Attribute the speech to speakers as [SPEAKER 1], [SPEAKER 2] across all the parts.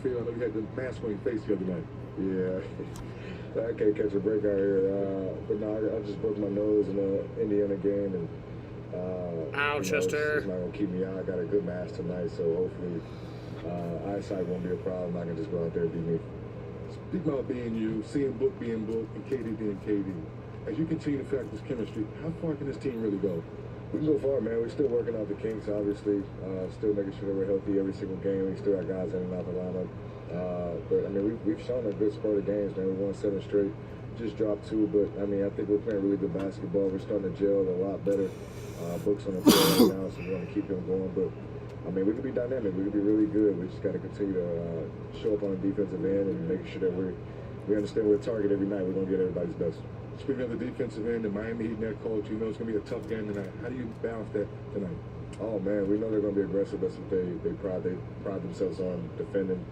[SPEAKER 1] feel? I know you had the mask on your face the other night. Yeah. I can't catch a break out here. But no, I just broke my nose in the Indiana game, and
[SPEAKER 2] Ow, Chester.
[SPEAKER 1] it's not gonna keep me out. I got a good mask tonight, so hopefully eyesight won't be a problem. I can just go out there and be me. Speaking about being you, seeing Book being Book, and KD being KD, as you continue to affect this chemistry, how far can this team really go? We can go far, man. We're still working out the kinks, obviously. Still making sure that we're healthy every single game. We still got guys in and out the lineup. But, I mean, we've shown a good spurt of games, man. We won 7 straight. Just dropped 2, but, I mean, I think we're playing really good basketball. We're starting to gel a lot better. Book's on the floor right now, so we want to keep him going. But, I mean, we could be dynamic. We could be really good. We just got to continue to show up on the defensive end and make sure that we understand we're a target every night. We're going to get everybody's best. Speaking of the defensive end, the Miami Heat net coach, you know it's going to be a tough game tonight. How do you balance that tonight? Oh, man, we know they're going to be aggressive. That's what they pride themselves on, defending,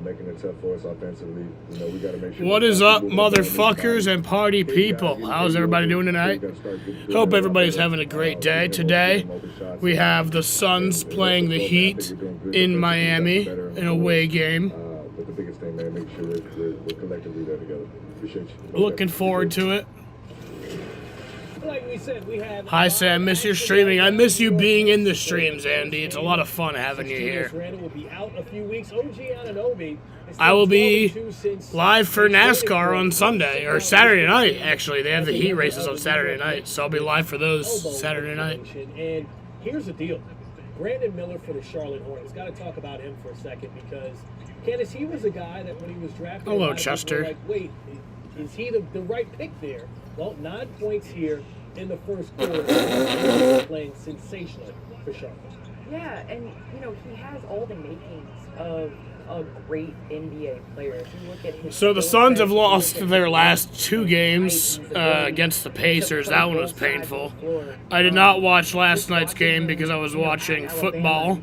[SPEAKER 1] making it tough for us offensively. You know, we got to make sure.
[SPEAKER 2] What is up, motherfuckers and party people? How's everybody doing tonight? Hope everybody's having a great day. Today, we have the Suns playing the Heat in Miami, an away game.
[SPEAKER 1] But the biggest thing, man, make sure we're collectively there together. Appreciate you.
[SPEAKER 2] Looking forward to it.
[SPEAKER 3] Like we said, we have
[SPEAKER 2] Hi, Sam. Miss your streaming. I miss you being in the streams, Andy. It's a lot of fun having you here.
[SPEAKER 3] Randall will be out a few weeks. OG Anunoby
[SPEAKER 2] I will be live for NASCAR on Sunday, or Saturday night, actually. They have the heat races on Saturday night, so I'll be live for those Saturday night.
[SPEAKER 3] And here's the deal. Brandon Miller for the Charlotte Hornets. Got to talk about him for a second because, Candace, he was a guy that when he was drafted,
[SPEAKER 2] Hello,
[SPEAKER 3] a lot of people
[SPEAKER 2] Chester.
[SPEAKER 3] were like, wait, is he the right pick there? Well, 9 points here in the first quarter, playing sensational for Charlotte.
[SPEAKER 4] Yeah, and you know he has all the makings of a great NBA player. If you look at his
[SPEAKER 2] So the Suns have lost their last 2 games against the Pacers. That one was painful. I did not watch last night's game because I was watching football,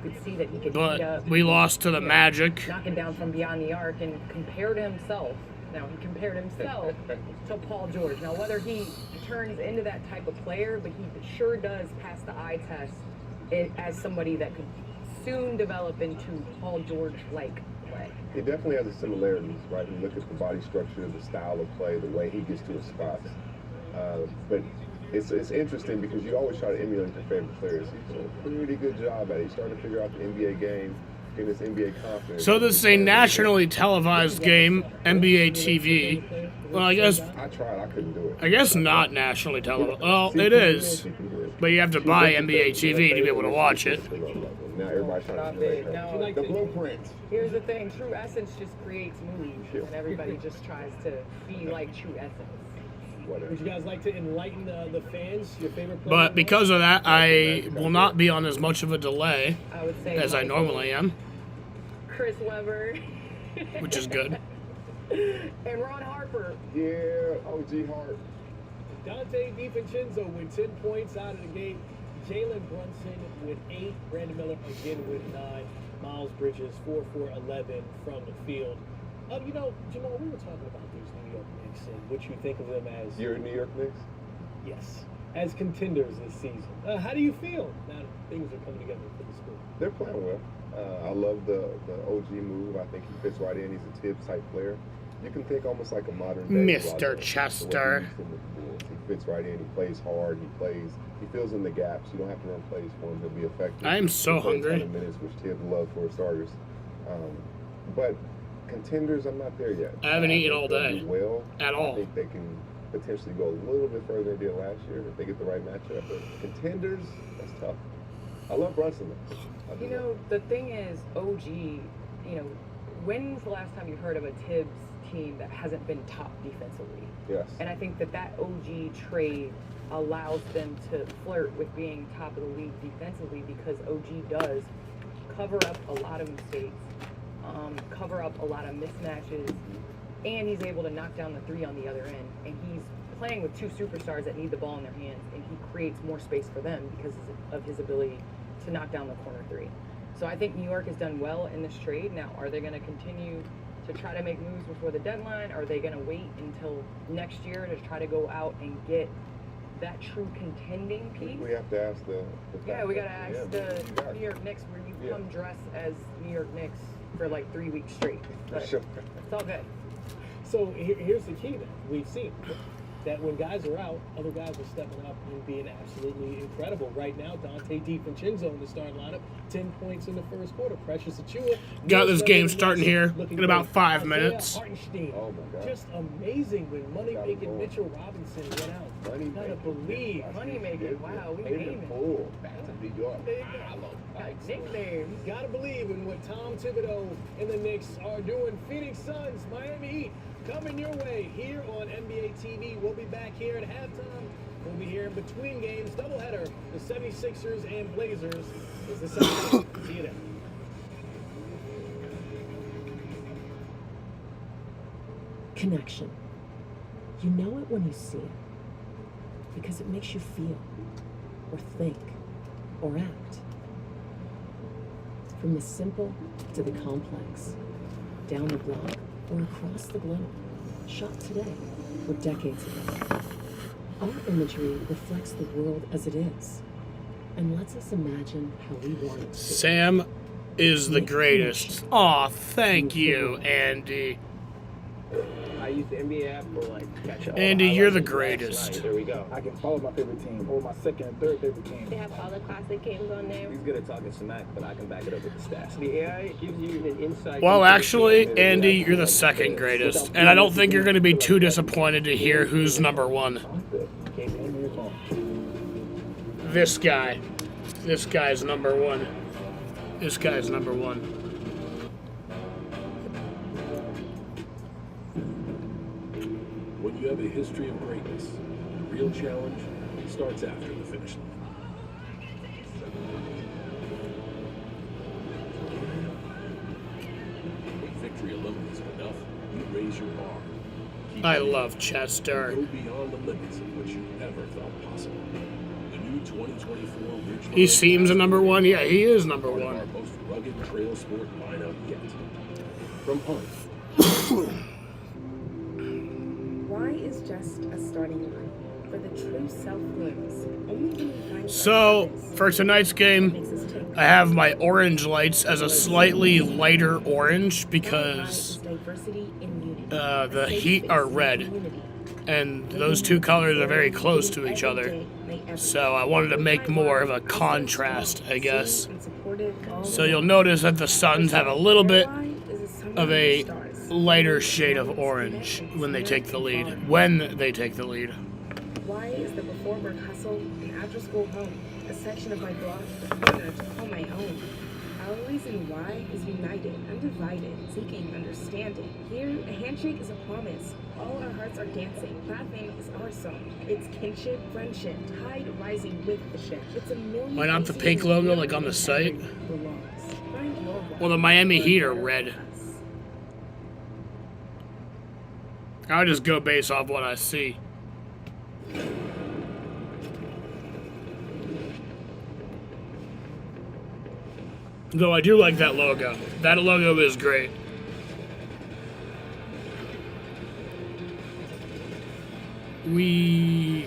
[SPEAKER 2] but we lost to the Magic.
[SPEAKER 4] Knocking down from beyond the arc and compared himself. Now he compared himself to Paul George. Now whether he turns into that type of player, but he sure does pass the eye test as somebody that could soon develop into Paul George-like play.
[SPEAKER 5] He definitely has the similarities, right? You look at the body structure, the style of play, the way he gets to his spots. But it's interesting because you always try to emulate your favorite players. He's doing a pretty good job at it. He's starting to figure out the NBA game, getting his NBA confidence.
[SPEAKER 2] So this is a nationally televised game, NBA TV. Well, I guess
[SPEAKER 5] I tried. I couldn't do it.
[SPEAKER 2] I guess not nationally televised. Well, it is, but you have to buy NBA TV to be able to watch it.
[SPEAKER 5] Now everybody's trying to emulate her.
[SPEAKER 4] No,
[SPEAKER 5] The blueprint.
[SPEAKER 4] here's the thing, True Essence just creates movies, and everybody just tries to be like True Essence.
[SPEAKER 3] Would you guys like to enlighten the fans, your favorite player?
[SPEAKER 2] But because of that, I will not be on as much of a delay
[SPEAKER 4] I would say
[SPEAKER 2] as I
[SPEAKER 4] Michael,
[SPEAKER 2] normally am,
[SPEAKER 4] Chris Webber,
[SPEAKER 2] which is good.
[SPEAKER 4] and Ron Harper.
[SPEAKER 5] Yeah, OG Hart.
[SPEAKER 3] Dante DiVincenzo with 10 points out of the gate. Jalen Brunson with 8. Brandon Miller again with 9. Miles Bridges 4 for 11 from the field. You know, Jamal, we were talking about these New York Knicks and what you think of them as.
[SPEAKER 5] You're New York Knicks?
[SPEAKER 3] Yes, as contenders this season. How do you feel now that things are coming together for the school?
[SPEAKER 5] They're playing well. I love the OG move. I think he fits right in. He's a Tibbs type player. You can think almost like a modern day
[SPEAKER 2] Mr.
[SPEAKER 5] Lonzo,
[SPEAKER 2] Chester.
[SPEAKER 5] the way he used to with the Bulls. He fits right in. He plays hard. He fills in the gaps. You don't have to run plays for him. He'll be effective.
[SPEAKER 2] I am so
[SPEAKER 5] He plays
[SPEAKER 2] hungry.
[SPEAKER 5] 20 minutes, which Tibbs loves for starters. But contenders, I'm not there yet.
[SPEAKER 2] I haven't eaten
[SPEAKER 5] think
[SPEAKER 2] all
[SPEAKER 5] they'll
[SPEAKER 2] day.
[SPEAKER 5] do well.
[SPEAKER 2] At all.
[SPEAKER 5] I think they can potentially go a little bit further than they did last year if they get the right matchup. But contenders, that's tough. I love Brunson though. I do
[SPEAKER 4] You know, the thing is, OG, you know, when's the last time you heard of a Tibbs team that hasn't been top defensively?
[SPEAKER 5] Yes.
[SPEAKER 4] And I think that OG trade allows them to flirt with being top of the league defensively because OG does cover up a lot of mistakes, cover up a lot of mismatches, and he's able to knock down the 3 on the other end. And he's playing with 2 superstars that need the ball in their hands, and he creates more space for them because of his ability to knock down the corner 3. So I think New York has done well in this trade. Now, are they going to continue to try to make moves before the deadline? Are they going to wait until next year to try to go out and get that true contending piece?
[SPEAKER 5] We have to ask the
[SPEAKER 4] Yeah, we got to ask
[SPEAKER 5] yeah,
[SPEAKER 4] the New York Knicks where you
[SPEAKER 5] Yeah.
[SPEAKER 4] come dressed as New York Knicks for like 3 weeks straight. But
[SPEAKER 5] Sure.
[SPEAKER 4] it's all good.
[SPEAKER 3] So here's the key then. We've seen that when guys are out, other guys are stepping up and being absolutely incredible. Right now, Dante DiVincenzo in the starting lineup, 10 points in the first quarter. Precious Achiuwa.
[SPEAKER 2] Got this game starting here in about 5
[SPEAKER 3] Isaiah
[SPEAKER 2] minutes.
[SPEAKER 3] Hartenstein.
[SPEAKER 5] Oh my God.
[SPEAKER 3] Just amazing when money
[SPEAKER 5] Got
[SPEAKER 3] making
[SPEAKER 5] him
[SPEAKER 3] Mitchell Robinson went out.
[SPEAKER 5] Money
[SPEAKER 3] Gotta
[SPEAKER 5] making.
[SPEAKER 3] believe.
[SPEAKER 4] Money making. Wow, we
[SPEAKER 5] Made
[SPEAKER 4] name
[SPEAKER 5] him
[SPEAKER 4] it.
[SPEAKER 5] pull back to New York.
[SPEAKER 3] There you go.
[SPEAKER 5] Harlem.
[SPEAKER 4] Got nicknames.
[SPEAKER 3] Gotta believe in what Tom Thibodeau and the Knicks are doing. Phoenix Suns, Miami Heat, coming your way here on NBA TV. We'll be back here at halftime. We'll be here in between games. Doubleheader, the 76ers and Blazers is the second. See you then.
[SPEAKER 6] Connection. You know it when you see it. Because it makes you feel, or think, or act. From the simple to the complex, down the block or across the globe, shot today or decades ago. Our imagery reflects the world as it is and lets us imagine how we want it to be.
[SPEAKER 2] Sam is the greatest. Aw, thank you, Andy.
[SPEAKER 7] I use the NBA app for catch up.
[SPEAKER 2] Andy, you're the greatest.
[SPEAKER 7] There we go.
[SPEAKER 8] I can follow my favorite team or my second and third favorite
[SPEAKER 9] They
[SPEAKER 8] team.
[SPEAKER 9] have all the classic games on there.
[SPEAKER 7] He's good at talking smack, but I can back it up with the stats. The AI gives you an insight.
[SPEAKER 2] Well,
[SPEAKER 7] into the
[SPEAKER 2] actually,
[SPEAKER 7] game.
[SPEAKER 2] Andy, you're the second greatest. And I don't think you're going to be too disappointed to hear who's number one.
[SPEAKER 8] Came in here home.
[SPEAKER 2] This guy. This guy's number one. This guy's number one.
[SPEAKER 10] When you have a history of greatness, the real challenge starts after the finish line. When victory alone isn't enough, you raise your bar. Keep
[SPEAKER 2] I
[SPEAKER 10] aiming,
[SPEAKER 2] love Chester.
[SPEAKER 10] go beyond the limits of what you ever thought possible. The new 2024 Ridgeline
[SPEAKER 2] He seems a number one. Yeah, he is number
[SPEAKER 10] part of
[SPEAKER 2] one.
[SPEAKER 10] our most rugged trail sport lineup yet. From Hunt,
[SPEAKER 11] Why is just a starting line? For the true self lives. Only when we find
[SPEAKER 2] So,
[SPEAKER 11] purpose,
[SPEAKER 2] for tonight's game,
[SPEAKER 11] makes us take
[SPEAKER 2] I have my orange lights as a slightly lighter orange because
[SPEAKER 11] diversity in unity.
[SPEAKER 2] the
[SPEAKER 11] A safe
[SPEAKER 2] Heat are
[SPEAKER 11] space in
[SPEAKER 2] red,
[SPEAKER 11] community.
[SPEAKER 2] and those two colors are very close to each other. So I wanted to make more of a contrast, I guess. So you'll notice that the Suns have a little bit of a lighter shade of orange when they take the lead.
[SPEAKER 11] Why is the before work hustle an after school home? A section of my block, a corner to call my own. Our reason why is united, undivided, seeking understanding. Here, a handshake is a promise. All our hearts are dancing. Laughing is our song. It's kinship, friendship, tide rising with the ship. It's a million.
[SPEAKER 2] Why not the
[SPEAKER 11] faces
[SPEAKER 2] pink
[SPEAKER 11] in
[SPEAKER 2] logo
[SPEAKER 11] a
[SPEAKER 2] like on the site?
[SPEAKER 11] belongs. Find your one.
[SPEAKER 2] Well, the Miami Heat are red.
[SPEAKER 11] Us.
[SPEAKER 2] I'll just go based off what I see. Though I do like that logo. That logo is great. We...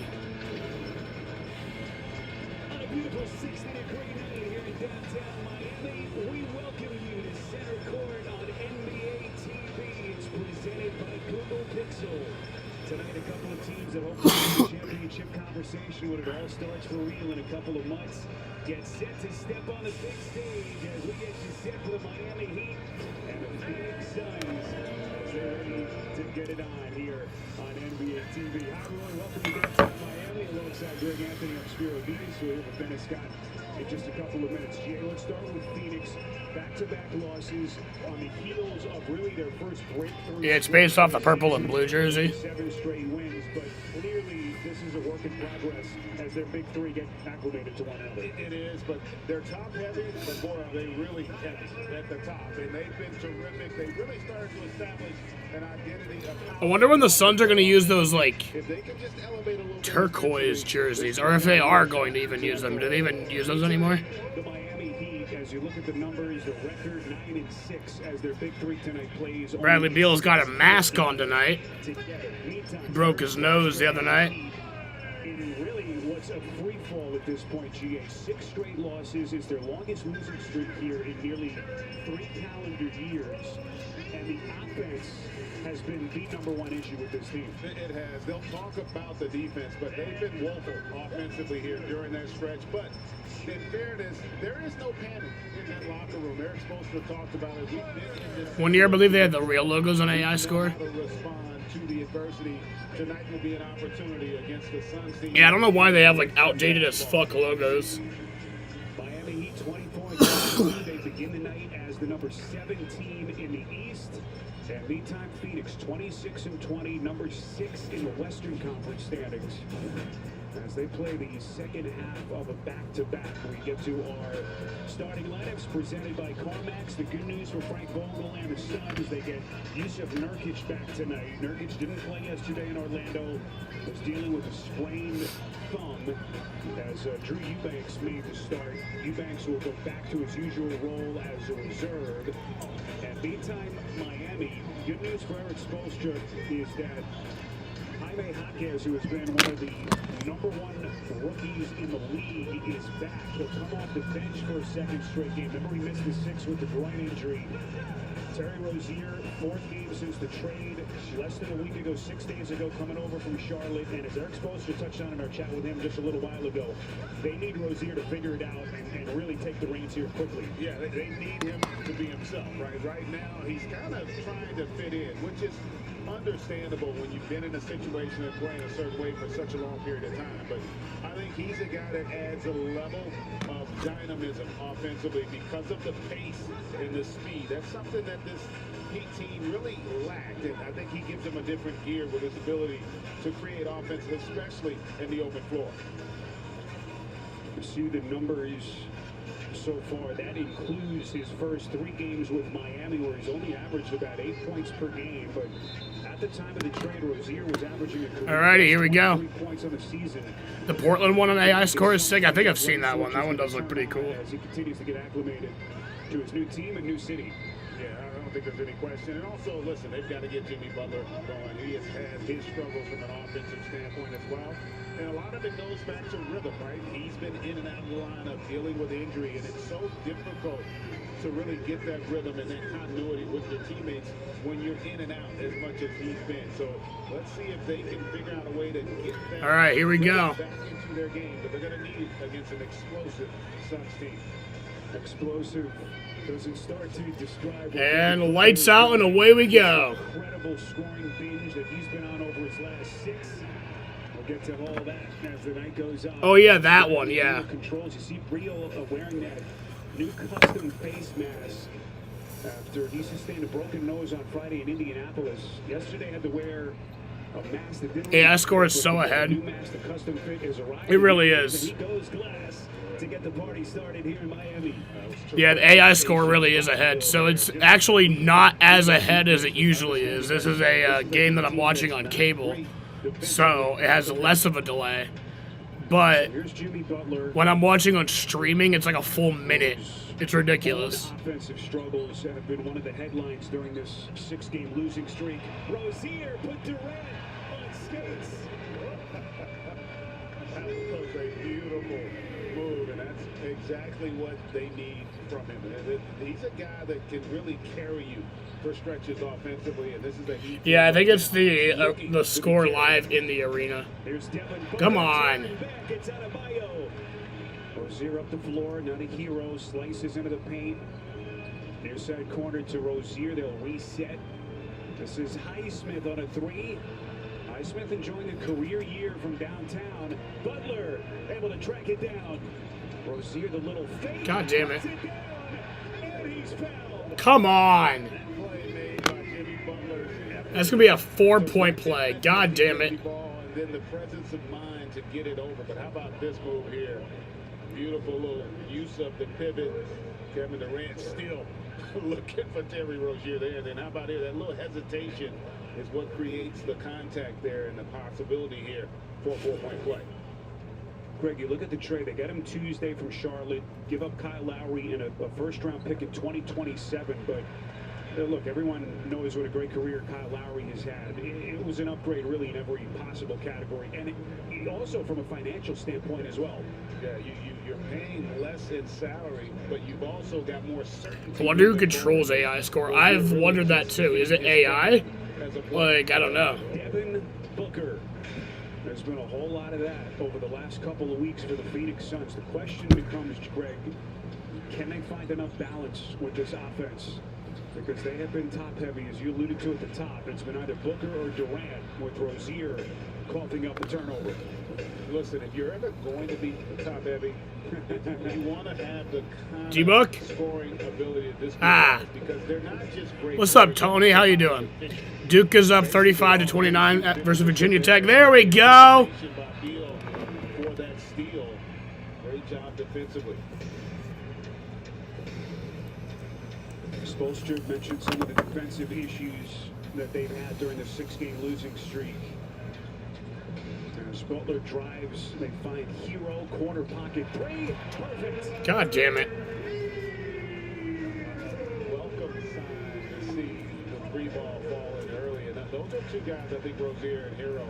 [SPEAKER 3] On a beautiful 60-degree night here in downtown Miami, we welcome you to Center Court on NBA TV. It's presented by Google Pixel. Tonight, a couple of teams that hope to win the championship conversation when it all starts for real in a couple of months. Get set to step on the big stage as we get you set for the Miami Heat and the Phoenix Suns as they're ready to get it on here on NBA TV. Hi, everyone. Welcome to downtown Miami alongside Greg Anthony. I'm Spiro Dedes. We're here with Dennis Scott in just a couple of minutes. Jay, let's start with Phoenix. Back-to-back losses on the heels of really their first breakthrough.
[SPEAKER 2] Yeah, it's based off the purple and blue jersey.
[SPEAKER 3] 7 straight wins, but clearly this is a work in progress as their big three get acclimated to one another.
[SPEAKER 1] It is, but they're top heavy, but boy, are they really heavy at the top. And they've been terrific. They really started to establish an identity of
[SPEAKER 2] I wonder when the Suns are going to use those, like,
[SPEAKER 1] if they can just elevate a little
[SPEAKER 2] turquoise jerseys, or if they are going to even use them. Do they even use those anymore?
[SPEAKER 3] The Miami Heat, as you look at the numbers, the record 9-6 as their big three tonight plays.
[SPEAKER 2] Bradley Beal's got a mask on tonight.
[SPEAKER 3] Together. Meantime,
[SPEAKER 2] Broke his nose the other night.
[SPEAKER 9] in really what's a free fall at this point, GA. 6 straight losses is their longest losing streak here in nearly 3 calendar years. And the offense has been the #1 issue with this team.
[SPEAKER 1] It has. They'll talk about the defense, but they've been woeful offensively here during that stretch. But in fairness, there is no panic in that locker room. Eric Spoelstra talked about it. We've been in this
[SPEAKER 2] 1 year, I believe they had the real logos on AI Score.
[SPEAKER 1] how to respond to the adversity. Tonight will be an opportunity against the Suns team.
[SPEAKER 2] Yeah, I don't know why they have like outdated as fuck logos.
[SPEAKER 9] Miami Heat 24. They begin the night as the #7 team in the East. And meantime, Phoenix 26-20, #6 in the Western Conference standings. As they play the second half of a back-to-back, we get to our starting lineups presented by CarMax. The good news for Frank Vogel and the Suns, they get Yusuf Nurkic back tonight. Nurkic didn't play yesterday in Orlando, was dealing with a sprained thumb as Drew Eubanks made the start. Eubanks will go back to his usual role as a reserve. And meantime, Miami, good news for Eric Spoelstra is that Jaime Jaquez, who has been one of the #1 rookies in the league, is back. He'll come off the bench for a second straight game. Remember, he missed the 6 with the groin injury. Terry Rozier, 4th game since the trade, less than a week ago, 6 days ago, coming over from Charlotte. And as Eric Spoelstra touched on in our chat with him just a little while ago, they need Rozier to figure it out and really take the reins here quickly.
[SPEAKER 1] Yeah, they need him to be himself, right? Right now, he's kind of trying to fit in, which is understandable when you've been in a situation and playing a certain way for such a long period of time. But I think he's a guy that adds a level of dynamism offensively because of the pace and the speed. That's something that this Heat team really lacked, and I think he gives them a different gear with his ability to create offense, especially in the open floor.
[SPEAKER 9] You see the numbers so far. That includes his first 3 games with Miami, where he's only averaged about 8 points per game. But at the time of the trade, Rozier was averaging a career
[SPEAKER 2] Alrighty, here we go.
[SPEAKER 9] 23 points on the season.
[SPEAKER 2] The Portland one on AI Score is sick. I think I've seen that one. That one does look pretty cool.
[SPEAKER 9] As he continues to get acclimated to his new team and new city.
[SPEAKER 1] Yeah, I don't think there's any question. And also, listen, they've got to get Jimmy Butler going. He has had his struggles from an offensive standpoint as well. And a lot of it goes back to rhythm, right? He's been in and out of the lineup dealing with injury, and it's so difficult to really get that rhythm and that continuity with your teammates when you're in and out as much as he's been. So let's see if they can figure out a way to get that.
[SPEAKER 2] All right, here we go.
[SPEAKER 1] Back into their game, but they're going to need it against an explosive Suns team.
[SPEAKER 9] Explosive doesn't start to describe.
[SPEAKER 2] And lights out and away we go.
[SPEAKER 9] Incredible scoring binge that he's been on over his last 6. We'll get to all that as the night goes on.
[SPEAKER 2] Oh yeah, that one, yeah.
[SPEAKER 9] Controls. You see Rio wearing that new custom face mask after he sustained a broken nose on Friday in Indianapolis. Yesterday had to wear a mask that didn't.
[SPEAKER 2] AI Score is so ahead.
[SPEAKER 9] New mask, the custom fit is arriving.
[SPEAKER 2] It really is.
[SPEAKER 9] He goes glass to get the party started here in Miami.
[SPEAKER 2] Yeah, the AI Score really is ahead, so it's actually not as ahead as it usually is. This is a game that I'm watching on cable, so it has less of a delay. But when I'm watching on streaming, it's like a full minute. It's ridiculous.
[SPEAKER 9] Offensive struggles have been one of the headlines during this 6-game losing streak. Rozier put Durant on skates.
[SPEAKER 1] That was a beautiful move, and that's exactly what they need from him. He's a guy that can really carry you for stretches offensively, and this is a Heat.
[SPEAKER 2] Yeah, I think it's the score live in the arena. Come on.
[SPEAKER 9] It's Adebayo. Rozier up the floor, not a hero, slices into the paint. Near side corner to Rozier, they'll reset. This is Highsmith on a 3. Highsmith enjoying a career year from downtown. Butler able to track it down. Rozier, the little fake.
[SPEAKER 2] God damn it.
[SPEAKER 9] And he's fouled.
[SPEAKER 2] Come on. That's going to be a 4-point play. God damn it.
[SPEAKER 1] And then the presence of mind to get it over. But how about this move here? Beautiful little use of the pivot. Kevin Durant still looking for Terry Rozier there. And then how about here? That little hesitation is what creates the contact there and the possibility here for a 4-point play.
[SPEAKER 9] Greg, you look at the trade. They got him Tuesday from Charlotte. Give up Kyle Lowry and a first-round pick in 2027. But Look, everyone knows what a great career Kyle Lowry has had. It was an upgrade really in every possible category. And it also from a financial standpoint as well.
[SPEAKER 1] Yeah, you're paying less in salary, but you've also got more certainty.
[SPEAKER 2] I wonder who controls AI score. I've wondered that too. Is it AI? Like, I don't know.
[SPEAKER 9] Devin Booker. There's been a whole lot of that over the last couple of weeks for the Phoenix Suns. The question becomes, Greg, can they find enough balance with this offense? Because they have been top-heavy, as you alluded to at the top. It's been either Booker or Durant, with Rozier coughing up the turnover.
[SPEAKER 1] Listen, if you're ever going to be top-heavy, you want to have the kind
[SPEAKER 2] D-Book?
[SPEAKER 1] of scoring ability of this
[SPEAKER 2] Ah.
[SPEAKER 1] because they're not just great.
[SPEAKER 2] What's up, Tony? How you doing? Duke is up 35-29 versus Virginia Tech. There we go.
[SPEAKER 1] For that steal. Great job defensively.
[SPEAKER 9] Spoelstra mentioned some of the defensive issues that they've had during the 6-game losing streak. As Butler drives, they find Hero, corner pocket three. Perfect.
[SPEAKER 2] God damn it.
[SPEAKER 1] Welcome sign to see the free ball falling early. And those are two guys, I think, Rozier and Hero.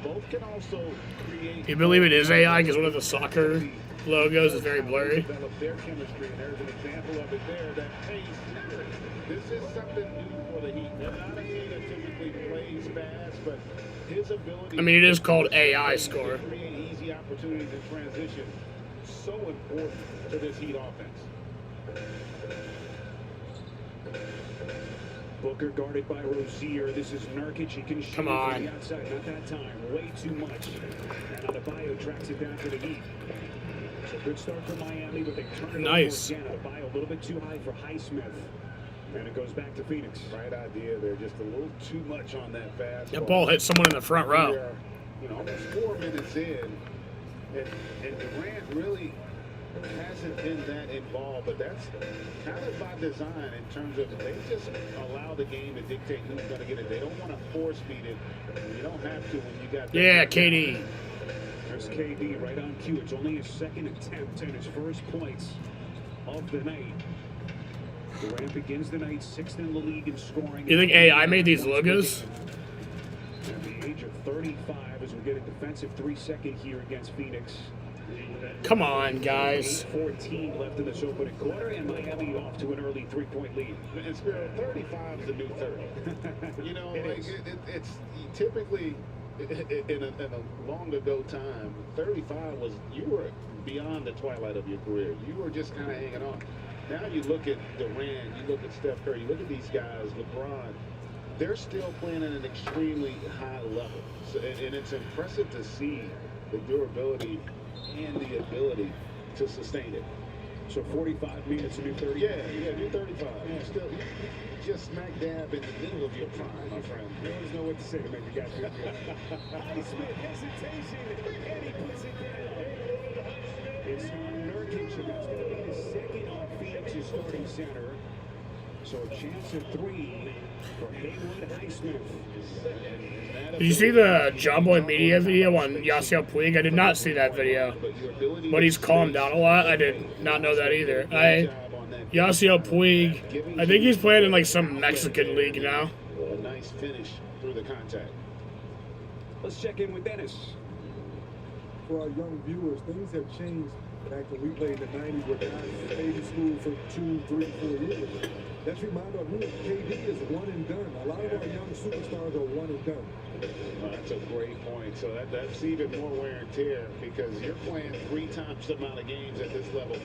[SPEAKER 1] Both can also create.
[SPEAKER 2] You believe it is AI because one of the soccer logos is very blurry?
[SPEAKER 1] Develop their chemistry, and there's an example of it there. That pace. This is something new for the Heat. They're not a team that typically plays fast, but his ability.
[SPEAKER 2] I mean, it is called AI score.
[SPEAKER 1] To create easy opportunities in transition, so important to this Heat offense.
[SPEAKER 9] Booker guarded by Rozier. This is Nurkic. He can shoot
[SPEAKER 2] Come
[SPEAKER 9] from
[SPEAKER 2] on.
[SPEAKER 9] the outside. Not that time. Way too much. And Adebayo tracks it down to the Heat. So good start for Miami, but they turn it
[SPEAKER 2] Nice.
[SPEAKER 9] over again. Adebayo a little bit too high for Highsmith. And it goes back to Phoenix.
[SPEAKER 1] Right idea. They're just a little too much on that fast.
[SPEAKER 2] That ball hit someone in the front row.
[SPEAKER 1] We are, almost 4 minutes in, and Durant really hasn't been that involved, but that's kind of by design in terms of they just allow the game to dictate who's going to get it. They don't want to force feed it. You don't have to when you got that.
[SPEAKER 2] Yeah, KD.
[SPEAKER 9] There's KD right on cue. It's only his second attempt and his first points of the night. Durant begins the night 6th in the league in scoring.
[SPEAKER 2] You think AI made these logos?
[SPEAKER 9] At the age of 35, as we get a defensive 3-second here against Phoenix.
[SPEAKER 2] Come on, guys.
[SPEAKER 9] 8:14 left in this opening quarter, and Miami off to an early 3-point lead.
[SPEAKER 1] And Spiro, 35 is the new 30. It's typically in a long ago time, 35 was, you were beyond the twilight of your career. You were just kind of hanging on. Now you look at Durant, you look at Steph Curry, you look at these guys, LeBron, they're still playing at an extremely high level. So, and it's impressive to see the durability and the ability to sustain it.
[SPEAKER 9] So 45 minutes, a new 30.
[SPEAKER 1] Yeah, new 35. You're still just smack dab in the middle of your prime, my friend.
[SPEAKER 9] You always know what to say to make the guy feel good. Highsmith hesitation, and he puts it down. It's Nurkic, and that's going to be his second on Phoenix's starting center. So a chance at 3 for Haywood Highsmith.
[SPEAKER 2] Did you see the John Boy Media video on Yasiel Puig? I did not see that video. But he's calmed down a lot. I did not know that either. Yasiel Puig, I think he's playing in like some Mexican league now.
[SPEAKER 1] A nice finish through the contact.
[SPEAKER 9] Let's check in with Dennis.
[SPEAKER 12] For our young viewers, things have changed back when we played in the 90s where guys stayed in school for 2, 3, 4 years. Let's remind our viewers, KD is one and done. A lot of our young superstars are one and done.
[SPEAKER 1] That's a great point. So that's even more wear and tear because you're playing 3 times the amount of games at this level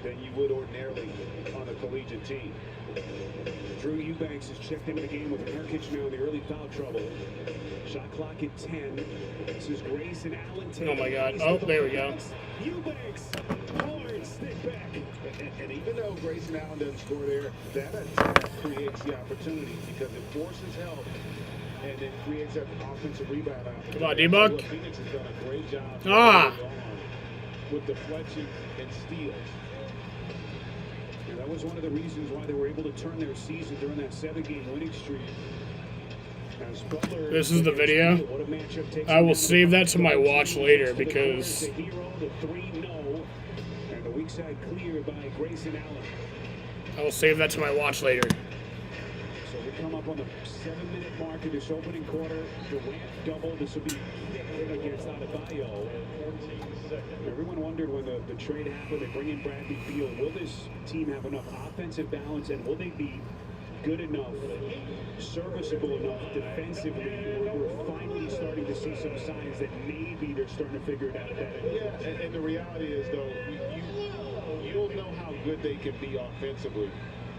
[SPEAKER 1] than you would ordinarily on a collegiate team.
[SPEAKER 9] Drew Eubanks has checked into the game with Nurkic now in the early foul trouble. Shot clock at 10. This is Grayson Allen.
[SPEAKER 2] Oh my God. Oh, there we go.
[SPEAKER 9] Eubanks, hard stick back.
[SPEAKER 1] And even though Grayson Allen doesn't score there, that attack creates the opportunity because it forces help and it creates that offensive rebound opportunity.
[SPEAKER 2] Come on, D-Buck.
[SPEAKER 1] Phoenix has done a great job with deflection and steals.
[SPEAKER 9] And that was one of the reasons why they were able to turn their season during that 7-game winning streak.
[SPEAKER 2] This is the video. I will save that to my watch later because
[SPEAKER 9] And the weak side cleared by Grayson Allen.
[SPEAKER 2] I will save that to my watch later.
[SPEAKER 9] So we come up on the 7-minute mark in this opening quarter. Durant double. This will be against Adebayo. Everyone wondered when the trade happened, they bring in Bradley Beal. Will this team have enough offensive balance, and will they be good enough, serviceable enough defensively? We're finally starting to see some signs that maybe they're starting to figure it out better.
[SPEAKER 1] Yeah, and the reality is, though, you'll know how good they can be offensively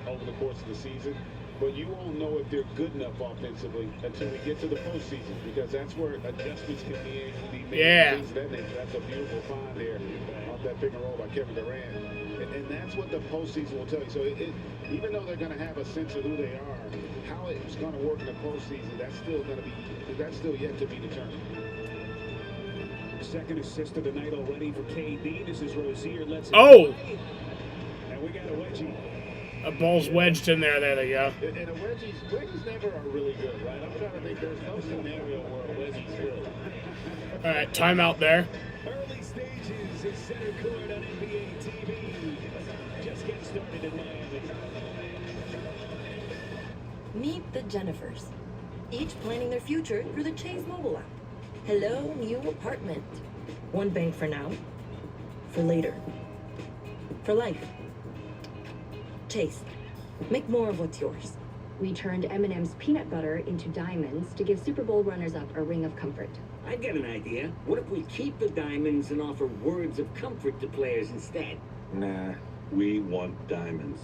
[SPEAKER 1] over the course of the season, but you won't know if they're good enough offensively until we get to the postseason, because that's where adjustments can be made.
[SPEAKER 2] Yeah.
[SPEAKER 1] Things of that nature. That's a beautiful find there off that pick and roll by Kevin Durant. And that's what the postseason will tell you. So even though they're going to have a sense of who they are, how it's going to work in the postseason, that's still yet to be determined.
[SPEAKER 9] Second assist of the night already for KD. This is Rozier. Let's
[SPEAKER 2] Oh!
[SPEAKER 9] And we got a wedgie.
[SPEAKER 2] A ball's wedged in there. There they go.
[SPEAKER 1] And a wedgies never are really good, right? I'm trying to think. There's no scenario where a wedgie's good.
[SPEAKER 2] All right, timeout there.
[SPEAKER 9] Early stages at center court on NBA TV. Just getting started in Miami.
[SPEAKER 13] Meet the Jennifers, each planning their future through the Chase mobile app. Hello, new apartment. One bank for now, for later, for life. Chase, make more of what's yours.
[SPEAKER 14] We turned M&M's peanut butter into diamonds to give Super Bowl runners-up a ring of comfort.
[SPEAKER 15] I get an idea. What if we keep the diamonds and offer words of comfort to players instead?
[SPEAKER 16] Nah, we want diamonds.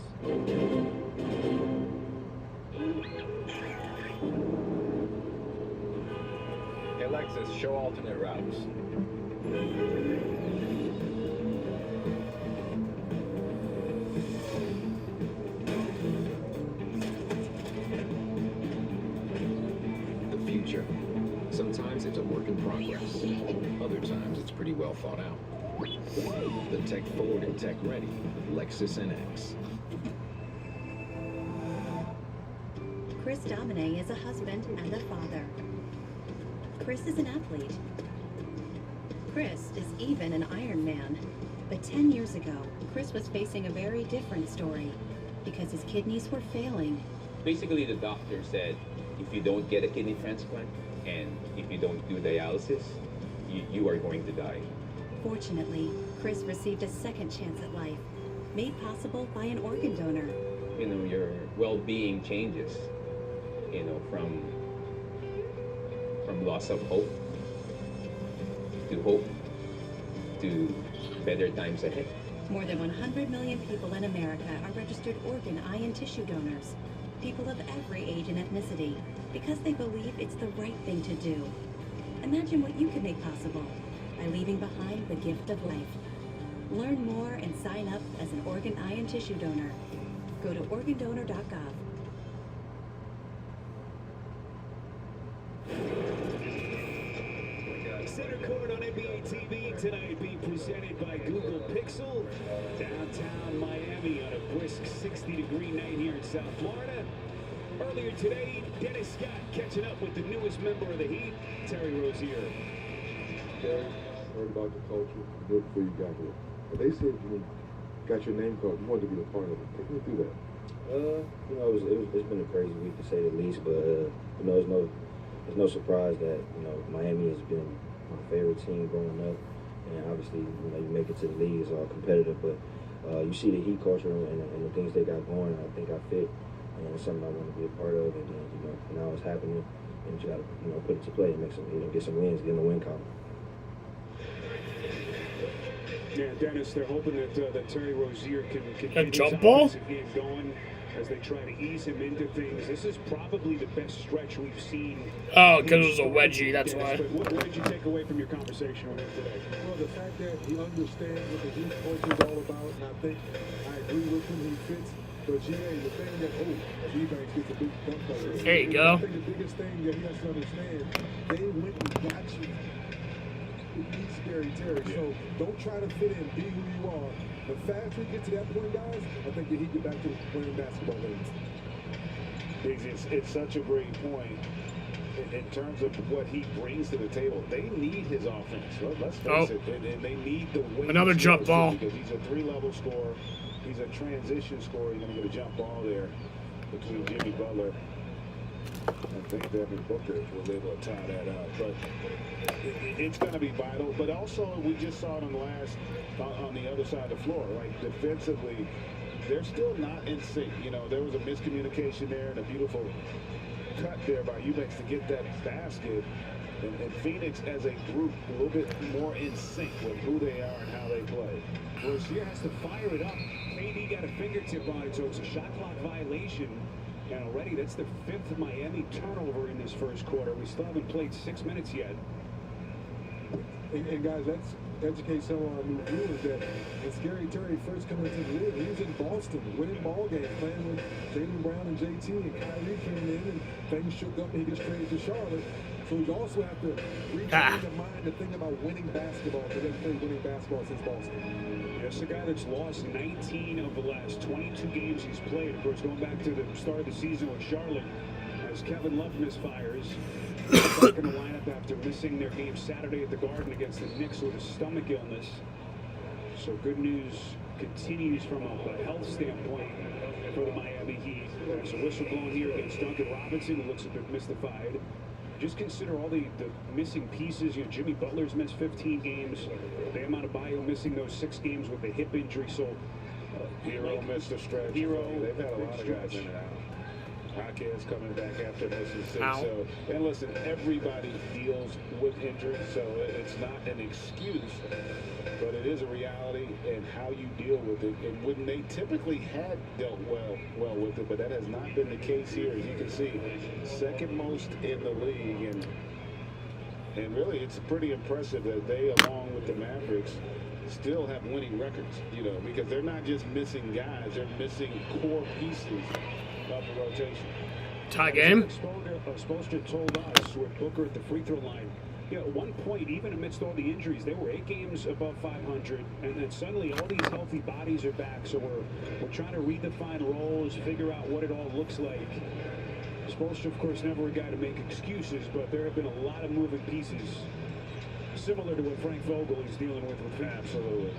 [SPEAKER 7] Hey, Lexus, show alternate routes.
[SPEAKER 17] The future. Sometimes it's a work in progress. Other times it's pretty well thought out. The tech forward and tech ready Lexus NX.
[SPEAKER 18] Chris Domine is a husband and a father. Chris is an athlete. Chris is even an Iron Man. But 10 years ago, Chris was facing a very different story because his kidneys were failing.
[SPEAKER 19] Basically, the doctor said, if you don't get a kidney transplant and if you don't do dialysis, you are going to die.
[SPEAKER 18] Fortunately, Chris received a second chance at life, made possible by an organ donor.
[SPEAKER 19] You know, your well-being changes, you know, from loss of hope to better times ahead.
[SPEAKER 18] More than 100 million people in America are registered organ, eye, and tissue donors. People of every age and ethnicity, because they believe it's the right thing to do. Imagine what you can make possible by leaving behind the gift of life. Learn more and sign up as an organ, eye, and tissue donor. Go to organdonor.gov.
[SPEAKER 9] Center court on NBA TV tonight being presented by Google Pixel. Downtown Miami on a brisk 60-degree night here in South Florida. Earlier today, Dennis Scott catching up with the newest member of the Heat, Terry Rozier.
[SPEAKER 1] Terry, heard about the culture before you got here. But they said you got your name called, you wanted to be a part of it. Take me through that.
[SPEAKER 20] You know, it's been a crazy week to say the least, but you know, it's no surprise that, you know, Miami has been my favorite team growing up, and obviously, you know, you make it to the league, it's all competitive, but you see the Heat culture and the things they got going. I think I fit, and it's something I want to be a part of, and then, you know, now it's happening, and you got to, you know, put it to play and make some, you know, get some wins, get in the win column.
[SPEAKER 9] Yeah, Dennis, they're hoping that Terry Rozier can
[SPEAKER 2] A
[SPEAKER 9] get
[SPEAKER 2] jump
[SPEAKER 9] his
[SPEAKER 2] ball?
[SPEAKER 9] offensive game going as they try to ease him into things. This is probably the best stretch we've seen.
[SPEAKER 2] Oh, because it was a wedgie, that's
[SPEAKER 9] Dennis,
[SPEAKER 2] why.
[SPEAKER 9] but what did you take away from your conversation with him today?
[SPEAKER 12] Well, the fact that he understands what the Heat culture is all about, and I think I agree with him. He fits. But GA, the thing that G-Banks gets a big dump on.
[SPEAKER 2] There you go.
[SPEAKER 12] I think the biggest thing that he has to understand, they went and got you. He's scary Terry. So don't try to fit in, be who you are. The faster you get to that point, guys, I think the Heat get back to playing basketball games.
[SPEAKER 1] It's such a great point in terms of what he brings to the table. They need his offense. Let's face it. And they need the wing.
[SPEAKER 2] Another jump ball.
[SPEAKER 1] Because he's a 3-level scorer. He's a transition scorer. You're going to get a jump ball there between Jimmy Butler
[SPEAKER 9] I think Devin Booker was able to tie that up. But it's going to be vital. But also, we just saw it on the other side of the floor, right? Defensively, they're still not in sync. You know, there was a miscommunication there and a beautiful cut there by Eubanks to get that basket. And Phoenix, as a group, a little bit more in sync with who they are and how they play.
[SPEAKER 7] Rozier has to fire it up. KD got a fingertip on it, so it's a shot clock violation. And already, that's the 5th Miami turnover in this first quarter. We still haven't played 6 minutes yet.
[SPEAKER 12] And guys, let's educate some of our new viewers that when Scary Terry first came into the league, he was in Boston, winning ball games, playing with Jaylen Brown and JT, and Kyrie came in, and things shook up, and he gets traded to Charlotte. So you also have to retrain your mind to think about winning basketball, because they've played winning basketball since Boston.
[SPEAKER 7] Yes, a guy that's lost 19 of the last 22 games he's played. Of course, going back to the start of the season with Charlotte, as Kevin Love misfires, back in the lineup after missing their game Saturday at the Garden against the Knicks with a stomach illness. So good news continues from a health standpoint for the Miami Heat. There's a whistle blown here against Duncan Robinson, who looks a bit mystified. Just consider all the missing pieces. You know, Jimmy Butler's missed 15 games. Bam Adebayo missing those 6 games with a hip injury. So
[SPEAKER 9] Hero missed a stretch. They've had a lot of guys in and out. Jaquez coming back after missing 6. So, and listen, everybody deals with injuries, so it's not an excuse, but it is a reality and how you deal with it. And when they typically had dealt well with it, but that has not been the case here. As you can see, second most in the league, and really it's pretty impressive that they, along with the Mavericks, still have winning records, you know, because they're not just missing guys, they're missing core pieces of the rotation.
[SPEAKER 2] Tie game.
[SPEAKER 7] Spoelstra told us with Booker at the free throw line, you know, at one point, even amidst all the injuries, they were 8 games above 500, and then suddenly all these healthy bodies are back. So we're trying to redefine roles, figure out what it all looks like. Spoelstra, of course, never a guy to make excuses, but there have been a lot of moving pieces, similar to what Frank Vogel is dealing with
[SPEAKER 9] Absolutely.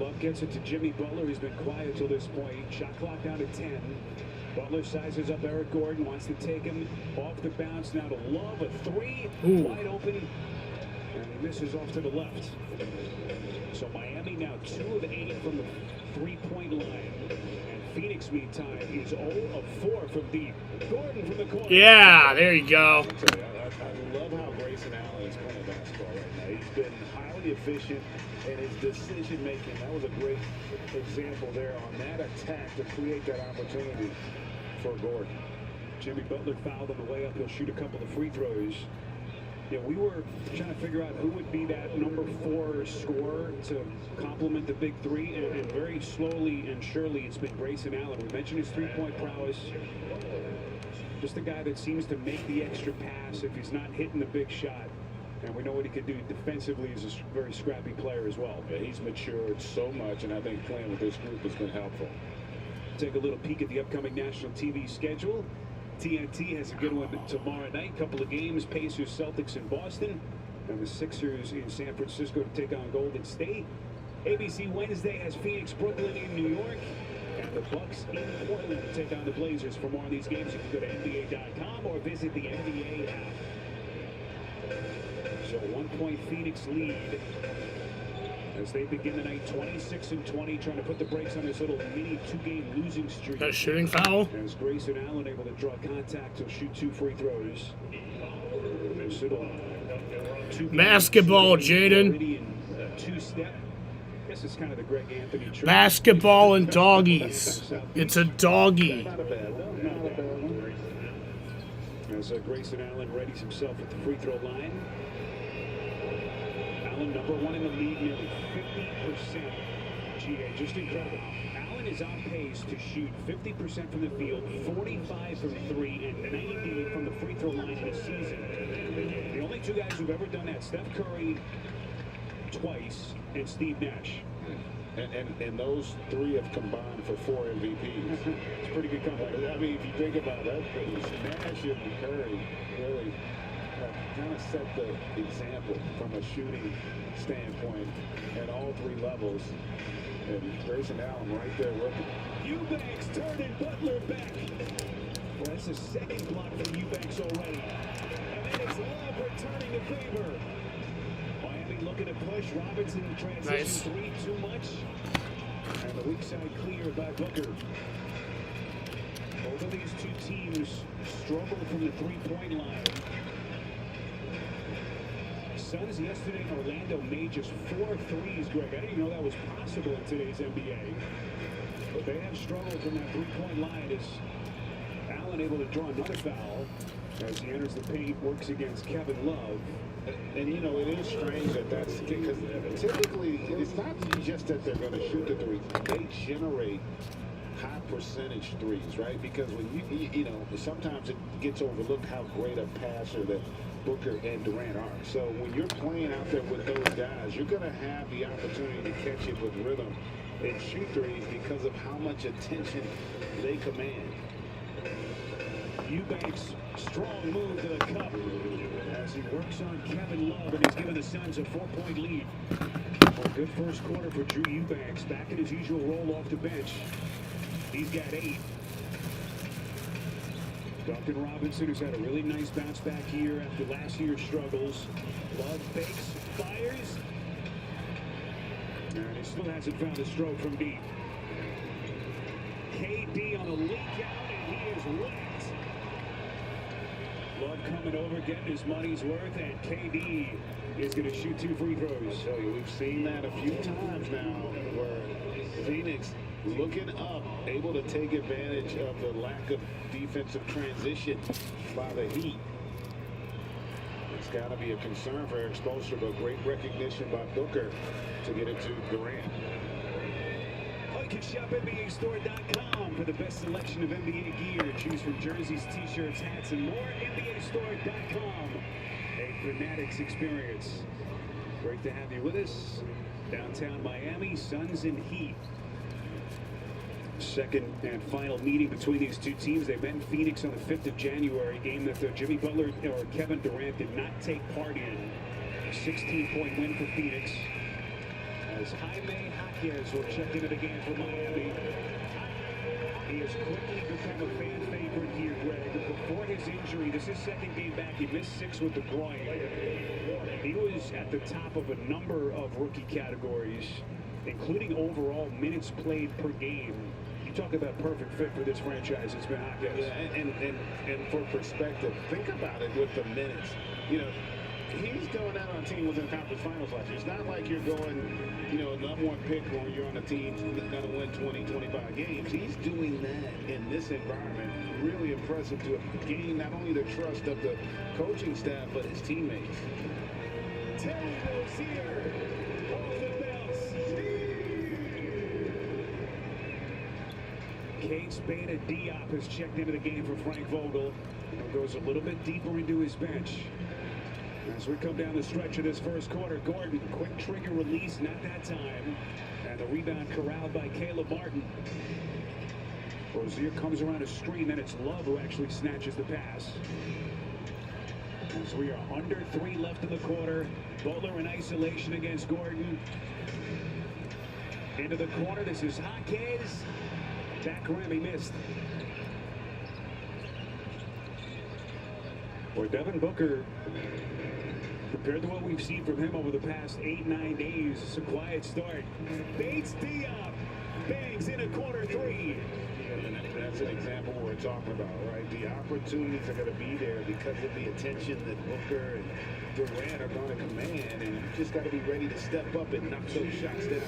[SPEAKER 7] Love gets it to Jimmy Butler. He's been quiet till this point. Shot clock down to 10. Butler sizes up Eric Gordon, wants to take him off the bounce. Now to Love, a 3, wide open, and he misses off to the left. So Miami now 2 of 8 from the 3-point line. And Phoenix, meantime, is 0 of 4 from deep. Gordon from the corner.
[SPEAKER 2] Yeah, there you go.
[SPEAKER 9] I love how Grayson Allen is playing basketball right now. He's been highly efficient in his decision making. That was a great example there on that attack to create that opportunity for Gordon.
[SPEAKER 7] Jimmy Butler fouled on the way up. He'll shoot a couple of free throws. Yeah, we were trying to figure out who would be that number 4 scorer to complement the big 3, and very slowly and surely it's been Grayson Allen. We mentioned his 3-point prowess. Just a guy that seems to make the extra pass if he's not hitting the big shot. And we know what he can do defensively. He's a very scrappy player as well.
[SPEAKER 9] Yeah, he's matured so much, and I think playing with this group has been helpful.
[SPEAKER 7] Take a little peek at the upcoming national TV schedule. TNT has a good one tomorrow night. Couple of games, Pacers, Celtics in Boston, and the Sixers in San Francisco to take on Golden State. ABC Wednesday has Phoenix, Brooklyn in New York, and the Bucks in Portland to take on the Blazers. For more on these games, you can go to NBA.com or visit the NBA app. So 1-point Phoenix lead as they begin the night 26-20, trying to put the brakes on this little mini 2-game losing streak.
[SPEAKER 2] A shooting foul.
[SPEAKER 7] As Grayson Allen able to draw contact, he'll shoot 2 free throws.
[SPEAKER 2] Basketball, Jaden.
[SPEAKER 7] Two-step. I guess it's kind of the Greg Anthony trick.
[SPEAKER 2] Basketball and doggies. It's a doggy.
[SPEAKER 7] Not a bad one. As Grayson Allen readies himself at the free throw line. Allen, number 1 in the league, nearly 50%. GA, just incredible. Allen is on pace to shoot 50% from the field, 45 from 3, and 90 from the free throw line in a season. The only 2 guys who've ever done that, Steph Curry twice and Steve Nash.
[SPEAKER 9] And those 3 have combined for 4 MVPs.
[SPEAKER 7] It's a pretty good comeback.
[SPEAKER 9] I mean, if you think about that, Nash and Curry really kind of set the example from a shooting standpoint at all 3 levels. And Grayson Allen right there with him.
[SPEAKER 7] Eubanks turning Butler back. That's a second block for Eubanks already. And then it's Love returning the favor. Miami looking to push. Robinson transition three too much. And the weak side clear by Booker. Both of these two teams struggle from the three-point line. Suns yesterday in Orlando made just 4 threes, Greg. I didn't even know that was possible in today's NBA. But they have struggled from that three-point line as Allen able to draw another foul as he enters the paint, works against Kevin Love.
[SPEAKER 21] And you know, it is strange that that's because typically it's not just that they're going to shoot the threes. They generate high percentage threes, right? Because when you know, sometimes it gets overlooked how great a passer that Booker and Durant are. So when you're playing out there with those guys, you're going to have the opportunity to catch it with rhythm and shoot threes because of how much attention they command.
[SPEAKER 7] Eubanks, strong move to the cup as he works on Kevin Love, and he's given the Suns a 4-point lead. A good first quarter for Drew Eubanks, back in his usual role off the bench. He's got 8. Duncan Robinson has had a really nice bounce back year after last year's struggles. Love fakes, fires, and he still hasn't found a stroke from deep. KD on a leak out, and he is wet. Love coming over, getting his money's worth, and KD is going to shoot 2 free throws.
[SPEAKER 21] So we've seen that a few times now where Phoenix looking up, able to take advantage of the lack of defensive transition by the Heat. It's got to be a concern for Eric Spoelstra, but great recognition by Booker to get it to Durant.
[SPEAKER 7] You can shop NBAstore.com for the best selection of NBA gear. Choose from jerseys, t-shirts, hats, and more. NBAstore.com, a Fanatics experience. Great to have you with us. Downtown Miami, Suns and Heat. Second and final meeting between these two teams. They met in Phoenix on the 5th of January, a game that Jimmy Butler or Kevin Durant did not take part in. A 16-point win for Phoenix. As Jaime Jaquez will check into the game for Miami. He has quickly become a fan favorite here, Greg. Before his injury, this is his second game back. He missed 6 with the groin. He was at the top of a number of rookie categories, including overall minutes played per game. You talk about perfect fit for this franchise. It's been Jaquez.
[SPEAKER 21] Yeah, and for perspective, think about it with the minutes. You know, he's going out on a team within the conference finals last year. It's not like you're going, you know, number 1 pick when you're on a team that's going to win 20, 25 games. He's doing that in this environment. Really impressive to gain not only the trust of the coaching staff, but his teammates.
[SPEAKER 7] Terry Rozier off the bounce. Kate Spade Diop has checked into the game for Frank Vogel. Goes a little bit deeper into his bench. As we come down the stretch of this first quarter, Gordon, quick trigger release, not that time. And the rebound corralled by Caleb Martin. Rozier comes around a screen, then it's Love who actually snatches the pass. As we are under 3 left in the quarter, Butler in isolation against Gordon. Into the corner, this is Jaquez. Back rim, he missed. For Devin Booker, compared to what we've seen from him over the past 8-9 days, it's a quiet start. Bates Diop bangs in a corner 3.
[SPEAKER 21] And that's an example we're talking about, right? The opportunities are going to be there because of the attention that Booker and Durant are going to command, and you just got to be ready to step up and knock those shots down.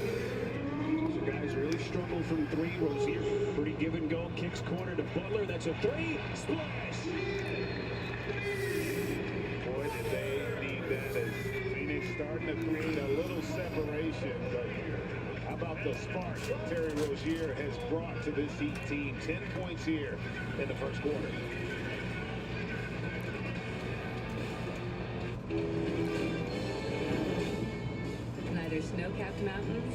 [SPEAKER 7] So guys really struggle from 3. Rozier, pretty give and go, kicks corner to Butler. That's a 3. Splash.
[SPEAKER 21] Boy, did they need that as Phoenix starting to create a little separation, but how about the spark Terry Rozier has brought to this Heat team? 10 points here in the first quarter.
[SPEAKER 22] Neither snow-capped mountains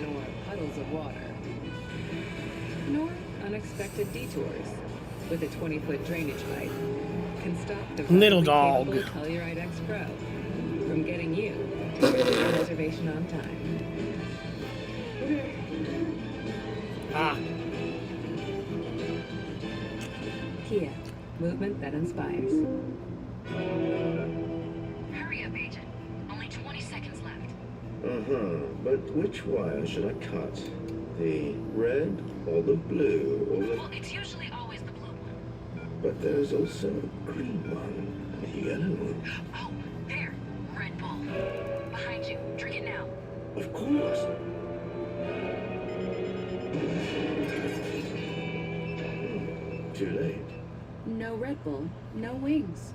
[SPEAKER 22] nor puddles of water, nor unexpected detours with a 20-foot drainage pipe can stop the
[SPEAKER 2] Little dog.
[SPEAKER 22] Telluride X Pro from getting you to your reservation on time. Kia, movement that inspires.
[SPEAKER 4] Hurry up, Agent. Only 20 seconds left.
[SPEAKER 5] But which wire should I cut? The red or the blue or the...
[SPEAKER 4] Well, it's usually always the blue one.
[SPEAKER 5] But there's also a green one, a yellow one.
[SPEAKER 4] Oh, there. Red Bull. Behind you. Drink it now.
[SPEAKER 5] Of course. Too late.
[SPEAKER 22] No Red Bull, no wings.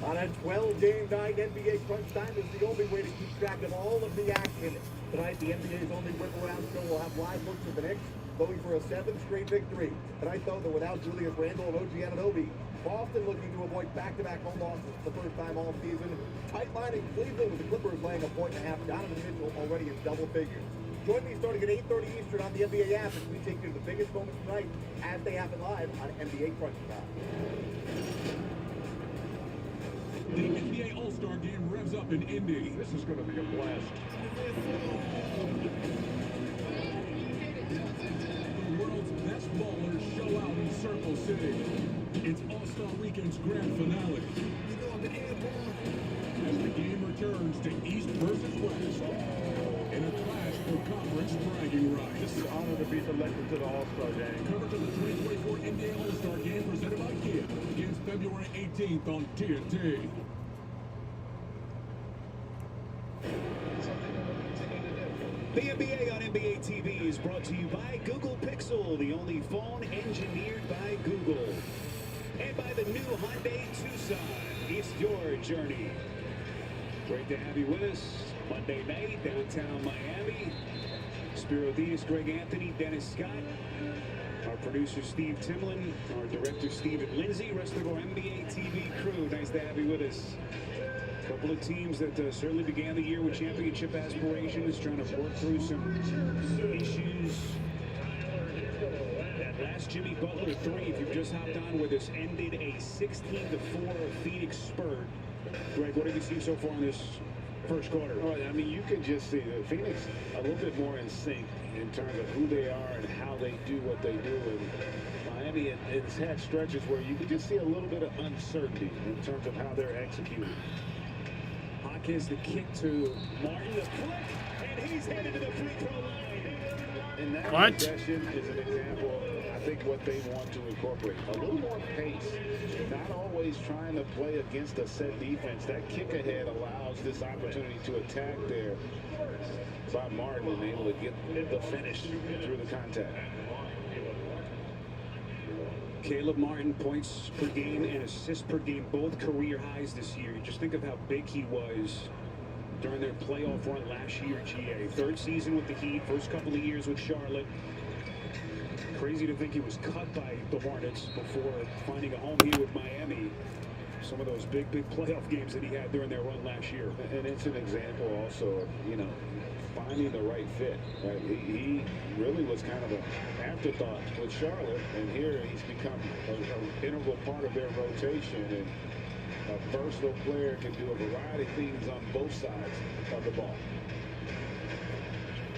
[SPEAKER 23] On a 12-game night, NBA Crunch Time is the only way to keep track of all of the action. Tonight, the NBA's only whip-around show will have live looks at the Knicks going for a 7th straight victory. Tonight, though, that without Julius Randle and OG Anunoby, Boston looking to avoid back-to-back home losses for the first time all season. Tight line in Cleveland with the Clippers laying a point and a half. Donovan Mitchell already in double figures. Join me starting at 8:30 Eastern on the NBA app as we take you to the biggest moments tonight as they happen live on NBA Crunch Time.
[SPEAKER 9] The NBA All-Star Game revs up in Indy. This is going to be a blast. The world's best ballers show out in Circle City. It's All-Star Weekend's grand finale. As the game returns to East versus West in a clash for conference bragging rights.
[SPEAKER 23] It's an honor to be selected to the All-Star Game.
[SPEAKER 9] Coverage of the 2024 NBA All-Star Game presented by Kia begins February 18th on TNT.
[SPEAKER 7] The NBA on NBA TV is brought to you by Google Pixel, the only phone engineered by Google. And by the new Hyundai Tucson. It's your journey. Great to have you with us. Monday night, downtown Miami. Spiro Diaz, Greg Anthony, Dennis Scott. Our producer, Steve Timlin. Our director, Stephen Lindsay. Rest of our NBA TV crew. Nice to have you with us. A couple of teams that certainly began the year with championship aspirations, trying to work through some issues. That last Jimmy Butler three, if you've just hopped on with us, ended a 16-4 Phoenix spurt. Greg, what have you seen so far in this first quarter?
[SPEAKER 21] Well, I mean, you can just see that Phoenix a little bit more in sync in terms of who they are and how they do what they do. And Miami has had stretches where you can just see a little bit of uncertainty in terms of how they're executing.
[SPEAKER 7] Hawkins the kick to Martin, the flick, and he's headed to the free throw line.
[SPEAKER 21] And that
[SPEAKER 2] What?
[SPEAKER 21] possession is an example of, I think, what they want to incorporate. A little more pace, not always trying to play against a set defense. That kick ahead allows this opportunity to attack there by Martin and able to get the finish through the contact.
[SPEAKER 7] Caleb Martin, points per game and assists per game, both career highs this year. Just think of how big he was during their playoff run last year, GA. Third season with the Heat, first couple of years with Charlotte. Crazy to think he was cut by the Hornets before finding a home here with Miami. Some of those big playoff games that he had during their run last year.
[SPEAKER 21] And it's an example also of, finding the right fit. Right? He really was kind of an afterthought with Charlotte, and here he's become an integral part of their rotation. And a versatile player can do a variety of things on both sides of the ball.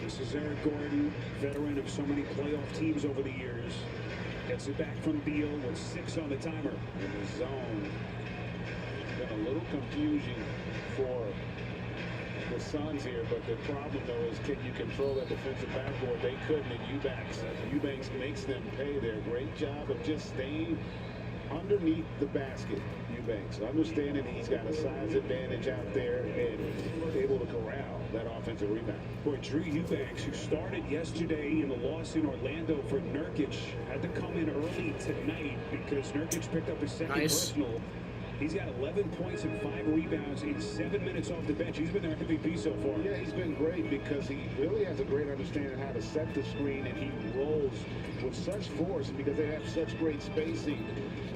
[SPEAKER 7] This is Eric Gordon, veteran of so many playoff teams over the years. Gets it back from Beal with 6 on the timer.
[SPEAKER 21] In the zone, been a little confusion for the Suns here, but the problem though is, can you control that defensive backboard? They couldn't, and Eubanks makes them pay their great job of just staying underneath the basket. Eubanks, understanding he's got a size advantage out there and able to corral that offensive rebound.
[SPEAKER 7] Boy, Drew Eubanks, who started yesterday in the loss in Orlando for Nurkic, had to come in early tonight because Nurkic picked up his second personal. He's got 11 points and 5 rebounds in 7 minutes off the bench. He's been their MVP so far.
[SPEAKER 21] Yeah, he's been great because he really has a great understanding how to set the screen, and he rolls with such force because they have such great spacing.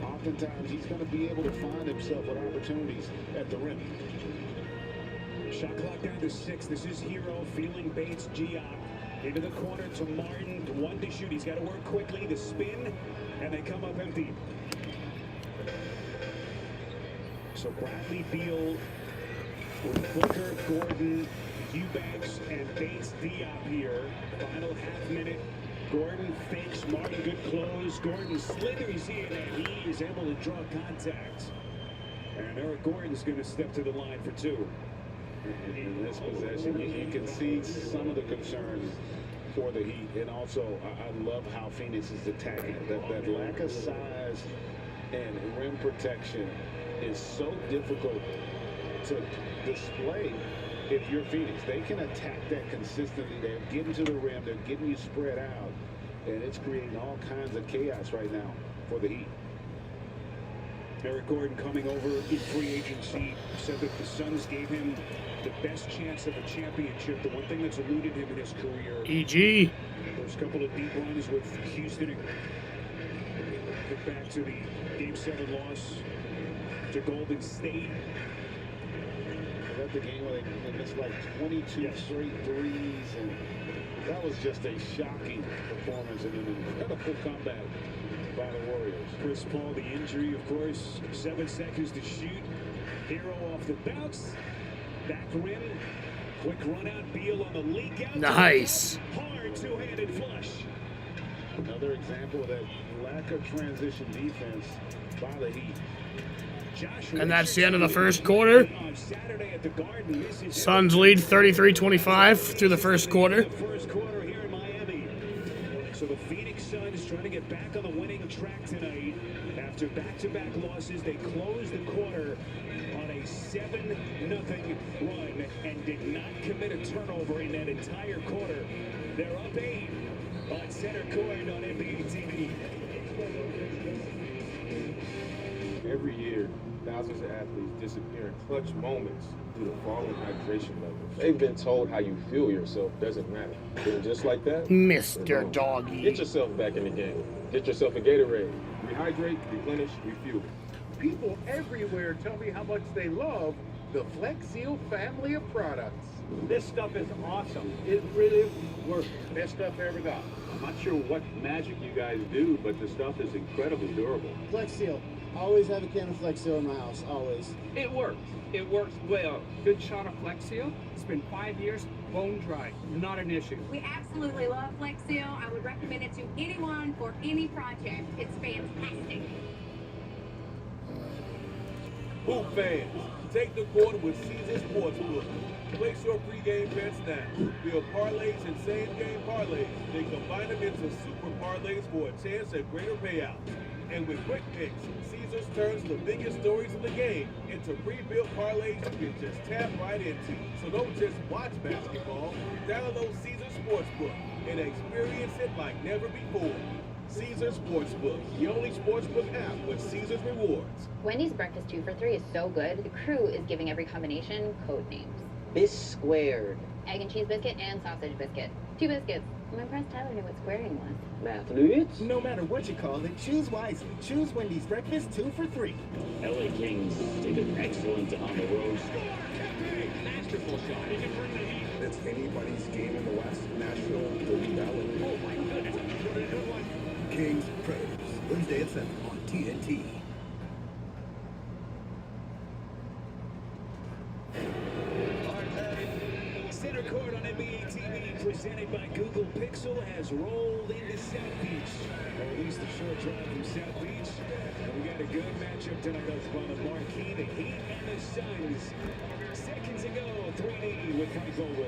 [SPEAKER 21] Oftentimes, he's going to be able to find himself with opportunities at the rim.
[SPEAKER 7] Shot clock down to 6. This is Hero feeling Bates, Giop. Into the corner to Martin. 1 to shoot. He's got to work quickly. The spin, and they come up empty. So Bradley Beal with Booker, Gordon, Eubanks, and Bates Diop here. Final half minute Gordon fakes Martin, good close. Gordon slithers in, and he is able to draw contact. And Eric Gordon's going to step to the line for two.
[SPEAKER 21] In this possession, you can see some of the concerns for the Heat. And also, I love how Phoenix is attacking. That lack of size and rim protection is so difficult to display if you're Phoenix. They can attack that consistently. They're getting to the rim. They're getting you spread out. And it's creating all kinds of chaos right now for the Heat.
[SPEAKER 7] Eric Gordon coming over in free agency said that the Suns gave him the best chance of a championship. The one thing that's eluded him in his career.
[SPEAKER 2] EG.
[SPEAKER 7] First couple of deep runs with Houston. Get back to the Game 7 loss to Golden State.
[SPEAKER 21] The game where they missed like 22 straight threes, and that was just a shocking performance and an incredible comeback by the Warriors.
[SPEAKER 7] Chris Paul, the injury, of course. 7 seconds to shoot. Hero off the bounce. Back rim. Quick run out. Beal on the leak out.
[SPEAKER 2] Nice.
[SPEAKER 7] Hard two-handed flush.
[SPEAKER 21] Another example of that lack of transition defense by the Heat.
[SPEAKER 2] And that's the end of the first quarter. Suns lead 33-25 through the first quarter.
[SPEAKER 7] So the Phoenix Suns trying to get back on the winning track tonight. After back-to-back losses, they closed the quarter on a 7-0 run and did not commit a turnover in that entire quarter. They're up 8 on center court on NBA TV.
[SPEAKER 6] Every year, thousands of athletes disappear in clutch moments due to falling hydration levels. They've been told how you feel yourself doesn't matter. Then just like that,
[SPEAKER 2] Mr. Doggy.
[SPEAKER 6] Get yourself back in the game. Get yourself a Gatorade. Rehydrate, replenish, refuel.
[SPEAKER 23] People everywhere tell me how much they love the Flex Seal family of products.
[SPEAKER 8] This stuff is awesome. It really works.
[SPEAKER 23] Best stuff I ever got.
[SPEAKER 8] I'm not sure what magic you guys do, but the stuff is incredibly durable.
[SPEAKER 10] Flex Seal. Always have a can of Flex Seal in my house, always.
[SPEAKER 24] It works. It works well. Good shot of Flex Seal. It's been 5 years, bone dry. Not an issue.
[SPEAKER 25] We absolutely love Flex Seal. I would recommend it to anyone for any project. It's fantastic.
[SPEAKER 26] Hoop fans, take the court with Caesar Sportsbook. Place your pregame bets now. Build parlays and same-game parlays. Then combine them into super parlays for a chance at greater payouts. And with quick picks, Caesars turns the biggest stories of the game into pre-built parlays you can just tap right into. So don't just watch basketball. Download Caesars Sportsbook and experience it like never before. Caesars Sportsbook, the only sportsbook app with Caesars rewards.
[SPEAKER 27] Wendy's breakfast 2 for $3 is so good. The crew is giving every combination code names.
[SPEAKER 28] Bis squared.
[SPEAKER 27] Egg and cheese biscuit and sausage biscuit. 2 biscuits. I'm impressed Tyler knew what squaring was.
[SPEAKER 28] Mathlewitz?
[SPEAKER 29] No matter what you call it, choose wisely. Choose Wendy's breakfast 2 for $3.
[SPEAKER 30] LA Kings take an excellent on the road.
[SPEAKER 7] Masterful shot. He can bring the heat.
[SPEAKER 12] It's anybody's game in the West. National, Golden Valley.
[SPEAKER 7] Oh my goodness. Good one.
[SPEAKER 29] Kings Predators. Wednesday at 7 on TNT.
[SPEAKER 7] Center court on NBA TV, presented by Google Pixel, has rolled into South Beach, or at least a short drive from South Beach. And we got a good matchup tonight up on the marquee, the Heat and the Suns. Seconds ago, 3D with Frank Vogel.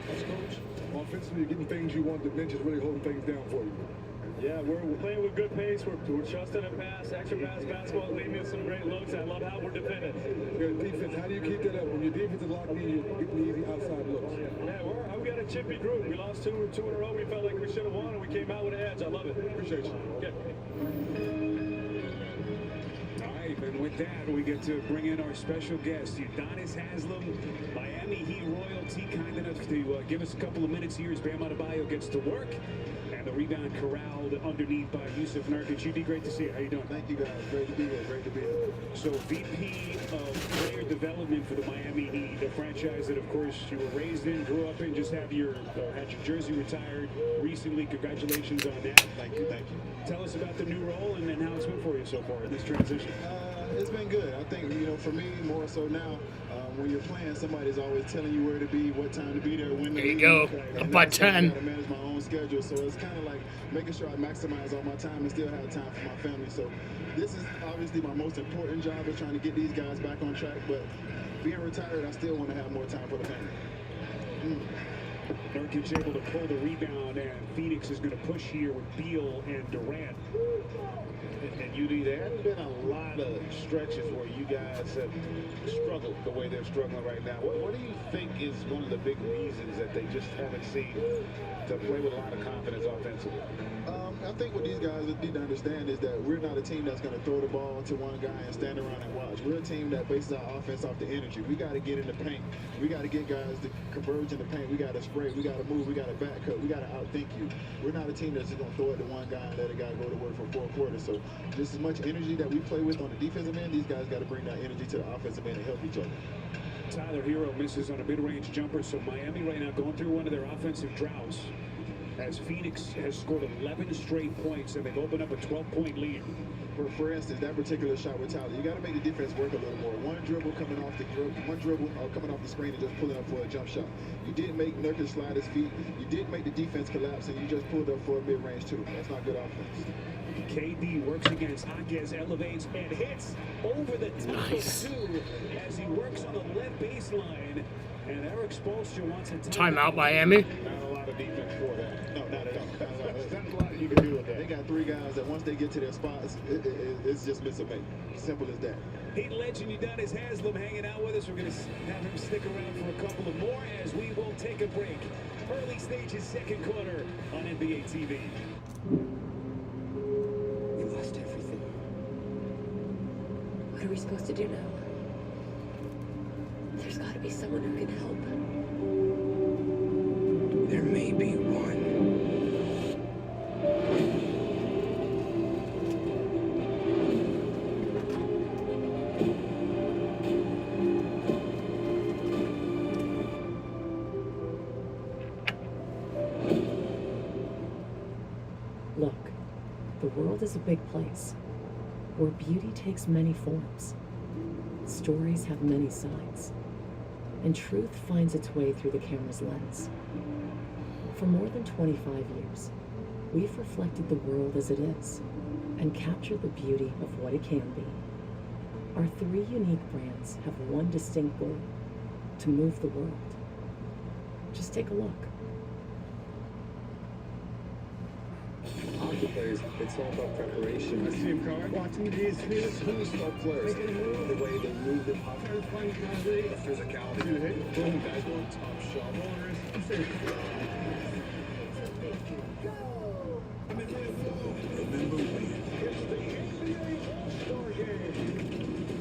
[SPEAKER 1] That's coach. Offensively, you're getting things you want. The bench is really holding things down for you.
[SPEAKER 3] Yeah, we're playing with good pace. We're trusting a pass, extra pass basketball, leading us some great looks. I love how we're defending.
[SPEAKER 1] Your defense, how do you keep that up? When your defense is locked in, you're getting easy outside looks.
[SPEAKER 3] Yeah, we got a chippy group. We lost two in a row. We felt like we should have won, and we came out with an edge. I love it.
[SPEAKER 1] Appreciate you.
[SPEAKER 3] Okay.
[SPEAKER 7] All right, and with that, we get to bring in our special guest, Udonis Haslem, Miami Heat royalty, kind enough to give us a couple of minutes here as Bam Adebayo gets to work. And the rebound corralled underneath by Yusuf Nurkic. UD, great to see you. How you doing?
[SPEAKER 1] Thank you, guys. Great to be here. Great to be here.
[SPEAKER 7] So VP of Player Development for the Miami Heat, the franchise that, of course, you were raised in, grew up in, just had your jersey retired recently. Congratulations on that.
[SPEAKER 21] Thank you. Thank you.
[SPEAKER 7] Tell us about the new role and how it's been for you so far in this transition.
[SPEAKER 21] It's been good. I think, for me, more so now, when you're playing, somebody's always telling you where to be, what time to be there, when to
[SPEAKER 2] There you go. Up by 10.
[SPEAKER 21] I manage my own schedule, so it's kind of like making sure I maximize all my time and still have time for my family. So this is obviously my most important job, is trying to get these guys back on track, but being retired, I still want to have more time for the family.
[SPEAKER 7] Nurkic able to pull the rebound, and Phoenix is going to push here with Beal and Durant.
[SPEAKER 21] And UD, there haven't been a lot of stretches where you guys have struggled the way they're struggling right now. What do you think is one of the big reasons that they just haven't seemed to play with a lot of confidence offensively? I think what these guys need to understand is that we're not a team that's going to throw the ball to one guy and stand around and watch. We're a team that bases our offense off the energy. We got to get in the paint. We got to get guys to converge in the paint. We got to spray. We got to move. We got to back cut. We got to outthink you. We're not a team that's just going to throw it to one guy and let a guy go to work for 4 quarters. So just as much energy that we play with on the defensive end, these guys got to bring that energy to the offensive end and help each other.
[SPEAKER 7] Tyler Hero misses on a mid-range jumper, so Miami right now going through one of their offensive droughts, as Phoenix has scored 11 straight points, and they've opened up a 12-point lead.
[SPEAKER 21] For instance, that particular shot with Tyler, you got to make the defense work a little more. One dribble coming off the screen and just pulling up for a jump shot. You didn't make Nurkic slide his feet. You didn't make the defense collapse, and you just pulled up for a mid-range too. That's not good offense.
[SPEAKER 7] KD works against Hawkins, elevates and hits over the top of 2 as he works on the left baseline. And Eric Spoelstra wants a
[SPEAKER 2] timeout, Miami.
[SPEAKER 21] Not a lot of defense for that. No, not at all. There's not a lot you can do with that. They got 3 guys that once they get to their spots, it's just miss or make. Simple as that.
[SPEAKER 7] Heat legend Udonis Haslem hanging out with us. We're going to have him stick around for a couple of more as we will take a break. Early stages, second quarter on NBA TV.
[SPEAKER 22] We lost everything. What are we supposed to do now? There's got to be someone who can help.
[SPEAKER 4] There may be one.
[SPEAKER 11] Look, the world is a big place where beauty takes many forms. Stories have many sides, and truth finds its way through the camera's lens. For more than 25 years, we've reflected the world as it is and captured the beauty of what it can be. Our 3 unique brands have one distinct goal: to move the world. Just take a look.
[SPEAKER 13] Hockey players, it's all about preparation. I see him card. Watching these top players, the way they move the puck, physicality. You hit, boom, guys going top shot.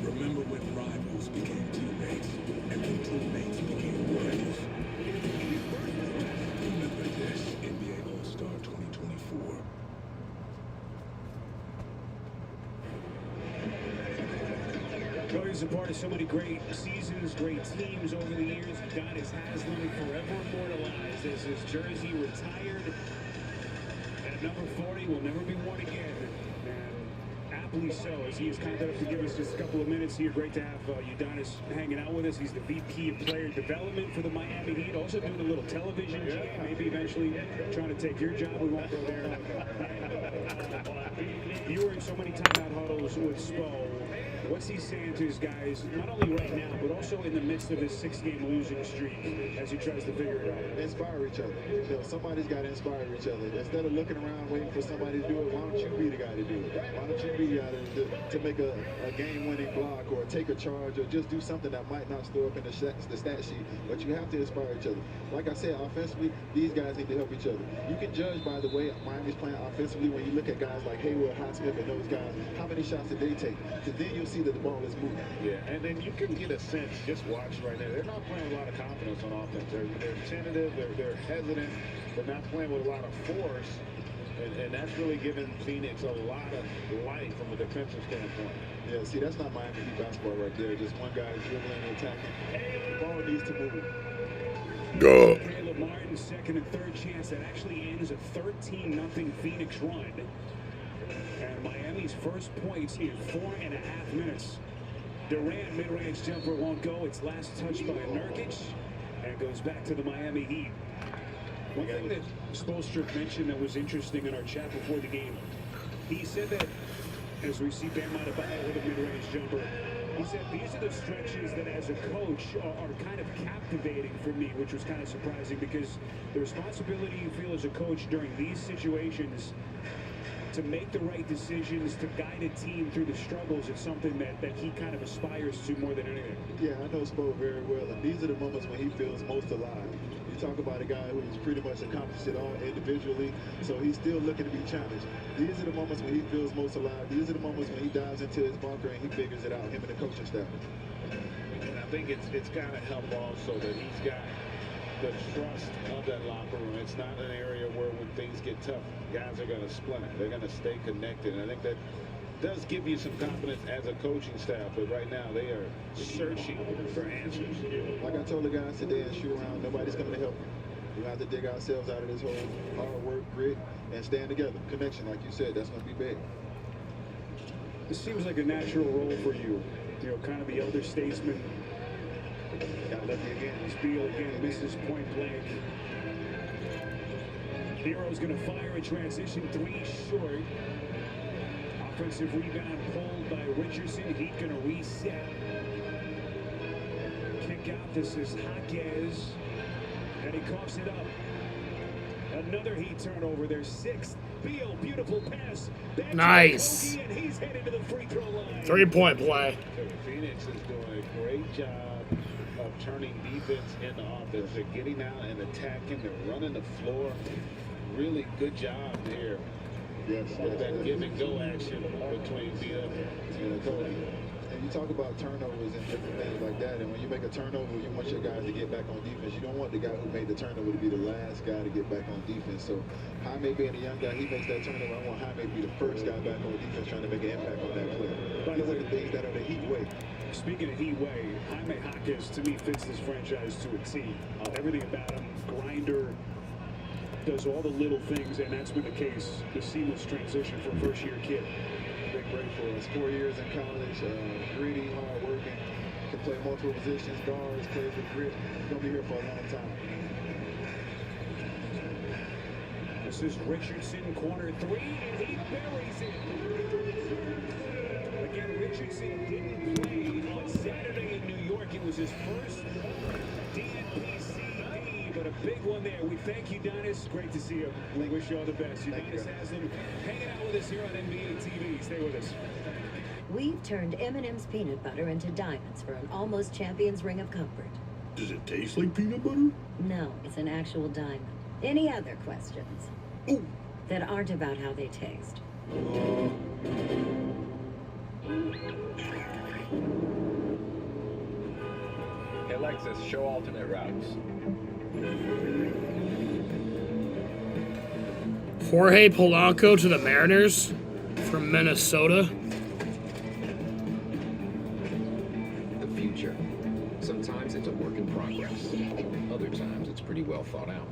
[SPEAKER 14] Remember when rivals became teammates and when teammates became rivals. Remember this, NBA All-Star 2024.
[SPEAKER 7] Cody's a part of so many great seasons, great teams over the years. Udonis Haslem forever immortalized as his jersey retired. At number 40 will never be worn again. And aptly so, as he is kind enough to give us just a couple of minutes here. Great to have Udonis hanging out with us. He's the VP of Player Development for the Miami Heat. Also doing a little television gig, maybe eventually trying to take your job. We won't go there. You were in so many timeout huddles with Spo. What's he saying to his guys, not only right now, but also in the midst of his 6-game losing streak as he tries to figure it out?
[SPEAKER 21] Inspire each other. You know, somebody's got to inspire each other. Instead of looking around waiting for somebody to do it, why don't you be the guy to do it? Why don't you be the guy to make a game-winning block or take a charge or just do something that might not show up in the stat sheet, but you have to inspire each other. Like I said, offensively, these guys need to help each other. You can judge by the way Miami's playing offensively when you look at guys like Hayward, Highsmith, and those guys, how many shots did they take? Because then you'll see that the ball is moving. Yeah, and then you can get a sense, just watch right now, they're not playing with a lot of confidence on offense. They're tentative, they're hesitant, they're not playing with a lot of force, and that's really giving Phoenix a lot of life from a defensive standpoint. Yeah, see, that's not Miami Heat basketball right there. Just one guy dribbling and attacking. The ball needs to move.
[SPEAKER 7] Caleb Martin's second and third chance that actually ends a 13-0 Phoenix run. And Miami's first points in 4.5 minutes. Durant mid-range jumper won't go. It's last touched by Nurkic and goes back to the Miami Heat. One thing that Spoelstra mentioned that was interesting in our chat before the game, he said that as we see Bam Adebayo with a mid-range jumper, he said these are the stretches that as a coach are kind of captivating for me, which was kind of surprising because the responsibility you feel as a coach during these situations to make the right decisions, to guide a team through the struggles, it's something that he kind of aspires to more than anything.
[SPEAKER 13] Yeah, I know Spo very well, and these are the moments when he feels most alive. You talk about a guy who's pretty much accomplished it all individually, so he's still looking to be challenged. These are the moments when he feels most alive. These are the moments when he dives into his bunker and he figures it out, him and the coaching staff.
[SPEAKER 21] And I think it's kind of helped also that he's got the trust of that locker room. It's not an area where when things get tough, guys are going to splinter. They're going to stay connected. And I think that does give you some confidence as a coaching staff, but right now they are searching for answers.
[SPEAKER 13] Like I told the guys today in shoot around, nobody's coming to help you. We have to dig ourselves out of this whole hard work, grit, and stand together. Connection, like you said, that's going to be big.
[SPEAKER 7] This seems like a natural role for you, kind of the elder statesman.
[SPEAKER 13] Got lucky again.
[SPEAKER 7] Beal again misses point blank. Hero's going to fire a transition three short. Offensive rebound pulled by Richardson. Heat going to reset. Kick out. This is Jaquez. And he coughs it up. Another Heat turnover. Their sixth. Beal, beautiful pass.
[SPEAKER 2] Nice.
[SPEAKER 7] And he's headed to the free throw line.
[SPEAKER 2] 3-point play.
[SPEAKER 21] Phoenix is doing a great job of turning defense into offense. They're getting out and attacking. They're running the floor. Really good job here.
[SPEAKER 13] Yes,
[SPEAKER 21] that give and go action between Beal and Cody.
[SPEAKER 13] And you talk about turnovers and different things like that, and when you make a turnover, you want your guys to get back on defense. You don't want the guy who made the turnover to be the last guy to get back on defense. So Jaime being a young guy, he makes that turnover. I want Jaime to be the first guy back on defense trying to make an impact on that play. These are the things that are the Heat way.
[SPEAKER 7] Speaking of Heat way, Jaime Jaquez to me fits this franchise to a T. Everything about him, grinder, does all the little things, and that's been the case. The seamless transition for a first-year kid.
[SPEAKER 13] Big break for us. 4 years in college, gritty, hard working, can play multiple positions, guards, plays with grit. He's gonna be here for a long time.
[SPEAKER 7] This is Richardson, corner three, and he buries it. Again, Richardson didn't play on Saturday in New York. It was his first DNP-CD, but a big one there. We thank you, Udonis. Great to see you. We wish you all the best. Udonis Haslem hanging out with us here on NBA TV. Stay with us.
[SPEAKER 5] We've turned M&M's peanut butter into diamonds for an almost champion's ring of comfort.
[SPEAKER 1] Does it taste like peanut butter?
[SPEAKER 5] No, it's an actual diamond. Any other questions?
[SPEAKER 1] Oh.
[SPEAKER 5] That aren't about how they taste.
[SPEAKER 6] Hey Alexis, show alternate routes.
[SPEAKER 2] Jorge Polanco to the Mariners from Minnesota.
[SPEAKER 9] The future. Sometimes it's a work in progress. Other times it's pretty well thought out.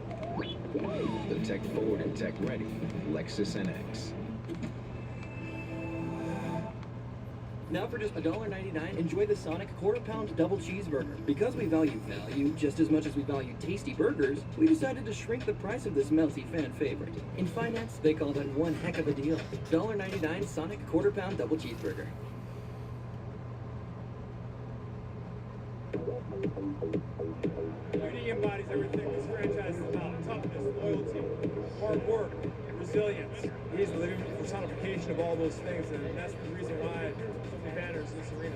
[SPEAKER 9] The tech forward and tech ready Lexus NX.
[SPEAKER 15] Now for just $1.99, enjoy the Sonic quarter-pound double cheeseburger. Because we value value just as much as we value tasty burgers, we decided to shrink the price of this melty fan favorite. In finance, they call that one heck of a deal. $1.99 Sonic quarter-pound double cheeseburger.
[SPEAKER 16] Beauty embodies everything this franchise is about: toughness, loyalty, hard work, and resilience. He's the living personification of all those things, and that's the reason why so many banners in this arena.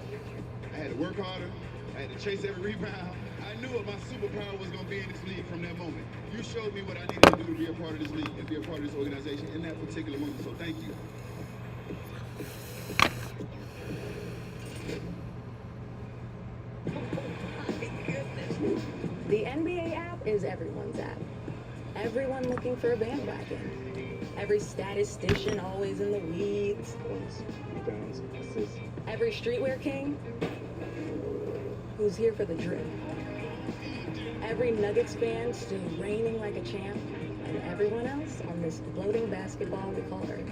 [SPEAKER 17] I had to work harder. I had to chase every rebound. I knew what my superpower was going to be in this league from that moment. You showed me what I needed to do to be a part of this league and be a part of this organization in that particular moment, so thank you.
[SPEAKER 18] The NBA app is everyone's app. Everyone looking for a bandwagon. Every statistician always in the weeds. Every streetwear king who's here for the drip. Every Nuggets fan still reigning like a champ. And everyone else on this floating basketball we call Earth.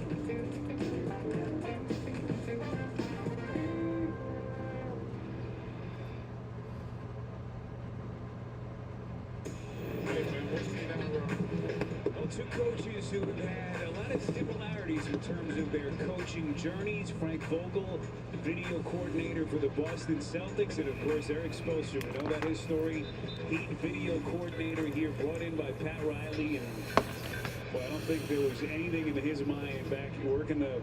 [SPEAKER 7] coaches who have had a lot of similarities in terms of their coaching journeys. Frank Vogel, video coordinator for the Boston Celtics, and of course Eric Spoelstra. We know about his story. Heat video coordinator here, brought in by Pat Riley, and well, I don't think there was anything in his mind back working the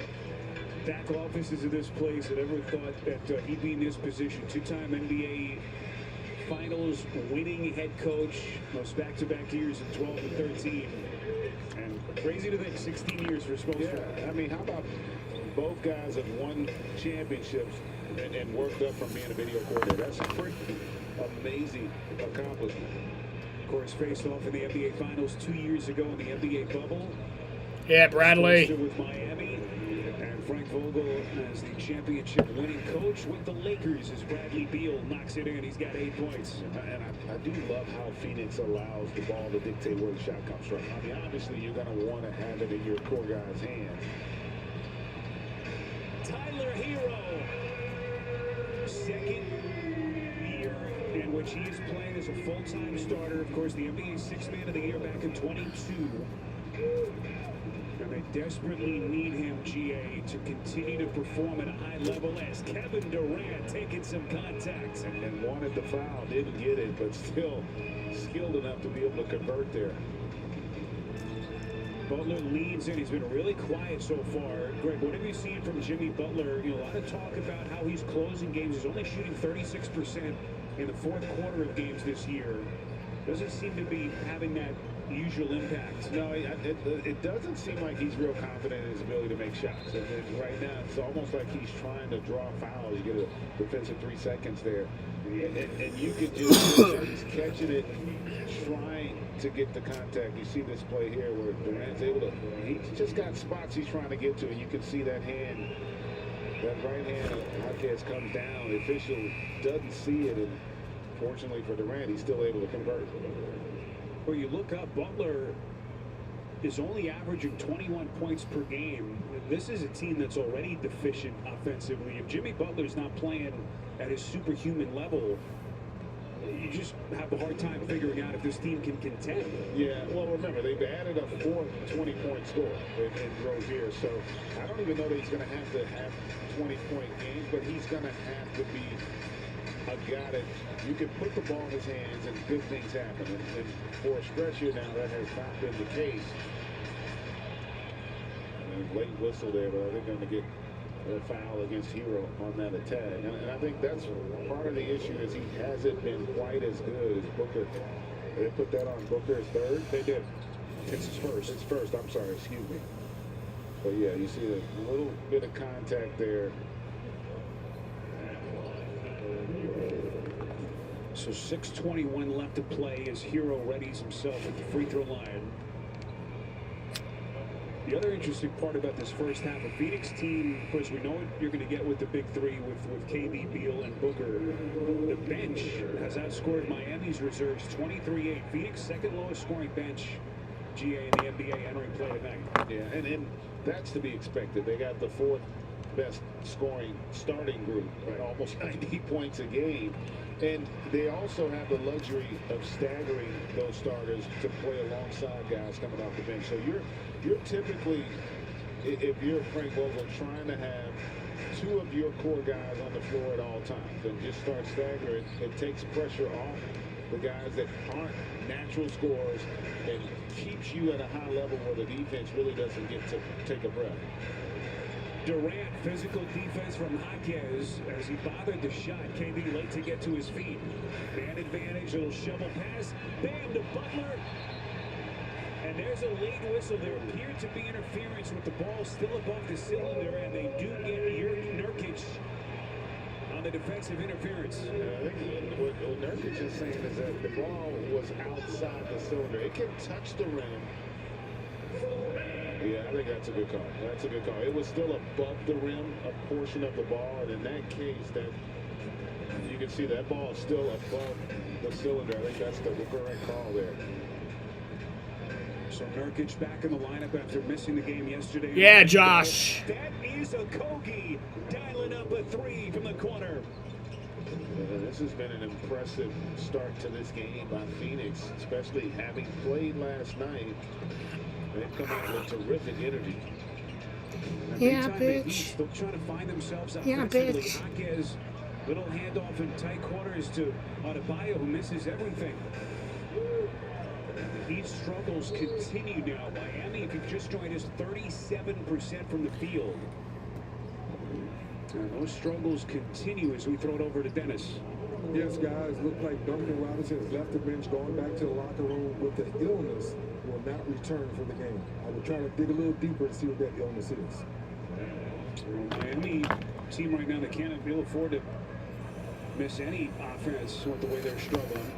[SPEAKER 7] back offices of this place that ever thought that he'd be in this position. Two-time NBA Finals winning head coach, most back-to-back years in 12 and 13. And crazy to think 16 years for Spoelstra.
[SPEAKER 21] Yeah, I mean, how about both guys have won championships and worked up from being a video coordinator? That's a pretty amazing accomplishment.
[SPEAKER 7] Of course, faced off in the NBA Finals 2 years ago in the NBA bubble.
[SPEAKER 2] Yeah, Bradley.
[SPEAKER 7] With Miami, and Frank Vogel as the championship winning coach with the Lakers as Bradley Beal knocks it in. He's got 8 points.
[SPEAKER 21] And I do love how Phoenix allows the ball to dictate where the shot comes from. I mean, obviously, you're going to want to have it in your core guy's hands.
[SPEAKER 7] Tyler Hero, second year in which he is playing as a full-time starter. Of course, the NBA Sixth Man of the Year back in 22. And they desperately need him, GA, to continue to perform at a high level as Kevin Durant taking some contacts.
[SPEAKER 21] And wanted the foul, didn't get it, but still skilled enough to be able to convert there.
[SPEAKER 7] Butler leads in. He's been really quiet so far. Greg, what have you seen from Jimmy Butler? You know, a lot of talk about how he's closing games. He's only shooting 36% in the fourth quarter of games this year. Doesn't seem to be having that usual impact.
[SPEAKER 21] No, it doesn't seem like he's real confident in his ability to make shots. And right now, it's almost like he's trying to draw fouls. You get a defensive 3 seconds there. And you can just he's catching it, trying to get the contact. You see this play here where Durant's able to, he's just got spots he's trying to get to, and you can see that hand, that right hand of Marquez comes down. The official doesn't see it, and fortunately for Durant, he's still able to convert.
[SPEAKER 7] Well, you look up, Butler is only averaging 21 points per game. This is a team that's already deficient offensively. If Jimmy Butler's not playing at his superhuman level, you just have a hard time figuring out if this team can contend.
[SPEAKER 21] Yeah, well, remember, they've added a fourth 20-point score in Rozier, so I don't even know that he's going to have 20-point games, but he's going to have to be a guy that you can put the ball in his hands and good things happen. And for a stretch here now, that has not been the case. And late whistle there, but I think they're going to get a foul against Hero on that attack. And I think that's part of the issue is he hasn't been quite as good as Booker. They put that on Booker as third?
[SPEAKER 7] They did. It's his first.
[SPEAKER 21] It's first. I'm sorry. Excuse me. But yeah, you see a little bit of contact there.
[SPEAKER 7] So 6:21 left to play as Hero readies himself at the free throw line. The other interesting part about this first half, a Phoenix team, of course, we know what you're going to get with the big three with KD, Beal, and Booker. The bench has outscored Miami's reserves 23-8. Phoenix second lowest scoring bench, GA in the NBA entering play tonight.
[SPEAKER 21] Yeah, and that's to be expected. They got the fourth best scoring starting group, right? Almost 90 points a game. And they also have the luxury of staggering those starters to play alongside guys coming off the bench. So you're typically, if you're Frank Vogel, trying to have two of your core guys on the floor at all times and just start staggering. It takes pressure off the guys that aren't natural scorers and keeps you at a high level where the defense really doesn't get to take a breath.
[SPEAKER 7] Durant, physical defense from Jaquez as he bothered the shot. KD late to get to his feet. Man advantage, little shovel pass. Bam to Butler. And there's a late whistle. There appeared to be interference with the ball still above the cylinder, and they do get Nurkic on the defensive interference.
[SPEAKER 21] I think what Nurkic is saying is that the ball was outside the cylinder. It can touch the rim. Yeah, I think that's a good call. That's a good call. It was still above the rim, a portion of the ball, and in that case, that you can see that ball is still above the cylinder. I think that's the correct call there.
[SPEAKER 7] So Nurkic back in the lineup after missing the game yesterday.
[SPEAKER 2] Yeah, Josh.
[SPEAKER 7] That is a Kogi dialing up a three from the corner.
[SPEAKER 21] This has been an impressive start to this game by Phoenix, especially having played last night.
[SPEAKER 7] They've come out with terrific energy. And
[SPEAKER 2] Yeah,
[SPEAKER 7] meantime, the Heat
[SPEAKER 2] bitch.
[SPEAKER 7] still trying to find themselves
[SPEAKER 2] Yeah,
[SPEAKER 7] offensively.
[SPEAKER 2] bitch.
[SPEAKER 7] Jaquez, little handoff in tight quarters to Adebayo, who misses everything. The Heat struggles continue now. Miami, if you've just joined us, 37% from the field. And those struggles continue as we throw it over to Dennis.
[SPEAKER 12] Yes, guys, look like Duncan Robinson has left the bench, going back to the locker room with the illness, will not return for the game. I will try to dig a little deeper to see what that illness is.
[SPEAKER 7] Miami team right now that can't really afford to miss any offense with the way they're struggling.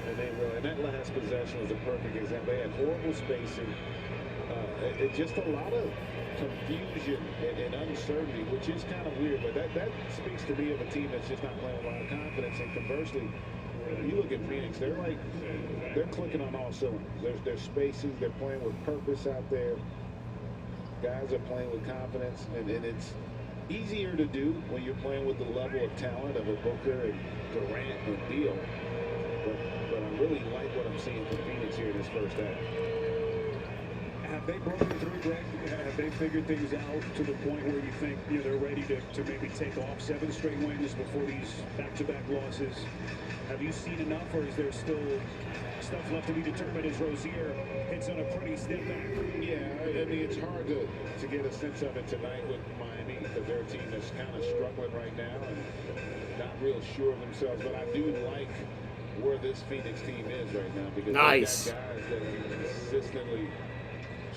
[SPEAKER 21] And they really, and that last possession was a perfect example. They had horrible spacing. Just a lot of confusion and uncertainty, which is kind of weird. But that speaks to me of a team that's just not playing with a lot of confidence. And conversely, you look at Phoenix, they're clicking on all cylinders. They're spacing, they're playing with purpose out there. Guys are playing with confidence, and it's easier to do when you're playing with the level of talent of a Booker and Durant and Beal. But I really like what I'm seeing from Phoenix here in this first half.
[SPEAKER 7] Have they broken through, Greg? Have they figured things out to the point where you think they're ready to maybe take off 7 straight wins before these back-to-back losses? Have you seen enough, or is there still stuff left to be determined as Rozier hits on a pretty step back?
[SPEAKER 21] Yeah, I mean, it's hard to get a sense of it tonight with Miami because they're a team that's kind of struggling right now and not real sure of themselves. But I do like where this Phoenix team is right now because
[SPEAKER 2] nice.
[SPEAKER 21] they've got guys that can consistently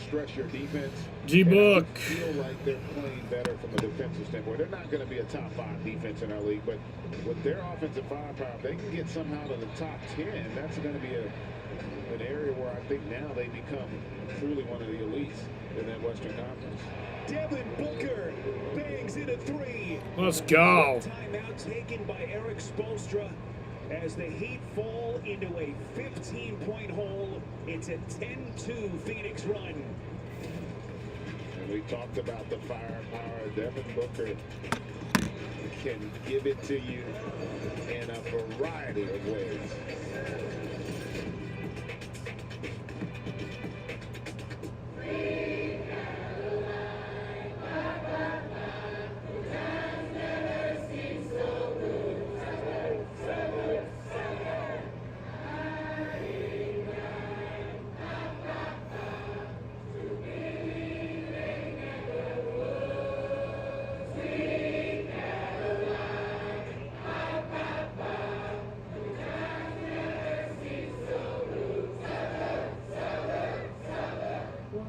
[SPEAKER 21] stress your defense.
[SPEAKER 2] D-Book.
[SPEAKER 21] I feel like they're playing better from a defensive standpoint. They're not going to be a top 5 defense in our league, but with their offensive firepower, if they can get somehow to the top 10, that's going to be an area where I think now they become truly one of the elites in that Western Conference.
[SPEAKER 7] Devin Booker bangs in a 3.
[SPEAKER 2] Let's go.
[SPEAKER 7] Timeout taken by Eric Spoelstra. As the Heat fall into a 15-point hole, it's a 10-2 Phoenix run.
[SPEAKER 21] And we talked about the firepower. Devin Booker can give it to you in a variety of ways.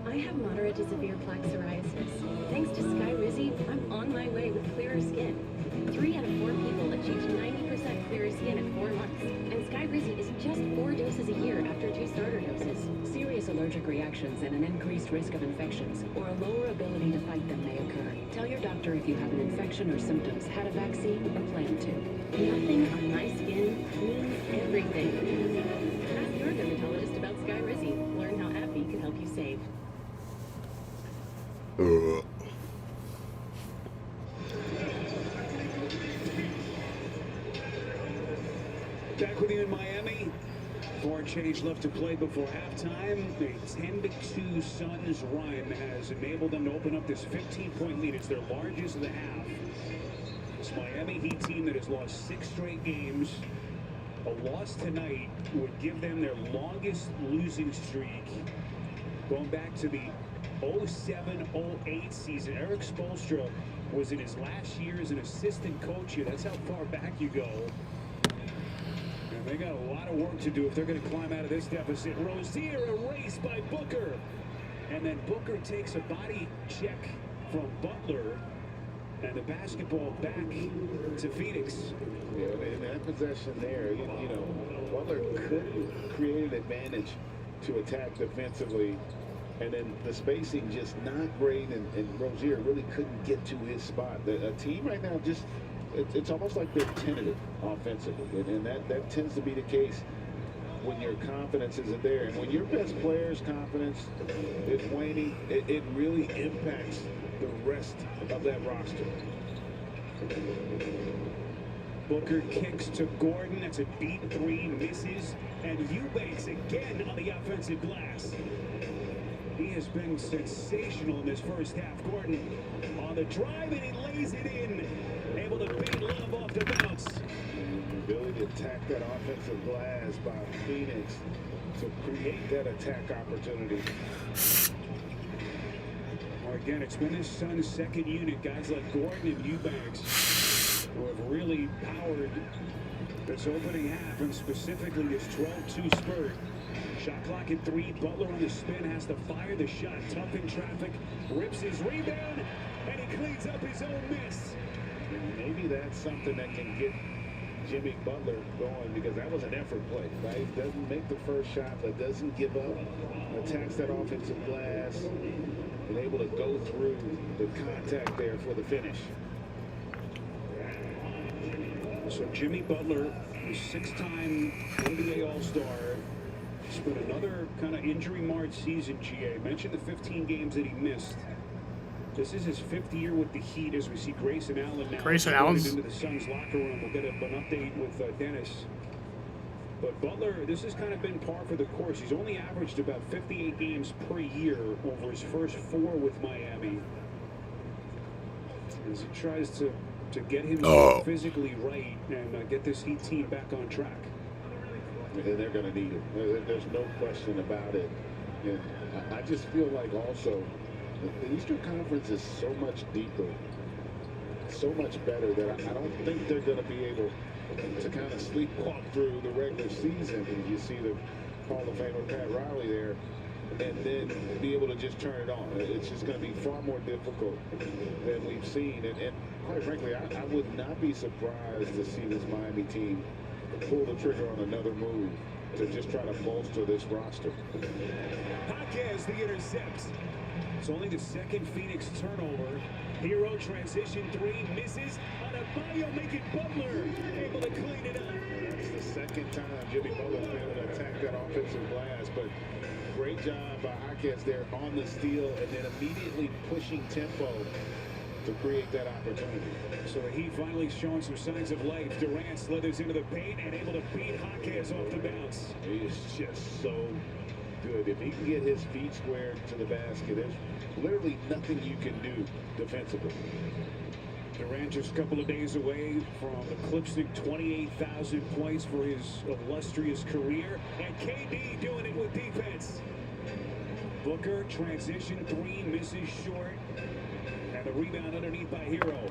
[SPEAKER 8] I have moderate to severe plaque psoriasis. Thanks to Skyrizi, I'm on my way with clearer skin. 3 out of 4 people achieved 90% clearer skin in 4 months. And Skyrizi is just 4 doses a year after 2 starter doses.
[SPEAKER 11] Serious allergic reactions and an increased risk of infections or a lower ability to fight them may occur. Tell your doctor if you have an infection or symptoms, had a vaccine, or plan to.
[SPEAKER 8] Nothing on my skin means everything. Ask your dermatologist about Skyrizi. Learn how AbbVie can help you save.
[SPEAKER 7] Back with you in Miami. 4 change left to play before halftime. A 10-2 Suns run has enabled them to open up this 15-point lead. It's their largest of the half. This Miami Heat team that has lost 6 straight games. A loss tonight would give them their longest losing streak going back to the 07-08 season. Eric Spoelstra was in his last year as an assistant coach here. That's how far back you go. And they got a lot of work to do if they're going to climb out of this deficit. Rozier erased by Booker. And then Booker takes a body check from Butler. And the basketball back to Phoenix.
[SPEAKER 21] Yeah, in that possession there, you know, Butler could create an advantage to attack defensively. And then the spacing just not great, and Rozier really couldn't get to his spot. A team right now just, it's almost like they're tentative offensively. And that tends to be the case when your confidence isn't there. And when your best player's confidence is waning, it really impacts the rest of that roster.
[SPEAKER 7] Booker kicks to Gordon. That's a deep 3, misses. And Eubanks again on the offensive glass. has been sensational in this first half. Gordon on the drive, and he lays it in. Able to beat Love off the bounce.
[SPEAKER 21] The ability to attack that offensive glass by Phoenix to create that attack opportunity.
[SPEAKER 7] Well, again, it's been his son's second unit. Guys like Gordon and Eubanks who have really powered this opening half, and specifically this 12-2 spurt. Shot clock at 3. Butler on the spin has to fire the shot. Tough in traffic. Rips his rebound, and he cleans up his own miss.
[SPEAKER 21] Maybe that's something that can get Jimmy Butler going, because that was an effort play, right? Doesn't make the first shot, but doesn't give up. Attacks that offensive glass, and able to go through the contact there for the finish.
[SPEAKER 7] So Jimmy Butler, the 6-time NBA All-Star, spent another kind of injury-marred season, GA. Mentioned the 15 games that he missed. This is his 5th year with the Heat, as we see Grayson Allen now.
[SPEAKER 2] Grayson Allen's
[SPEAKER 7] into the Suns locker room. We'll get an update with Dennis. But Butler, this has kind of been par for the course. He's only averaged about 58 games per year over his first 4 with Miami, as he tries to get himself physically right and get this Heat team back on track.
[SPEAKER 21] And they're going to need it. There's no question about it. And I just feel like also the Eastern Conference is so much deeper, so much better, that I don't think they're going to be able to kind of sleepwalk through the regular season. And you see the Hall of Famer Pat Riley there, and then be able to just turn it on. It's just going to be far more difficult than we've seen. And quite frankly, I would not be surprised to see this Miami team pull the trigger on another move to just try to bolster this roster.
[SPEAKER 7] Jaquez, the intercept. It's only the second Phoenix turnover. Hero transition 3, misses. Adebayo making Butler able to clean it up.
[SPEAKER 21] That's the second time Jimmy Butler's been able to attack that offensive glass, but great job by Jaquez there on the steal, and then immediately pushing tempo to create that opportunity.
[SPEAKER 7] So the Heat finally showing some signs of life. Durant slithers into the paint and able to beat Jaquez off the bounce.
[SPEAKER 21] He is just so good. If he can get his feet squared to the basket, there's literally nothing you can do defensively.
[SPEAKER 7] Durant just a couple of days away from eclipsing 28,000 points for his illustrious career. And KD doing it with defense. Booker, transition 3, misses short. And the rebound underneath by Hero.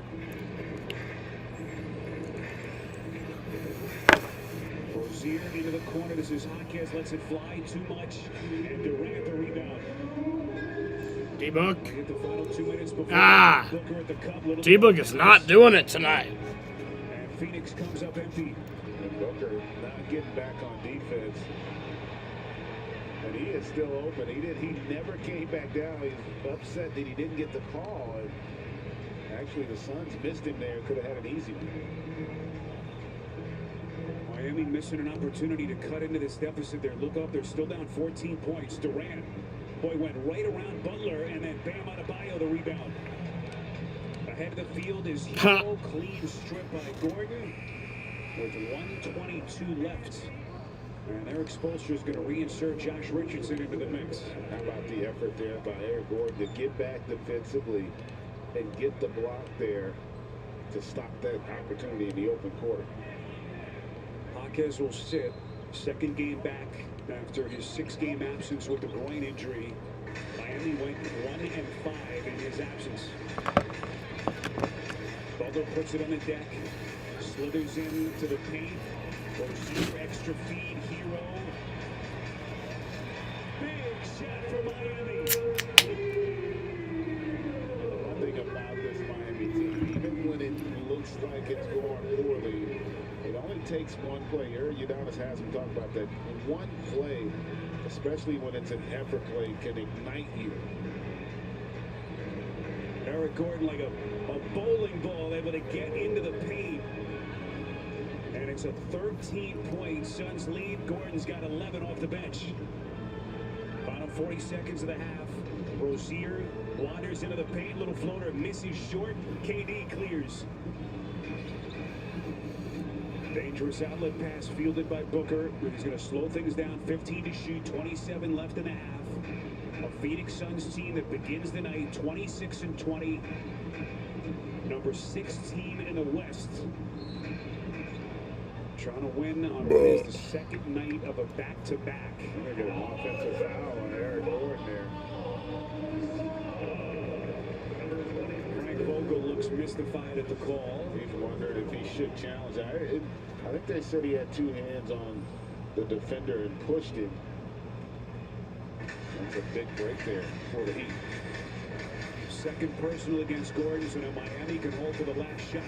[SPEAKER 7] Rozier into the corner. This is Jaquez, lets it fly too much. And Durant the rebound.
[SPEAKER 2] D-Book.
[SPEAKER 7] Hit the final 2 minutes before Booker at the cup.
[SPEAKER 2] D-Book is not doing it tonight.
[SPEAKER 7] And Phoenix comes up empty.
[SPEAKER 21] And Booker not getting back on defense. And he is still open. He never came back down. He's upset that he didn't get the call. And actually, the Suns missed him there. Could have had an easy one.
[SPEAKER 7] Miami missing an opportunity to cut into this deficit there. Look up, they're still down 14 points. Durant, boy, went right around Butler, and then Bam Adebayo the rebound. Ahead of the field is Hero, clean strip by Gordon with 1:22 left. And Eric Spoelstra is going to reinsert Josh Richardson into the mix.
[SPEAKER 21] How about the effort there by Eric Gordon to get back defensively and get the block there to stop that opportunity in the open court.
[SPEAKER 7] Jaquez will sit, second game back after his 6-game absence with the groin injury. Miami went 1-5 in his absence. Butler puts it on the deck, slithers into the paint. Rozier extra feed, Hero. Big shot for Miami.
[SPEAKER 21] One thing about this Miami team, even when it looks like it's going poorly, it only takes one play. Udonis has him talk about that. One play, especially when it's an effort play, can ignite you.
[SPEAKER 7] Eric Gordon like a bowling ball, able to get into the paint. And it's a 13-point Suns lead. Gordon's got 11 off the bench. Final 40 seconds of the half. Rozier wanders into the paint. Little floater misses short. KD clears. Dangerous outlet pass fielded by Booker. He's going to slow things down. 15 to shoot. 27 left in the half. A Phoenix Suns team that begins the night 26-20, number 16 in the West. Trying to win on what is the second night of a back-to-back.
[SPEAKER 21] They're going to get an offensive foul on Eric Gordon there.
[SPEAKER 7] Frank Vogel looks mystified at the call.
[SPEAKER 21] He's wondering if he should challenge. I think they said he had two hands on the defender and pushed him. That's a big break there for the Heat.
[SPEAKER 7] Second personal against Gordon, so now Miami can hold for the last shot.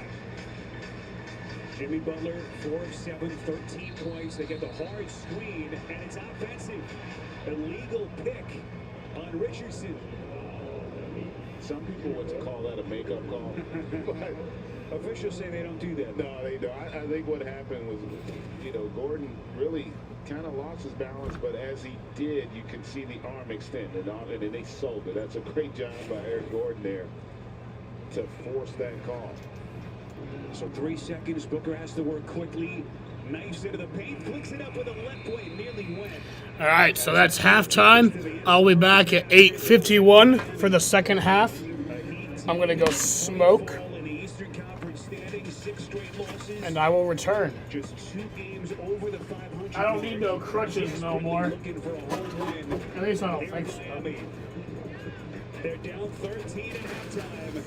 [SPEAKER 7] Jimmy Butler, 4 of 7, 13 points. They get the hard screen, and it's offensive. Illegal pick on Richardson.
[SPEAKER 21] Some people would call that a makeup call.
[SPEAKER 7] But officials say they don't do that.
[SPEAKER 21] No, they don't. I think what happened was, Gordon really kind of lost his balance, but as he did, you could see the arm extend, and they sold it. That's a great job by Eric Gordon there to force that call.
[SPEAKER 7] So 3 seconds, Booker has to work quickly. Knifes into the paint, flicks it up with a left way, nearly went.
[SPEAKER 2] All right, so that's halftime. I'll be back at 8:51 for the second half. I'm going to go smoke, and I will return.
[SPEAKER 7] Just 2 games over the 500.
[SPEAKER 2] I don't need no crutches no more. At least I don't think so.
[SPEAKER 7] They're down 13 at halftime.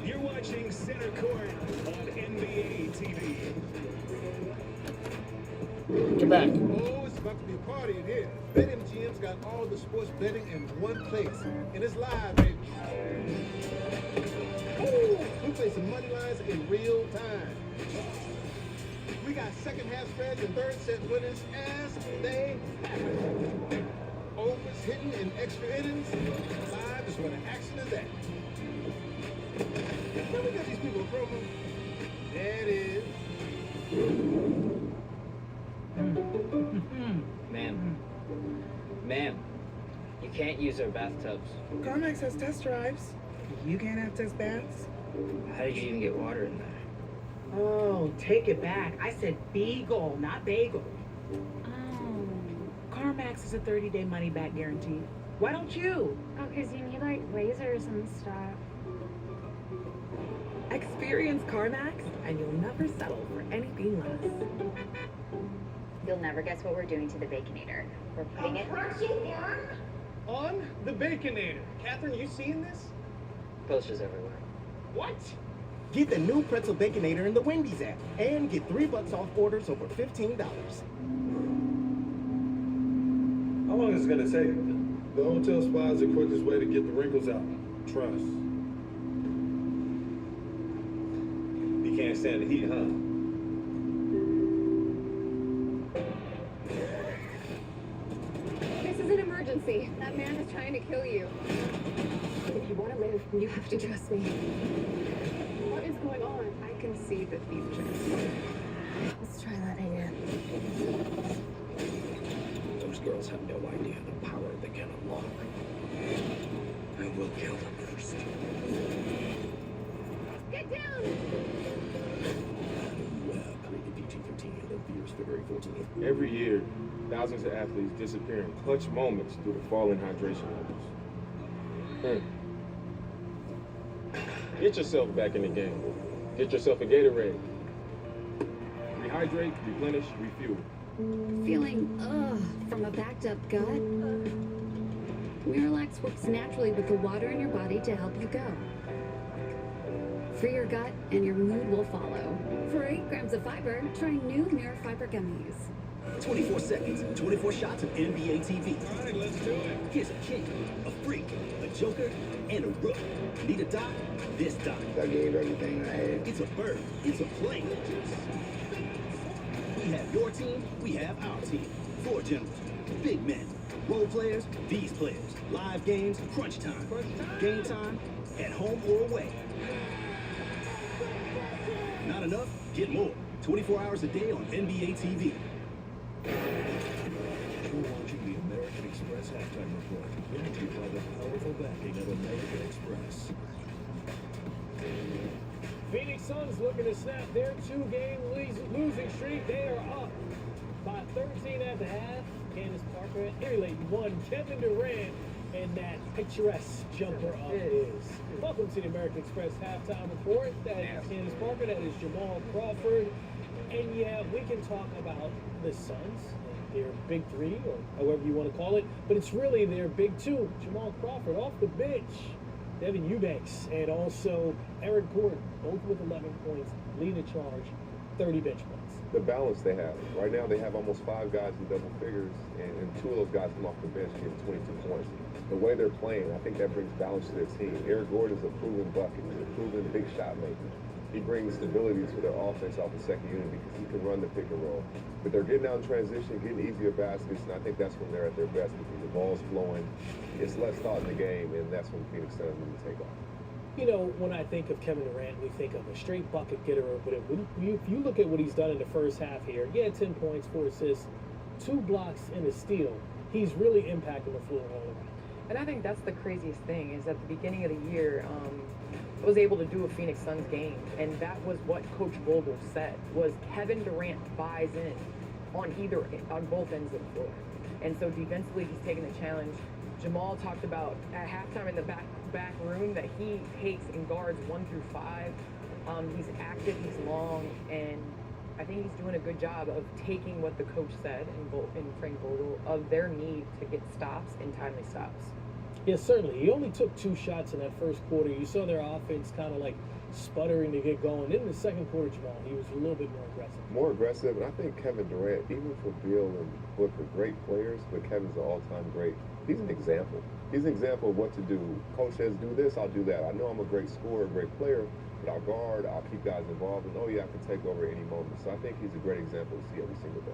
[SPEAKER 7] You're watching Center Court on NBA TV.
[SPEAKER 2] Get back.
[SPEAKER 12] Oh, it's about to be a party in here. BetMGM's got all the sports betting in one place. And it's live, baby. Ooh, we play some money lines in real time. We got second half spreads and third set winners as they happen. Overs hitting in extra innings. Live is where the action is at. Can we get these people a promo? There it is.
[SPEAKER 10] Ma'am, you can't use our bathtubs.
[SPEAKER 19] CarMax has test drives. You can't have test baths.
[SPEAKER 10] How did you even get water in there?
[SPEAKER 19] Oh, take it back. I said beagle, not bagel. Oh. CarMax is a 30-day money-back guarantee. Why don't you?
[SPEAKER 20] Oh, because you need, like, razors and stuff.
[SPEAKER 19] Experience CarMax, and you'll never settle for anything less.
[SPEAKER 23] You'll never guess what we're doing to the Baconator. We're putting it
[SPEAKER 3] on the Baconator. Catherine, you seeing this?
[SPEAKER 10] Posters everywhere.
[SPEAKER 3] What?
[SPEAKER 29] Get the new Pretzel Baconator in the Wendy's app and get $3 off orders over $15.
[SPEAKER 12] How long is it gonna take? The hotel spa is the quickest way to get the wrinkles out. Trust. You can't stand the heat, huh?
[SPEAKER 8] This is an emergency. That man is trying to kill you. If you want to live, you have to trust me. What is going on? I can see the future.
[SPEAKER 23] Let's try letting it.
[SPEAKER 9] Those girls have no idea the power they can unlock. I will kill them first.
[SPEAKER 8] Get down!
[SPEAKER 9] Rated PG-13, adult viewers, February 14th.
[SPEAKER 24] Every year, thousands of athletes disappear in clutch moments due to falling hydration levels. Get yourself back in the game. Get yourself a Gatorade. Rehydrate, replenish, refuel.
[SPEAKER 8] Feeling from a backed up gut? Miralax works naturally with the water in your body to help you go. Free your gut and your mood will follow. For 8 grams of fiber, try new Mirafiber gummies.
[SPEAKER 25] 24 seconds, 24 shots of NBA TV.
[SPEAKER 3] All right, let's do it.
[SPEAKER 25] Here's a king, a freak, a joker, and a rook. Need a doc? This doc.
[SPEAKER 9] I gave everything I had.
[SPEAKER 25] It's a bird. It's a plane. We have your team. We have our team. 4 generals, big men, role players, these players, live games, crunch time, game time, at home or away. Not enough? Get more. 24 hours a day on NBA TV.
[SPEAKER 14] You're watching the American Express halftime report, brought to you by the powerful backing of American Express.
[SPEAKER 3] Phoenix Suns looking to snap their 2-game losing streak. They are up by 13 at the half. Candace Parker, Erie Layton 1, Kevin Durant And that picturesque jumper of his. Welcome to the American Express Halftime Report. That is Candace Parker. That is Jamal Crawford. And yeah, we can talk about the Suns, their big three, or however you want to call it, but it's really their big two. Jamal Crawford off the bench, Devin Eubanks, and also Eric Gordon, both with 11 points, leading the charge, 30 bench points.
[SPEAKER 1] The balance they have. Right now they have almost 5 guys in double figures, and 2 of those guys come off the bench getting 22 points. The way they're playing, I think that brings balance to their team. Eric Gordon is a proven bucket. He's a proven big shot maker. He brings stability to their offense off the second unit because he can run the pick and roll. But they're getting out in transition, getting easier baskets, and I think that's when they're at their best because the ball's flowing. It's less thought in the game, and that's when Phoenix Suns need to take off.
[SPEAKER 3] You know, when I think of Kevin Durant, we think of a straight bucket getter. But if you look at what he's done in the first half here, 10 points, 4 assists, 2 blocks, and a steal. He's really impacting the floor all around.
[SPEAKER 4] And I think that's the craziest thing is at the beginning of the year, I was able to do a Phoenix Suns game, and that was what Coach Vogel said, was Kevin Durant buys in on both ends of the floor. And so defensively, he's taking the challenge. Jamal talked about at halftime in the back room that he takes and guards 1 through 5. He's active, he's long, and I think he's doing a good job of taking what the coach said in Frank Vogel of their need to get stops and timely stops.
[SPEAKER 3] Yes, certainly. He only took 2 shots in that first quarter. You saw their offense kind of like sputtering to get going. In the second quarter, Jamal, he was a little bit more aggressive.
[SPEAKER 1] More aggressive, and I think Kevin Durant, even for Bill and Booker, great players, but Kevin's an all-time great. He's an example. He's an example of what to do. Coach says, do this, I'll do that. I know I'm a great scorer, a great player, but I'll guard, I'll keep guys involved, and I can take over any moment. So I think he's a great example to see every single day.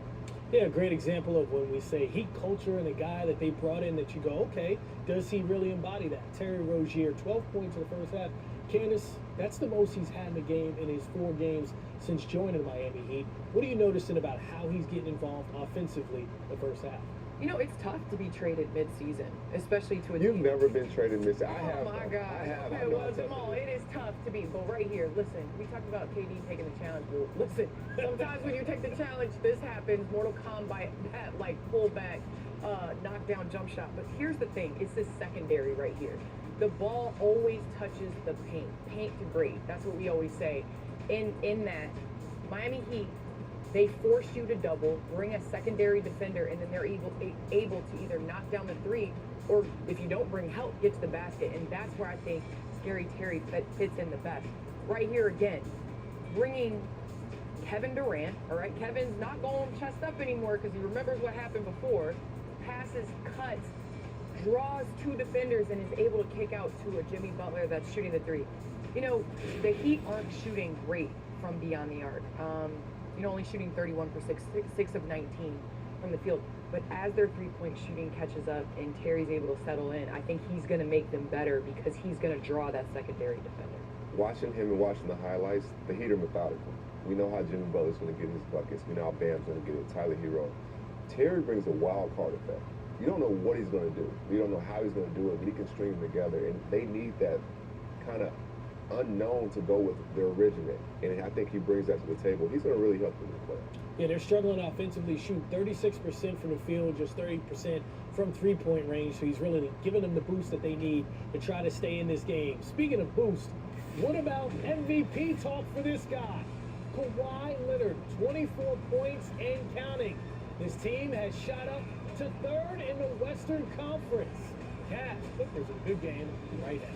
[SPEAKER 3] Yeah, a great example of when we say heat culture and a guy that they brought in that you go, okay, does he really embody that? Terry Rozier, 12 points in the first half. Candace, that's the most he's had in the game in his 4 games since joining the Miami Heat. What are you noticing about how he's getting involved offensively the first half?
[SPEAKER 4] You know, it's tough to be traded mid-season, especially to a
[SPEAKER 1] You've
[SPEAKER 4] team.
[SPEAKER 1] never been traded mid-season.
[SPEAKER 4] Oh my God. Okay, well, Jamal, it is tough to be. But right here, listen, we talked about KD taking the challenge. Well, listen, sometimes when you take the challenge, this happens. Mortal Kombat, like pull back, knockdown jump shot. But here's the thing. It's this secondary right here. The ball always touches the paint. Paint to grade. That's what we always say. In that, Miami Heat, they force you to double, bring a secondary defender, and then they're able to either knock down the 3, or if you don't bring help, get to the basket. And that's where I think Scary Terry fits in the best. Right here again, bringing Kevin Durant, all right? Kevin's not going chest up anymore because he remembers what happened before. Passes, cuts, draws 2 defenders, and is able to kick out to a Jimmy Butler that's shooting the 3. You know, the Heat aren't shooting great from beyond the arc. Only shooting 31%, 6 of 19 from the field. But as their 3-point shooting catches up and Terry's able to settle in, I think he's going to make them better because he's going to draw that secondary defender.
[SPEAKER 1] Watching him and watching the highlights, the Heat are methodical. We know how Jimmy Butler's going to get his buckets. We know how Bam's going to get it. Tyler Hero. Terry brings a wild card effect. You don't know what he's going to do. You don't know how he's going to do it, but he can string them together. And they need that kind of unknown to go with their originate, and I think he brings that to the table. He's going to really help them in the playoffs.
[SPEAKER 3] Yeah, they're struggling offensively, shoot 36% from the field, just 30% from 3-point range, so he's really giving them the boost that they need to try to stay in this game. Speaking of boost, what about MVP talk for this guy? Kawhi Leonard, 24 points and counting. This team has shot up to 3rd in the Western Conference. Cavs, Clippers, a good game right now.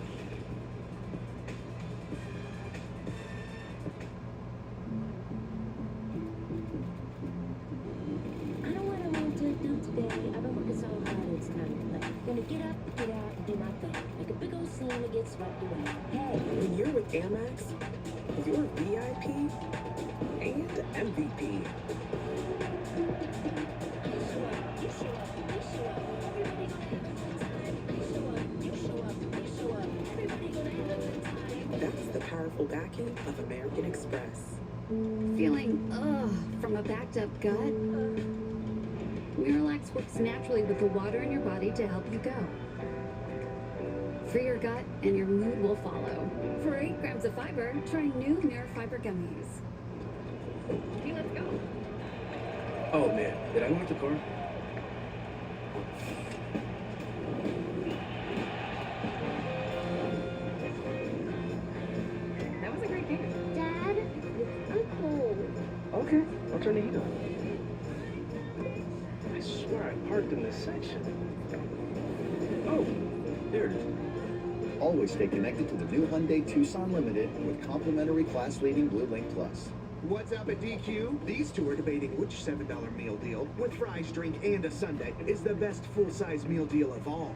[SPEAKER 5] Today, I've been working so hard, it's time to play. Gonna get up, get out, and do my thing. Like a big old scene that gets swept away. Hey!
[SPEAKER 6] When you're with Amex, you're VIP and MVP. That's the powerful backing of American Express.
[SPEAKER 13] Feeling from a backed up gut? Miralax works naturally with the water in your body to help you go. Free your gut and your mood will follow. For 8 grams of fiber, try new Mirafiber gummies. Okay, let's go.
[SPEAKER 15] Oh man, did I lock the car? Okay, I'll turn the heat on. I swear I parked in this section. Oh, there it is.
[SPEAKER 11] Always stay connected to the new Hyundai Tucson Limited with complimentary class-leading Blue Link Plus.
[SPEAKER 29] What's up at DQ? These two are debating which $7 meal deal with fries, drink, and a sundae is the best full-size meal deal of all.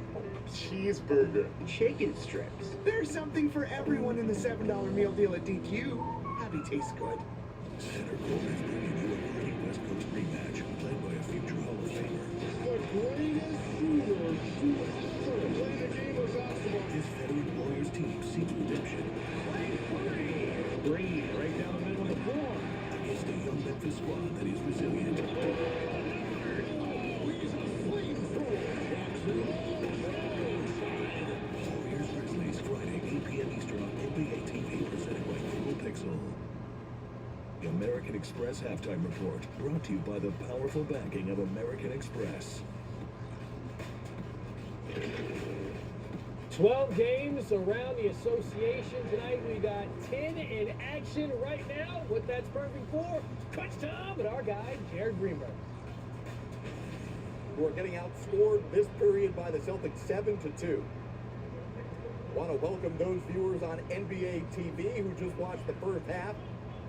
[SPEAKER 1] Cheeseburger.
[SPEAKER 29] Chicken strips. There's something for everyone in the $7 meal deal at DQ. Happy tastes good.
[SPEAKER 14] Center Court is bringing you a great West Coast rematch, played by a future Hall of Famer.
[SPEAKER 12] The greatest shooter to ever play the game of basketball.
[SPEAKER 14] His veteran Warriors team seeks redemption.
[SPEAKER 3] Green right down the middle of the floor.
[SPEAKER 14] Against a young Memphis squad that is resilient. Warriors Grizzlies, Friday, 8 p.m. Eastern on NBA TV, presented by Google Pixel. The American Express Halftime Report, brought to you by the powerful backing of American Express.
[SPEAKER 3] 12 games around the association tonight. We got 10 in action right now. What that's perfect for, crunch time with our guy, Jared Greenberg.
[SPEAKER 16] We're getting outscored this period by the Celtics 7-2. Want to welcome those viewers on NBA TV who just watched the first half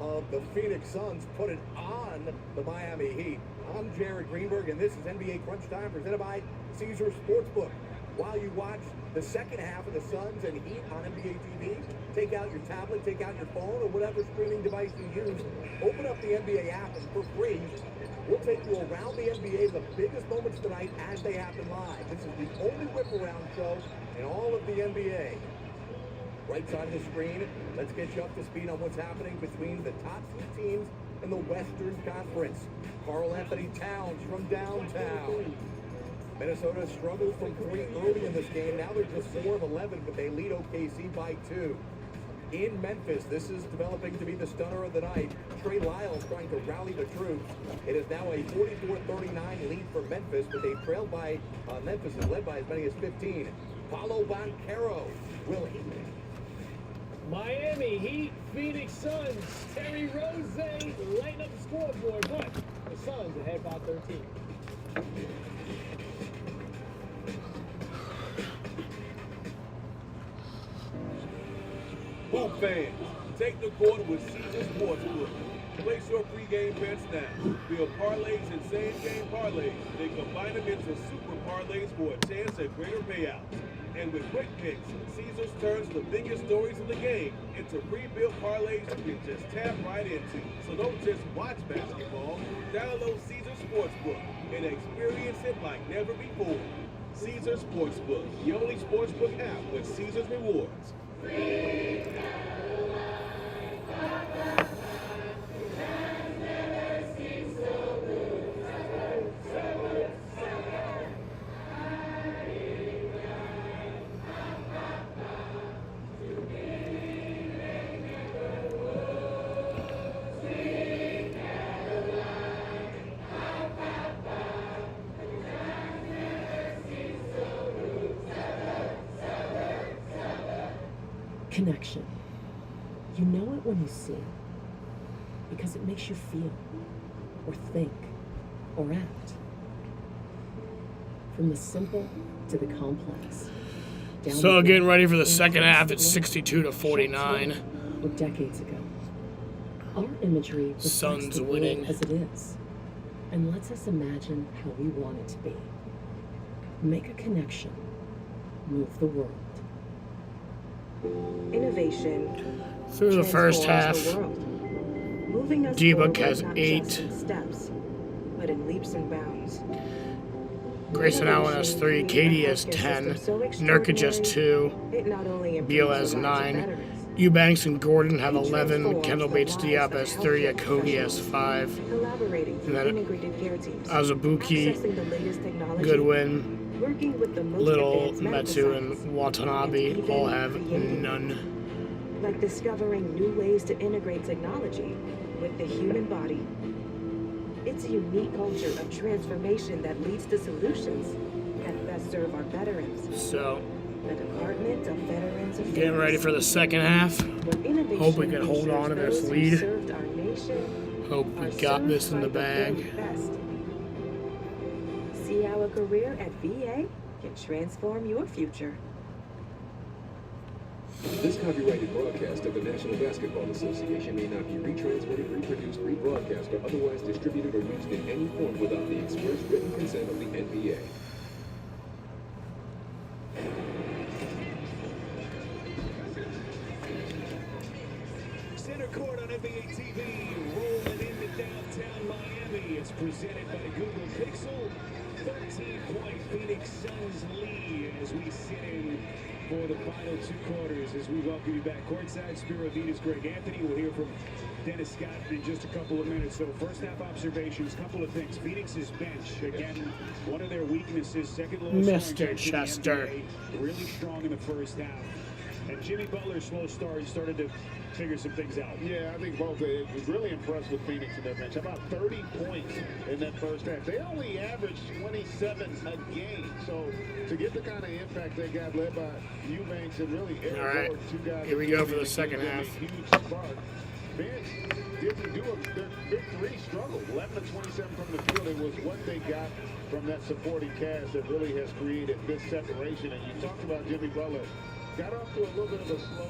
[SPEAKER 16] of the Phoenix Suns put it on the Miami Heat. I'm Jared Greenberg, and this is NBA Crunch Time presented by Caesars Sportsbook. While you watch the second half of the Suns and Heat on NBA TV, take out your tablet, take out your phone, or whatever streaming device you use, open up the NBA app, and for free, we'll take you around the NBA, the biggest moments tonight as they happen live. This is the only whip-around show in all of the NBA. Right side of the screen, let's get you up to speed on what's happening between the top two teams in the Western Conference. Karl Anthony Towns from downtown. Minnesota struggled from three early in this game. Now they're just 4 of 11, but they lead OKC by 2. In Memphis, this is developing to be the stunner of the night. Trey Lyles trying to rally the troops. It is now a 44-39 lead for Memphis, but they trailed by, Memphis is led by as many as 15. Paolo Banchero will
[SPEAKER 3] Miami Heat, Phoenix Suns, Terry Rose lighting up the scoreboard, but the Suns ahead by 13.
[SPEAKER 17] Hoop fans, take the court with Caesars Sportsbook. Place your pregame bets now. Build parlays and same-game parlays. They combine them into super parlays for a chance at greater payouts. And with quick picks, Caesars turns the biggest stories of the game into pre-built parlays you can just tap right into. So don't just watch basketball. Download Caesars Sportsbook and experience it like never before. Caesars Sportsbook, the only sportsbook app with Caesars Rewards.
[SPEAKER 18] Connection. You know it when you see it, because it makes you feel, or think, or act. From the simple to the complex.
[SPEAKER 2] So getting ready for the second half, it's 62-49.
[SPEAKER 18] Or decades ago. Our imagery reflects
[SPEAKER 2] Suns
[SPEAKER 18] the
[SPEAKER 2] winning.
[SPEAKER 18] world as it is, and lets us imagine how we want it to be. Make a connection. Move the world.
[SPEAKER 6] Innovation
[SPEAKER 2] Through the first half,
[SPEAKER 6] transforms the world, moving us
[SPEAKER 2] D-Book
[SPEAKER 6] forward
[SPEAKER 2] has
[SPEAKER 6] not
[SPEAKER 2] 8.
[SPEAKER 6] just in steps, but in leaps and bounds.
[SPEAKER 2] Grayson Allen has 3, Katie has 10, Nurkic has 2,
[SPEAKER 6] It not only
[SPEAKER 2] Beal has
[SPEAKER 6] improves the lives of
[SPEAKER 2] 9,
[SPEAKER 6] veterans,
[SPEAKER 2] Eubanks and Gordon have 11, Kendall Bates-Diop has 3, Akogi has 5,
[SPEAKER 6] collaborating
[SPEAKER 2] and
[SPEAKER 6] through
[SPEAKER 2] then
[SPEAKER 6] integrated care teams,
[SPEAKER 2] Azubuike,
[SPEAKER 6] accessing the latest technology,
[SPEAKER 2] Goodwin,
[SPEAKER 6] working with the most
[SPEAKER 2] Little,
[SPEAKER 6] advanced medical
[SPEAKER 2] Metsu,
[SPEAKER 6] science,
[SPEAKER 2] and Watanabe
[SPEAKER 6] and
[SPEAKER 2] all
[SPEAKER 6] even
[SPEAKER 2] have
[SPEAKER 6] creating
[SPEAKER 2] none.
[SPEAKER 6] like discovering new ways to integrate technology with the human body. It's a unique culture of transformation that leads to solutions that best serve our veterans.
[SPEAKER 2] So,
[SPEAKER 6] The Department of Veterans Affairs.
[SPEAKER 2] getting ready for the second half.
[SPEAKER 6] Where innovation
[SPEAKER 2] Hope we can hold on to this
[SPEAKER 6] ensures those who
[SPEAKER 2] lead.
[SPEAKER 6] served our nation
[SPEAKER 2] Hope we
[SPEAKER 6] are
[SPEAKER 2] got
[SPEAKER 6] served
[SPEAKER 2] this in
[SPEAKER 6] by
[SPEAKER 2] the bag.
[SPEAKER 6] very best. See how a career at VA can transform your future.
[SPEAKER 9] This copyrighted broadcast of the National Basketball Association may not be retransmitted, reproduced, rebroadcast, or otherwise distributed or used in any form without the express written consent of the NBA.
[SPEAKER 25] Center court on NBA TV, rolling into downtown Miami. It's presented by Google Pixel. 13-point Phoenix Suns lead as we sit in for the final 2 quarters. As we welcome you back courtside, Spiro Venus, Greg Anthony. We'll hear from Dennis Scott in just a couple of minutes. So first half observations, couple of things. Phoenix's bench, again, one of their weaknesses, second lowest scoring
[SPEAKER 2] Mr.
[SPEAKER 25] bench in the
[SPEAKER 2] Chester.
[SPEAKER 25] NBA, really strong in the first half. And Jimmy Butler's slow start started to figure some things out.
[SPEAKER 12] Yeah, I think both. It was really impressed with Phoenix in their bench. About 30 points in that first half. They only averaged 27 a game. So to get the kind of impact they got, led by Eubanks and really Eric
[SPEAKER 2] All right,
[SPEAKER 12] Gordon, 2 guys.
[SPEAKER 2] here we go for the second
[SPEAKER 12] that gave
[SPEAKER 2] half.
[SPEAKER 12] them a huge spark. Bench didn't do it. Their big 3 struggled. 11 to 27 from the field. It was what they got from that supporting cast that really has created this separation. And you talked about Jimmy Butler. Got off to a little bit of a slow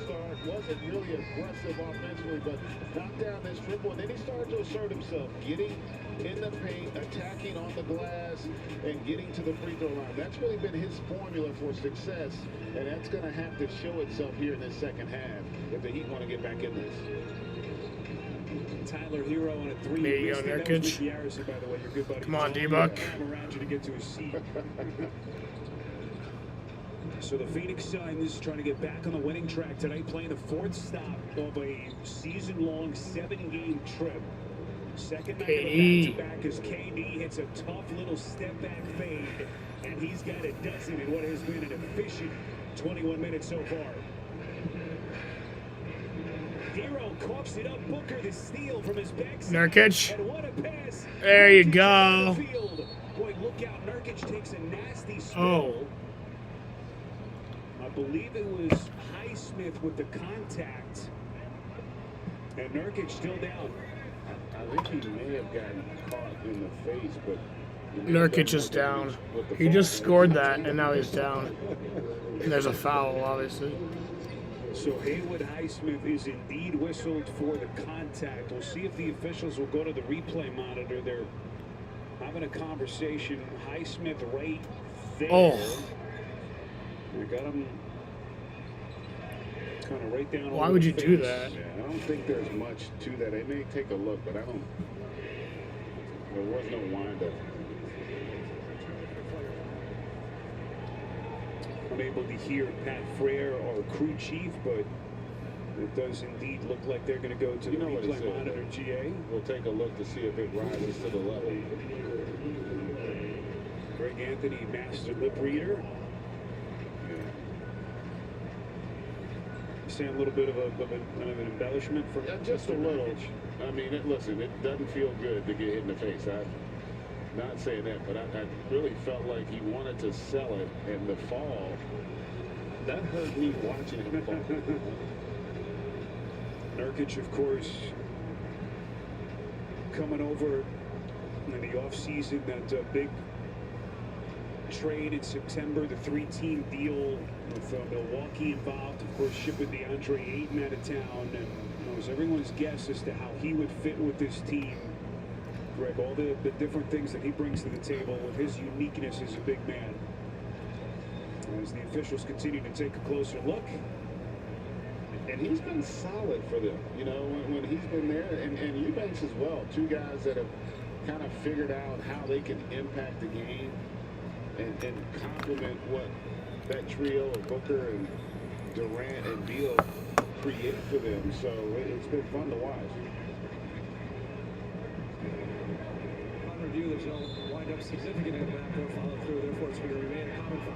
[SPEAKER 12] start, wasn't really aggressive offensively, but knocked down this triple, and then he started to assert himself, getting in the paint, attacking on the glass, and getting to the free throw line. That's really been his formula for success, and that's going to have to show itself here in this second half if the Heat want to get back in this.
[SPEAKER 25] Tyler Hero on a 3.
[SPEAKER 2] There you go, Nurkic.
[SPEAKER 25] Garrison, by the way, your good buddy.
[SPEAKER 2] Come on, D-Buck.
[SPEAKER 25] I'm around you to get to his seat. So the Phoenix Suns trying to get back on the winning track tonight, playing the 4th stop of a season-long 7-game trip. Second night of the back-to-back as KD hits a tough little step-back fade, and he's got a dozen in what has been an efficient 21 minutes so far. Hero coughs it up. Booker the steal from his backside.
[SPEAKER 2] Nurkic.
[SPEAKER 25] And what a pass.
[SPEAKER 2] There you go.
[SPEAKER 25] Boy, look out. Nurkic takes a nasty spill.
[SPEAKER 2] Oh.
[SPEAKER 25] I believe it was Highsmith with the contact. And Nurkic still down.
[SPEAKER 12] I think he may have gotten caught in the face, but
[SPEAKER 2] Nurkic is down. He just scored that, and now he's down. And there's a foul, obviously.
[SPEAKER 25] So Haywood Highsmith is indeed whistled for the contact. We'll see if the officials will go to the replay monitor. They're having a conversation. Highsmith right there.
[SPEAKER 2] Oh.
[SPEAKER 12] We got him
[SPEAKER 25] kind of right down.
[SPEAKER 2] Why would you do that?
[SPEAKER 12] Yeah, I don't think there's much to that. They may take a look, but I don't. There was no wind-up.
[SPEAKER 25] Unable to hear Pat Frere, our crew chief, but it does indeed look like they're going to go to the replay monitor. GA.
[SPEAKER 12] We'll take a look to see if it rises to the level.
[SPEAKER 25] Greg Anthony, master lip reader. Saying a little bit of an embellishment for
[SPEAKER 12] just a little. I mean, listen, it doesn't feel good to get hit in the face. I'm not saying that, but I really felt like he wanted to sell it, and the fall, that hurt me watching him fall.
[SPEAKER 25] Nurkic, of course, coming over in the offseason, that big trade in September, the 3-team deal with Milwaukee involved, of course, shipping DeAndre Ayton out of town, and it was everyone's guess as to how he would fit with this team. Greg, all the different things that he brings to the table with his uniqueness as a big man. As the officials continue to take a closer look.
[SPEAKER 12] And he's been solid for them, you know, when he's been there, and Eubanks as well. 2 guys that have kind of figured out how they can impact the game and complement what that trio of Booker and Durant and Beal create for them. So it's been fun to watch.
[SPEAKER 3] On review, there's no wind-up significant impact or follow-through, therefore it's going to remain a common foul.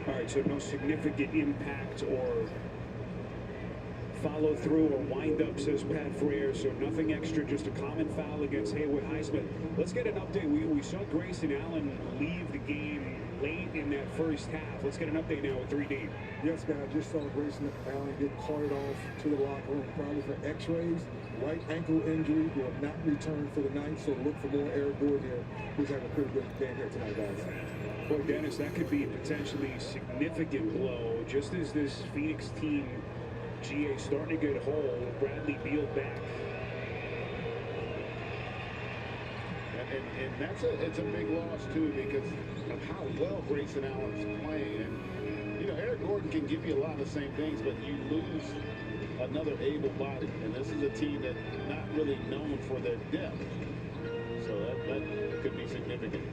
[SPEAKER 25] All right, so no significant impact or follow through or wind up, says Pat Frere. So nothing extra, just a common foul against Haywood Highsmith. Let's get an update. We saw Grayson Allen leave the game late in that first half. Let's get an update now with 3D.
[SPEAKER 12] Yes, man, I just saw Grayson Allen get carted off to the locker room, probably for x-rays. Right ankle injury, will not return for the night, so look for more Eric Gordon here, who's having a pretty good game here tonight, guys.
[SPEAKER 25] Boy, Dennis, that could be a potentially significant blow. Just as this Phoenix team, GA, starting to get whole, Bradley Beal back.
[SPEAKER 7] And it's a big loss, too, because of how well Grayson Allen's playing. And, you know, Eric Gordon can give you a lot of the same things, but you lose another able body. And this is a team that's not really known for their depth. So that could be significant.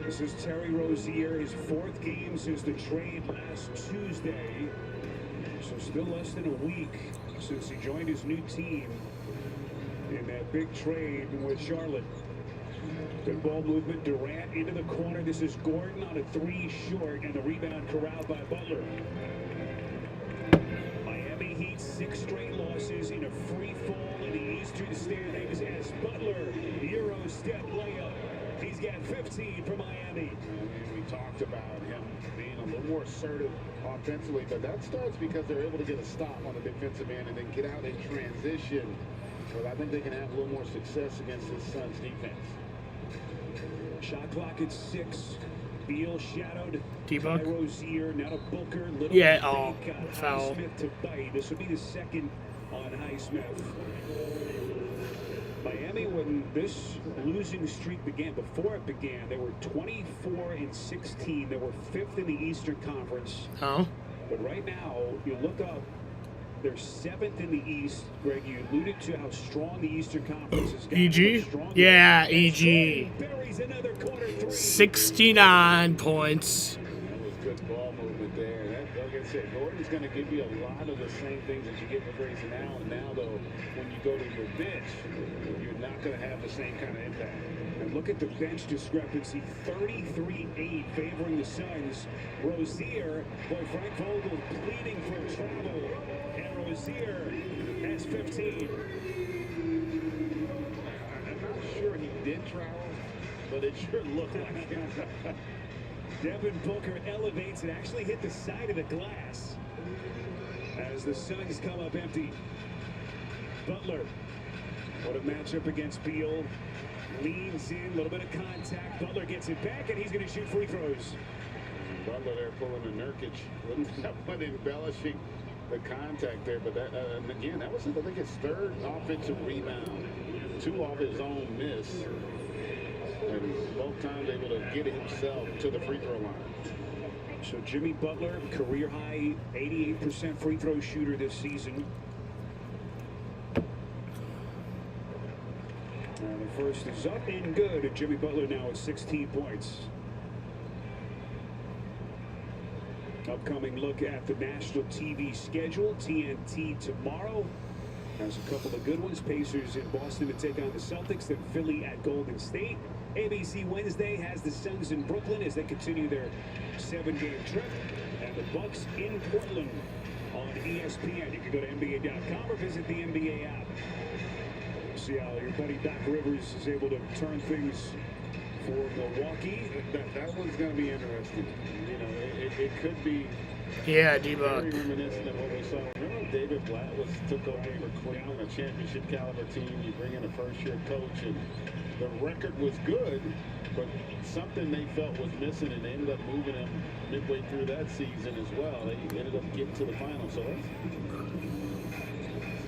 [SPEAKER 25] This is Terry Rozier, his 4th game since the trade last Tuesday. So still less than a week since he joined his new team in that big trade with Charlotte. Good ball movement, Durant into the corner. This is Gordon on a 3 short, and the rebound corralled by Butler. Miami Heat 6 straight losses in a free fall in the Eastern standings as Butler, Euro step layup. He's got 15 for Miami.
[SPEAKER 7] We talked about him being a little more assertive offensively, but that starts because they're able to get a stop on the defensive end and then get out in transition. So I think they can have a little more success against this Suns defense.
[SPEAKER 25] Shot clock at 6. Beal shadowed.
[SPEAKER 2] D-Buck.
[SPEAKER 25] Rozier, now to Booker.
[SPEAKER 2] Yeah, foul.
[SPEAKER 25] Highsmith to Bay. This would be the second on Highsmith. Miami, when this losing streak began, before it began, they were 24-16. They were 5th in the Eastern Conference.
[SPEAKER 2] Oh.
[SPEAKER 25] But right now, you look up, they're 7th in the East. Greg, you alluded to how strong the Eastern Conference is.
[SPEAKER 2] EG? Yeah, EG. 69 points.
[SPEAKER 7] That was good ball movement there. Like I said, Gordon's going to give you a lot of the same things that you get with Grayson Allen. Now, though, when you go to your bench, you're not going to have the same kind of impact.
[SPEAKER 25] And look at the bench discrepancy, 33-8 favoring the Suns. Rozier, boy, Frank Vogel pleading for travel, and Rozier has 15.
[SPEAKER 7] I'm not sure he did travel, but it sure looked like it.
[SPEAKER 25] Devin Booker elevates and actually hit the side of the glass as the Suns come up empty. Butler, what a matchup against Beal. Leans in, a little bit of contact. Butler gets it back, and he's going to shoot free throws.
[SPEAKER 7] Butler there pulling a Nurkic. Wasn't embellishing the contact there, but that, and again, that was, I think, his 3rd offensive rebound. 2 off his own miss. And both times able to get himself to the free throw line.
[SPEAKER 25] So Jimmy Butler, career high 88% free throw shooter this season. The first is up and good, and Jimmy Butler now at 16 points. Upcoming look at the national TV schedule. TNT tomorrow has a couple of good ones. Pacers in Boston to take on the Celtics, then Philly at Golden State. ABC Wednesday has the Suns in Brooklyn as they continue their 7-game trip. And the Bucks in Portland on ESPN. You can go to NBA.com or visit the NBA app. See how your buddy Doc Rivers is able to turn things for Milwaukee.
[SPEAKER 7] That one's going to be interesting. You know, it could be
[SPEAKER 2] D-Buck.
[SPEAKER 7] very reminiscent of what we saw. Remember when David Blatt took over for Cleveland, a championship caliber team? You bring in a first-year coach, and the record was good, but something they felt was missing, and they ended up moving him midway through that season as well. They ended up getting to the final. So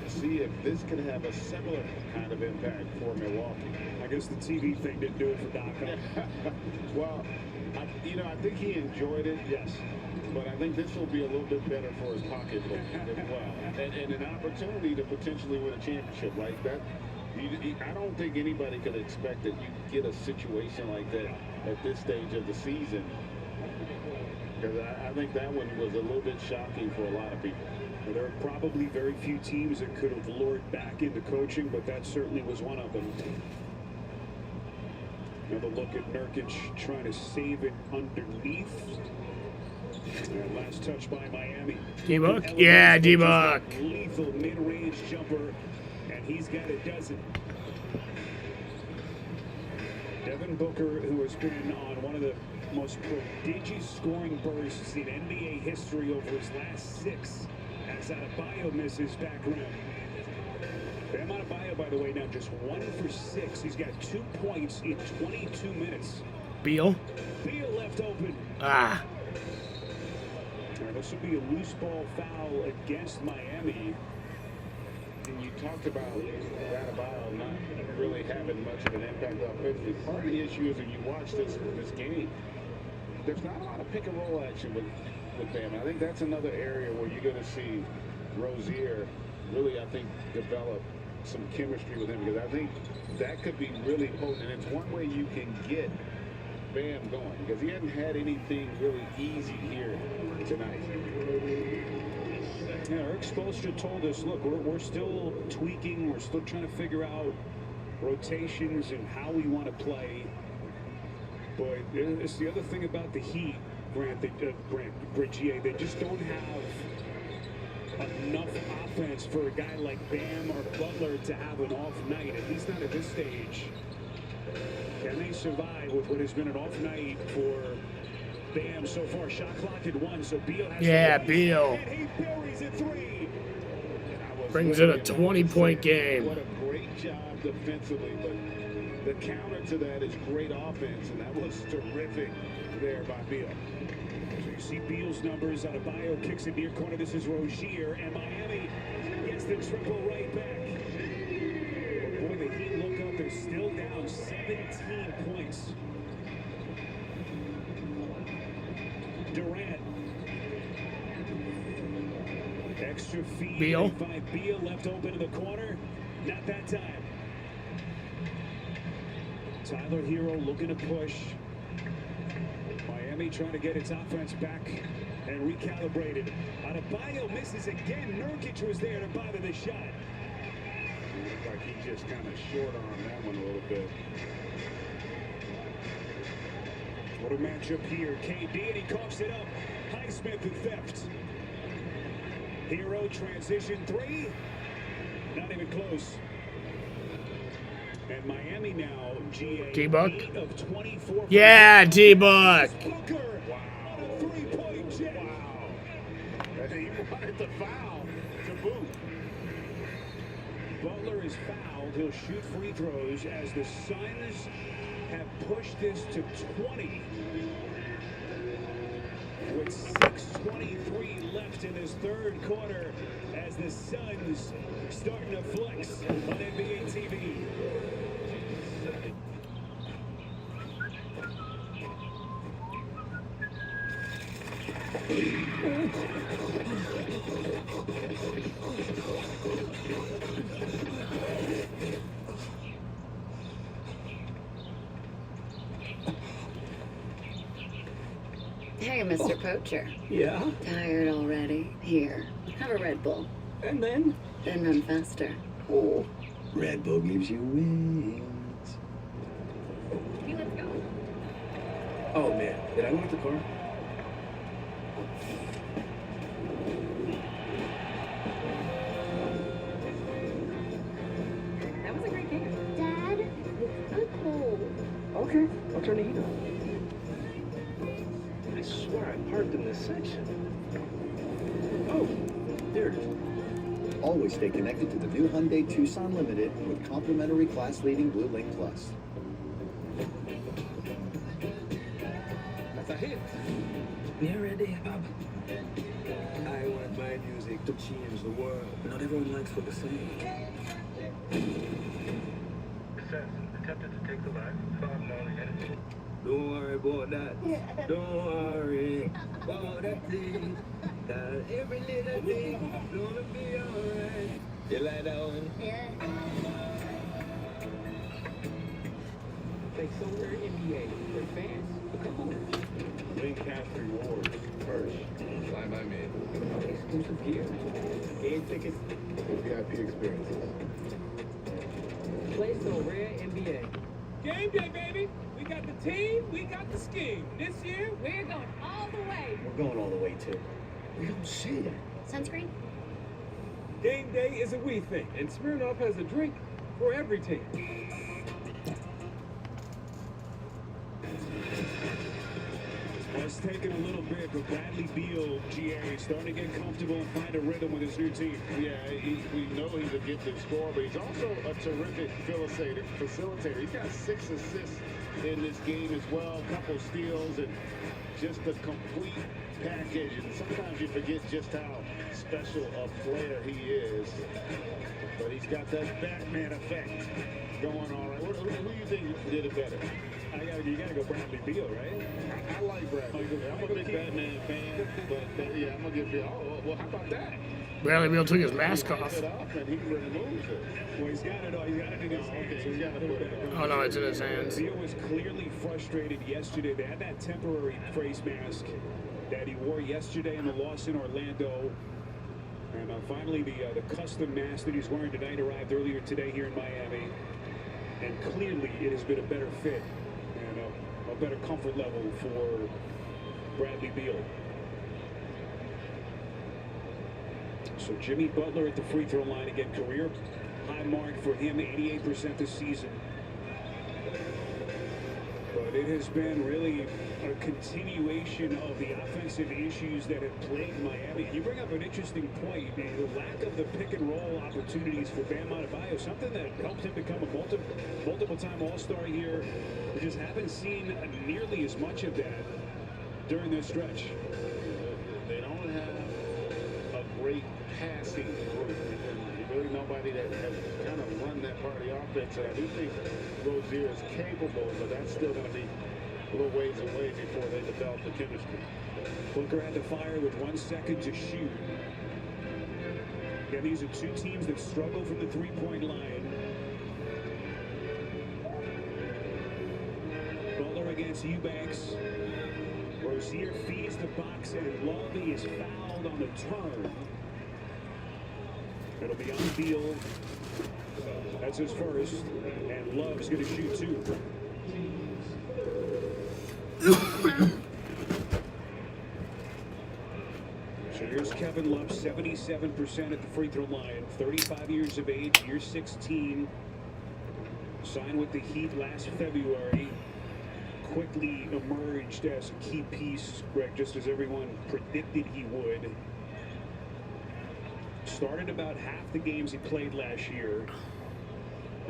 [SPEAKER 7] let's see if this can have a similar kind of impact for Milwaukee.
[SPEAKER 25] I guess the TV thing didn't do it for Doc.
[SPEAKER 7] Well, I think he enjoyed it.
[SPEAKER 25] Yes.
[SPEAKER 7] But I think this will be a little bit better for his pocketbook as well. And an opportunity to potentially win a championship like that. I don't think anybody could expect that you get a situation like that at this stage of the season. Because I think that one was a little bit shocking for a lot of people.
[SPEAKER 25] Well, there are probably very few teams that could have lured back into coaching, but that certainly was one of them. Another look at Nurkic trying to save it underneath. And last touch by Miami.
[SPEAKER 2] D-Book? Yeah, D-Book.
[SPEAKER 25] Lethal mid-range jumper, and he's got a dozen. Devin Booker, who has been on one of the most prodigious scoring bursts in NBA history over his last 6, as Adebayo misses back rim. Bam Adebayo, by the way, now just 1 for 6. He's got 2 points in 22 minutes.
[SPEAKER 2] Beal.
[SPEAKER 25] Beal left open.
[SPEAKER 2] Ah.
[SPEAKER 25] Now, this will be a loose ball foul against Miami.
[SPEAKER 7] And you talked about Adebayo not really having much of an impact offensively. Part of the issue is when you watch this game, there's not a lot of pick and roll action with Bam. I think that's another area where you're going to see Rozier really, I think, develop some chemistry with him, because I think that could be really potent. And it's one way you can get Bam going, because he hasn't had anything really easy here tonight.
[SPEAKER 25] Yeah, Eric Spoelstra told us, look, we're still tweaking. We're still trying to figure out rotations and how we want to play. But it's the other thing about the Heat, Grant, GA, they just don't have enough offense for a guy like Bam or Butler to have an off night, at least not at this stage. Can they survive with what has been an off night for Bam so far? Shot clock at 1, so Beal has
[SPEAKER 2] Beal.
[SPEAKER 25] and he buries it 3.
[SPEAKER 2] Brings in a 20-point game.
[SPEAKER 7] What a great job defensively, but the counter to that is great offense, and that was terrific there by Beal.
[SPEAKER 25] So you see Beal's numbers. Adebayo kicks it near corner. This is Rozier, and Miami gets the triple right back. But boy, the Heat look up. They're still down 17 points. Durant. Extra feed.
[SPEAKER 2] Beal.
[SPEAKER 25] By Beal left open in the corner. Not that time. Tyler Hero looking to push. Miami trying to get its offense back and recalibrated. Adebayo misses again. Nurkic was there to bother the shot.
[SPEAKER 7] Looked like he just kind of short on that one a little bit.
[SPEAKER 25] What a matchup here. KD, and he coughs it up. Highsmith and theft. Hero transition 3. Not even close. And Miami now, GA,
[SPEAKER 2] D-Book.
[SPEAKER 25] 8 of 24.
[SPEAKER 2] Yeah, D-Book.
[SPEAKER 25] Booker. Wow. 3-point jet.
[SPEAKER 7] Wow. He wanted the foul to boot.
[SPEAKER 25] Butler is fouled. He'll shoot free throws as the Suns have pushed this to 20. With 6:23 left in this third quarter as the Suns starting to flex on NBA TV.
[SPEAKER 10] Hey, Mr. Poacher.
[SPEAKER 15] Yeah?
[SPEAKER 10] Tired already? Here, have a Red Bull.
[SPEAKER 15] And then?
[SPEAKER 10] Then run faster.
[SPEAKER 15] Oh, Red Bull gives you wings.
[SPEAKER 4] Okay, let's go.
[SPEAKER 15] Oh, man. Did I lock the car?
[SPEAKER 4] That was a great game.
[SPEAKER 5] Dad, it's so cold.
[SPEAKER 15] Okay, I'll turn the heat on. I swear I parked in this section. Oh, there it is.
[SPEAKER 11] Always stay connected to the new Hyundai Tucson Limited with complimentary class-leading Blue Link Plus.
[SPEAKER 15] That's a hit. We are ready, Bob. I want my music to change the world. Not everyone likes what they say.
[SPEAKER 19] Attempted to take the life of 5 Marley Energy.
[SPEAKER 15] Don't worry about that. Don't worry about that thing. That every little thing gonna be alright. You like that one?
[SPEAKER 5] Yeah.
[SPEAKER 15] Like somewhere NBA for fans. Come on.
[SPEAKER 7] Linkcast rewards first.
[SPEAKER 9] Fly by me.
[SPEAKER 15] Exclusive gear. Game tickets.
[SPEAKER 1] VIP experiences.
[SPEAKER 15] Play so rare NBA.
[SPEAKER 3] Game day, baby. We got the team, we got the scheme. This year,
[SPEAKER 4] We're going all the way.
[SPEAKER 11] We're going all the way, too. We don't see it.
[SPEAKER 10] Sunscreen?
[SPEAKER 3] game day is a we thing, and Smirnoff has a drink for every team.
[SPEAKER 25] Well, it's taken a little bit, but Bradley Beal, GA, starting to get comfortable and find a rhythm with his new team.
[SPEAKER 7] Yeah, we know he's a gifted scorer, but he's also a terrific facilitator. He's got 6 assists in this game as well, a couple steals, and just a complete package. And sometimes you forget just how special a player he is. But he's got that Batman effect going on. Right? Who do you think did it better?
[SPEAKER 25] You gotta go Bradley Beal, right?
[SPEAKER 7] I like Bradley. I'm a big Batman fan, but yeah, I'm gonna give Beal. Oh, well, how about that?
[SPEAKER 2] Bradley Beal took his mask off.
[SPEAKER 7] It up and he removes it.
[SPEAKER 25] Well, he's got it in his hands.
[SPEAKER 7] Okay, he's got to put it on.
[SPEAKER 2] Oh no, it's in his hands.
[SPEAKER 25] Beal was clearly frustrated yesterday. They had that temporary face mask that he wore yesterday in the loss in Orlando. And finally, the custom mask that he's wearing tonight arrived earlier today here in Miami. And clearly, it has been a better fit and a better comfort level for Bradley Beal. So Jimmy Butler at the free throw line again, career high mark for him, 88% this season. But it has been really a continuation of the offensive issues that have plagued Miami. You bring up an interesting point, the lack of the pick and roll opportunities for Bam Adebayo, something that helped him become a multiple-time All-Star here. We just haven't seen nearly as much of that during this stretch.
[SPEAKER 7] They don't have a great passing group. Really nobody that has kind of run that part of the offense. And I do think Rozier is capable, but that's still going to be a little ways away before they develop the chemistry.
[SPEAKER 25] Booker had to fire with 1 second to shoot. Yeah, these are two teams that struggle from the three-point line. Butler against Eubanks. Rozier feeds the box, and Lovey is fouled on the turn. It'll be on Beal. That's his first. And Love's going to shoot 2. So here's Kevin Love, 77% at the free throw line, 35 years of age, year 16. Signed with the Heat last February. Quickly emerged as a key piece, Greg, just as everyone predicted he would. Started about half the games he played last year.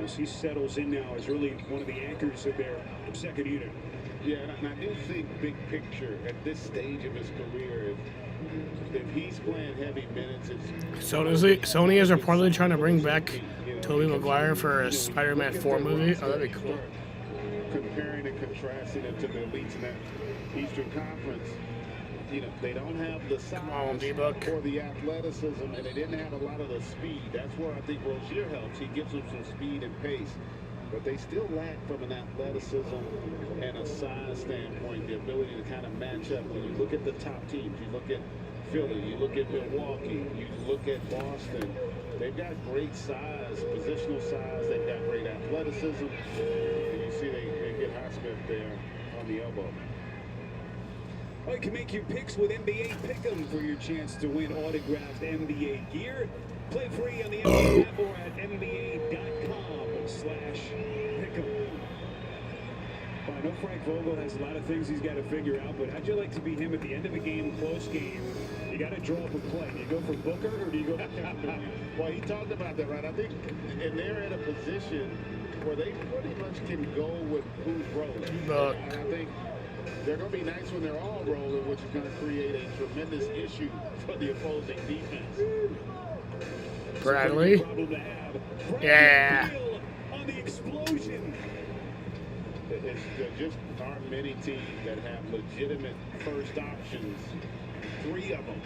[SPEAKER 25] As he settles in now as really one of the anchors of their second unit.
[SPEAKER 7] Yeah, and I do think big picture at this stage of his career, if he's playing heavy minutes, it's...
[SPEAKER 2] So Sony is reportedly trying to bring back Tobey Maguire for a Spider-Man 4 movie. Oh, that'd be cool.
[SPEAKER 7] Comparing and contrasting it to the elites in that Eastern Conference, you know, they don't have the size or the athleticism, and they didn't have a lot of the speed. That's where I think Rozier helps. He gives them some speed and pace, but they still lack from an athleticism and a size standpoint, the ability to kind of match up. When you look at the top teams, you look at Philly, you look at Milwaukee, you look at Boston, they've got great size, positional size, they've got great athleticism, and you see they get Highsmith there on the elbow.
[SPEAKER 25] Well, you can make your picks with NBA Pick'em for your chance to win autographed NBA gear. Play free on the NBA app or at NBA.com/pick'em. Well, I know Frank Vogel has a lot of things he's got to figure out, but how'd you like to be him at the end of a game, close game? You got to draw up a play. Do you go for Booker or do you go for Kevin?
[SPEAKER 7] Well, he talked about that, right? I think, and they're in a position where they pretty much can go with who's rolling. And I think they're going to be nice when they're all rolling, which is going to create a tremendous issue for the opposing defense.
[SPEAKER 2] Bradley. Yeah.
[SPEAKER 25] On the explosion.
[SPEAKER 7] There just aren't many teams that have legitimate first options, 3 of them,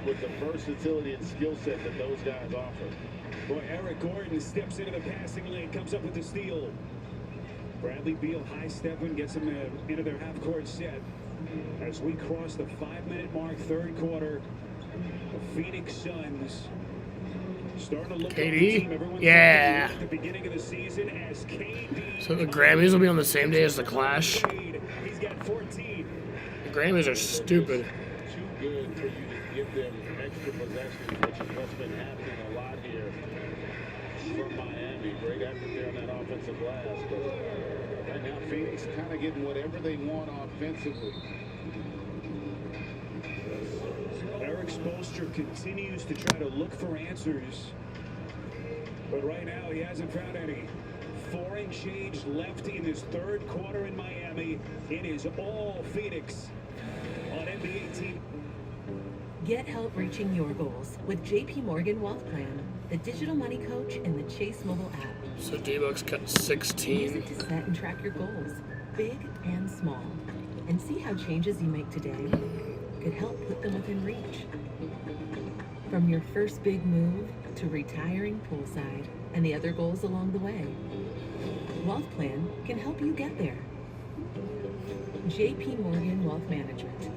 [SPEAKER 7] with the versatility and skill set that those guys offer.
[SPEAKER 25] Boy, Eric Gordon steps into the passing lane, comes up with the steal. Bradley Beal high-stepping, gets them into their half-court set. As we cross the 5-minute mark, third quarter, the Phoenix Suns
[SPEAKER 7] Starting to look
[SPEAKER 2] KD? Yeah.
[SPEAKER 7] at the beginning of the season as KD.
[SPEAKER 2] So the Grammys will be on the same day as the Clash.
[SPEAKER 7] He's got 14.
[SPEAKER 2] The Grammys are stupid.
[SPEAKER 7] Too good for you to give them extra possessions, which is what's been happening a lot here from Miami. Great effort there on that offensive glass. But right now, Phoenix kind of getting whatever they want offensively.
[SPEAKER 25] Eric Spoelstra continues to try to look for answers, but right now he hasn't found any. 4 and change left in his third quarter in Miami. It is all Phoenix on NBA TV.
[SPEAKER 8] Get help reaching your goals with JP Morgan Wealth Plan, the digital money coach in the Chase mobile app.
[SPEAKER 2] So D-Bucks cut
[SPEAKER 8] Use
[SPEAKER 2] 16.
[SPEAKER 8] it to set and track your goals, big and small, and see how changes you make today could help put them within reach. From your first big move to retiring poolside and the other goals along the way, Wealth Plan can help you get there. JP Morgan Wealth Management.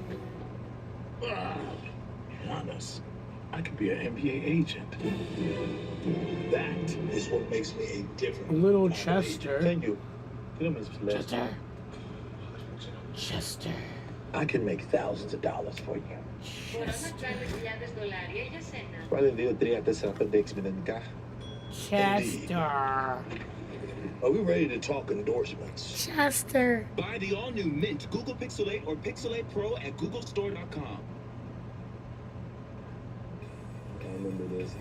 [SPEAKER 14] Giannis, I could be an NBA agent. That is what makes me a different.
[SPEAKER 2] Little Chester.
[SPEAKER 14] Thank you.
[SPEAKER 2] Chester. Chester.
[SPEAKER 14] I can make thousands of dollars for you. ¿Cuál es el día de Chester?
[SPEAKER 2] Chester.
[SPEAKER 14] Are we ready to talk endorsements?
[SPEAKER 2] Chester.
[SPEAKER 20] Buy the all-new Mint Google Pixel 8 or Pixel 8 Pro at googlestore.com.
[SPEAKER 1] I remember this.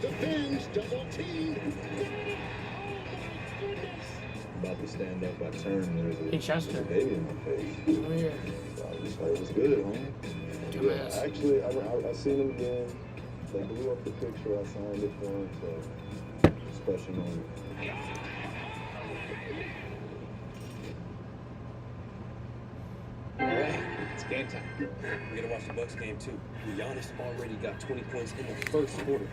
[SPEAKER 7] Defends, double team.
[SPEAKER 1] About to stand up, I turned, there's
[SPEAKER 2] Hey, Chester.
[SPEAKER 1] a baby in my face.
[SPEAKER 2] Oh, yeah.
[SPEAKER 1] I was like, it was good, homie.
[SPEAKER 2] Dumbass.
[SPEAKER 1] Actually, I seen him again. They blew up the picture. I signed it for him, so special moment.
[SPEAKER 21] All right, it's game time. We're gonna watch the Bucks game too. Giannis already got 20 points in the first quarter.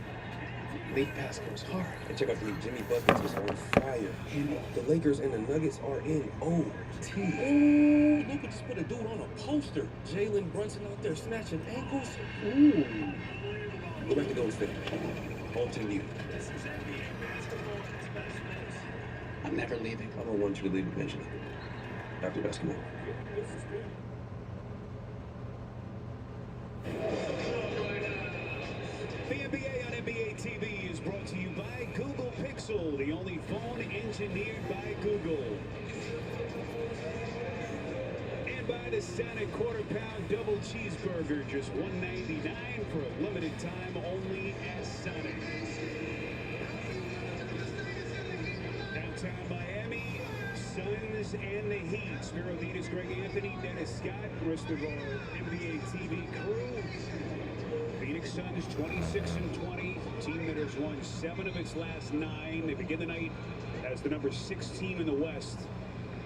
[SPEAKER 21] Late pass goes hard. And check out the Jimmy Buckets is on fire. The Lakers and the Nuggets are in OT. Ooh, Luka just put a dude on a poster. Jalen Brunson out there snatching ankles. Ooh. Go back to Golden State. Home team you. I'm never leaving. I don't want you to leave eventually. After basketball.
[SPEAKER 7] The NBA on NBA TV is brought to you by Google Pixel, the only phone engineered by Google. And by the Sonic Quarter Pound Double Cheeseburger, just $1.99 for a limited time only at Sonic. Downtown Miami, Suns and the Heat. Spiro Venus, Greg Anthony, Dennis Scott, rest of our NBA TV crew. Phoenix Suns 26-20, team that has won 7 of its last 9. They begin the night as the number 6 team in the West.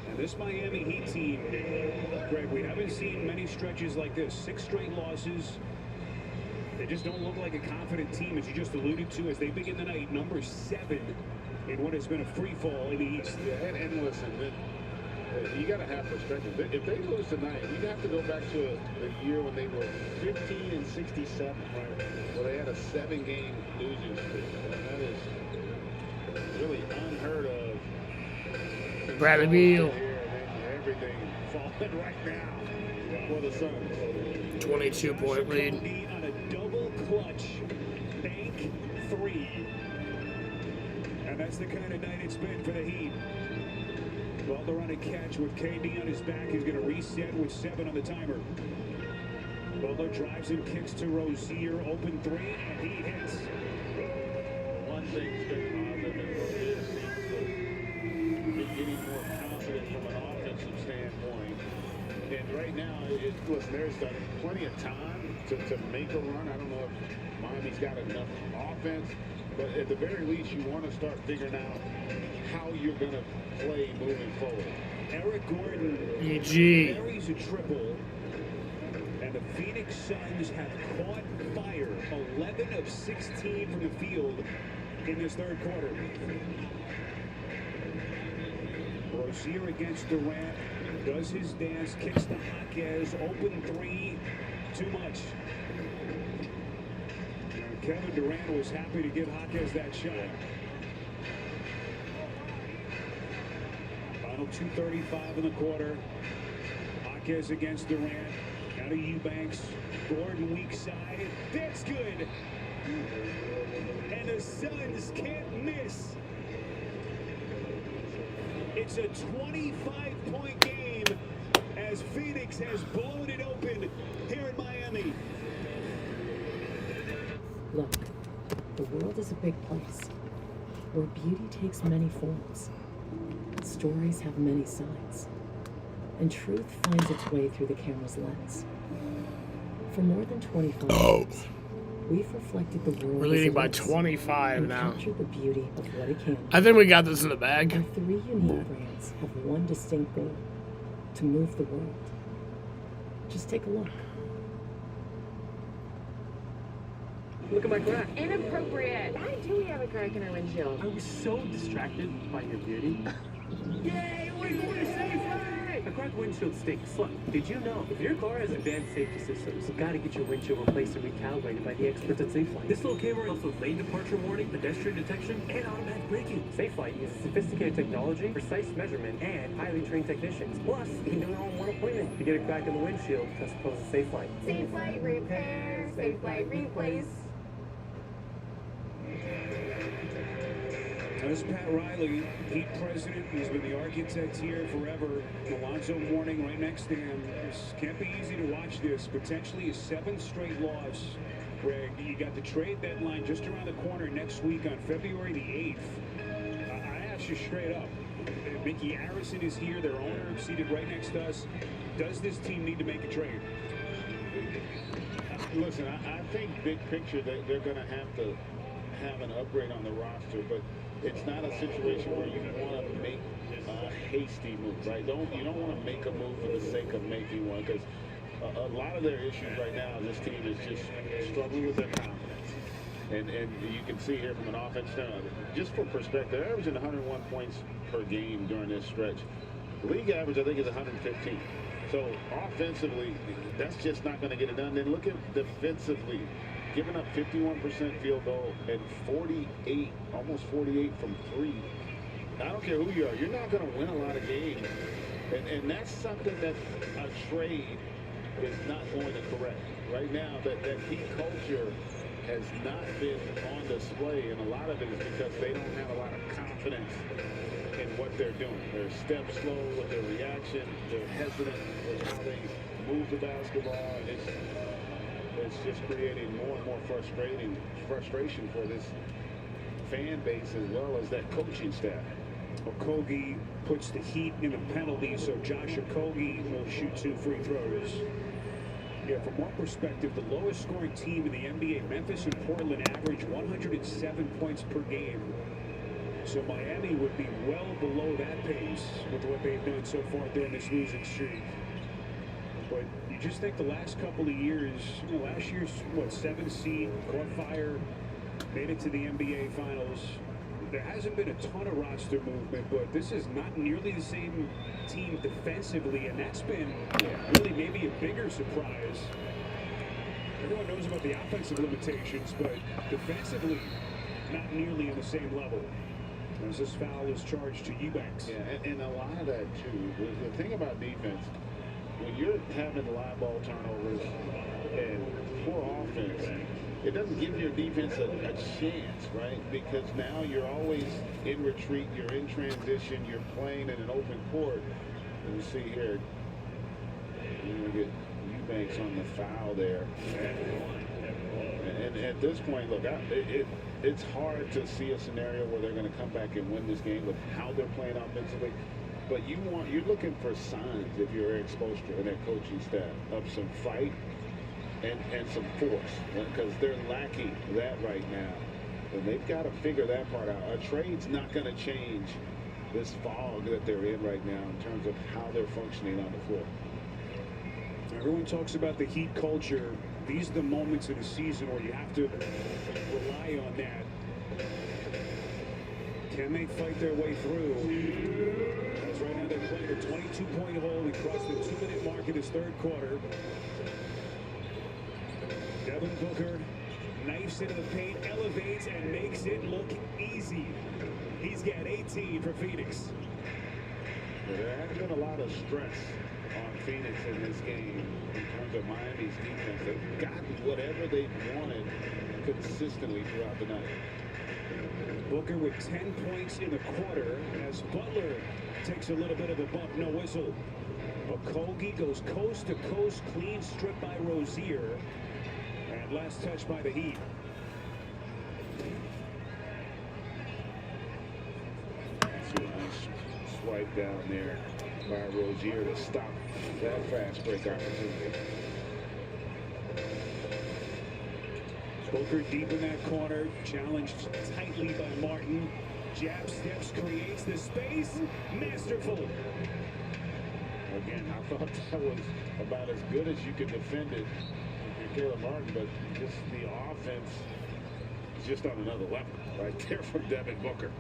[SPEAKER 7] And this Miami Heat team, Greg, we haven't seen many stretches like this. 6 straight losses. They just don't look like a confident team, as you just alluded to, as they begin the night number 7 in what has been a free fall in the East. Yeah, and listen, you got to have perspective. If they lose tonight, you'd have to go back to the year when they were 15-67, right? Where they had a 7-game losing streak. And that is really unheard of.
[SPEAKER 2] Bradley Beal.
[SPEAKER 7] Everything falling right now for the Suns.
[SPEAKER 2] 22-point lead.
[SPEAKER 7] On a double clutch bank 3. And that's the kind of night it's been for the Heat. Butler on a catch with KD on his back. He's going to reset with 7 on the timer. Butler drives and kicks to Rozier. Open 3, and he hits. One thing's been positive is Rozier seems to be getting more confident from an offensive standpoint. And right now, listen, there's plenty of time to make a run. I don't know if Miami's got enough offense. But at the very least, you want to start figuring out how you're going to play moving forward. Eric Gordon carries a triple, and the Phoenix Suns have caught fire. 11 of 16 from the field in this third quarter. Rozier against Durant, does his dance, kicks to Jaquez, open 3, too much.
[SPEAKER 25] Kevin Durant was happy to give Jaquez that shot. Final 2:35 in the quarter. Jaquez against Durant. Now to Eubanks. Gordon weak side. That's good. And the Suns can't miss. It's a 25-point game as Phoenix has blown it open here in Miami.
[SPEAKER 18] Look, the world is a big place where beauty takes many forms. Stories have many sides, and truth finds its way through the camera's lens. For more than 25 years, we've reflected the world.
[SPEAKER 2] We're leading by 25
[SPEAKER 18] and
[SPEAKER 2] now.
[SPEAKER 18] captured the beauty of what it can be.
[SPEAKER 2] I think we got this in the bag.
[SPEAKER 18] Our 3 unique brands have one distinct goal: to move the world. Just take a look.
[SPEAKER 15] Look at my crack.
[SPEAKER 4] Inappropriate. Why do we have a crack in our windshield?
[SPEAKER 15] I was so distracted by your beauty. Yay! We're safe! A cracked windshield stinks. Look, did you know if your car has advanced safety systems, you've got to get your windshield replaced and recalibrated by the experts at SafeLight. This little camera helps with lane departure warning, pedestrian detection, and automatic braking. SafeLight uses sophisticated technology, precise measurement, and highly trained technicians. Plus, you can do it all in one appointment. To get a crack in the windshield, just close the SafeLight.
[SPEAKER 4] SafeLight repair, SafeLight replace.
[SPEAKER 25] That's Pat Riley, Heat president. He's been the architect here forever. Alonzo Mourning right next to him. This can't be easy to watch this. Potentially a 7th straight loss. Greg, you got the trade deadline just around the corner next week on February the 8th. I ask you straight up. Mickey Harrison is here, their owner, seated right next to us. Does this team need to make a trade?
[SPEAKER 7] Listen, I think big picture they're going to have an upgrade on the roster, but it's not a situation where you want to make a hasty move, right? You don't want to make a move for the sake of making one, because a lot of their issues right now, this team is just struggling with their confidence. And you can see here from an offense standpoint, just for perspective, they're averaging 101 points per game during this stretch. The league average, I think, is 115. So offensively, that's just not going to get it done. Then look at defensively. Giving up 51% field goal and 48, almost 48 from 3. I don't care who you are. You're not going to win a lot of games. And that's something that a trade is not going to correct. Right now, that Heat culture has not been on display, and a lot of it is because they don't have a lot of confidence in what they're doing. They're step slow with their reaction. They're hesitant with how they move the basketball. It's just creating more and more frustration for this fan base as well as that coaching staff.
[SPEAKER 25] Okogie puts the Heat in a penalty, so Josh Okogie will shoot 2 free throws. Yeah, from one perspective, the lowest scoring team in the NBA, Memphis and Portland, average 107 points per game. So Miami would be well below that pace with what they've done so far during this losing streak. But you just think the last couple of years, last year's, 7th seed, caught fire, made it to the NBA Finals. There hasn't been a ton of roster movement, but this is not nearly the same team defensively, and that's been really maybe a bigger surprise. Everyone knows about the offensive limitations, but defensively, not nearly on the same level. As this foul is charged to Eubanks.
[SPEAKER 7] Yeah, and a lot of that, too. The thing about defense, when you're having live ball turnovers and poor offense, it doesn't give your defense a chance, right? Because now you're always in retreat, you're in transition, you're playing in an open court. And you see here, you're going to get Eubanks on the foul there. And at this point, look, it's hard to see a scenario where they're going to come back and win this game with how they're playing offensively. But you're looking for signs, if you're Eric Spoelstra and that coaching staff, of some fight and some force, because they're lacking that right now. And they've got to figure that part out. A trade's not going to change this fog that they're in right now in terms of how they're functioning on the floor.
[SPEAKER 25] Everyone talks about the Heat culture. These are the moments in the season where you have to rely on that. Can they fight their way through? That's right now they're playing a 22-point hole. They crossed the 2-minute mark in this third quarter. Devin Booker Knifes into the paint, elevates, and makes it look easy. He's got 18 for Phoenix.
[SPEAKER 7] There has been a lot of stress on Phoenix in this game in terms of Miami's defense. They've gotten whatever they wanted consistently throughout the night.
[SPEAKER 25] Booker with 10 points in the quarter as Butler takes a little bit of a bump, no whistle. Okogie goes coast to coast, clean strip by Rozier, and last touch by the Heat.
[SPEAKER 7] So nice swipe down there by Rozier to stop that fast break opportunity.
[SPEAKER 25] Booker deep in that corner, challenged tightly by Martin. Jab steps, creates the space. Masterful.
[SPEAKER 7] Again, I thought that was about as good as you could defend it if you're Caleb Martin, but just the offense is just on another level right there from Devin Booker.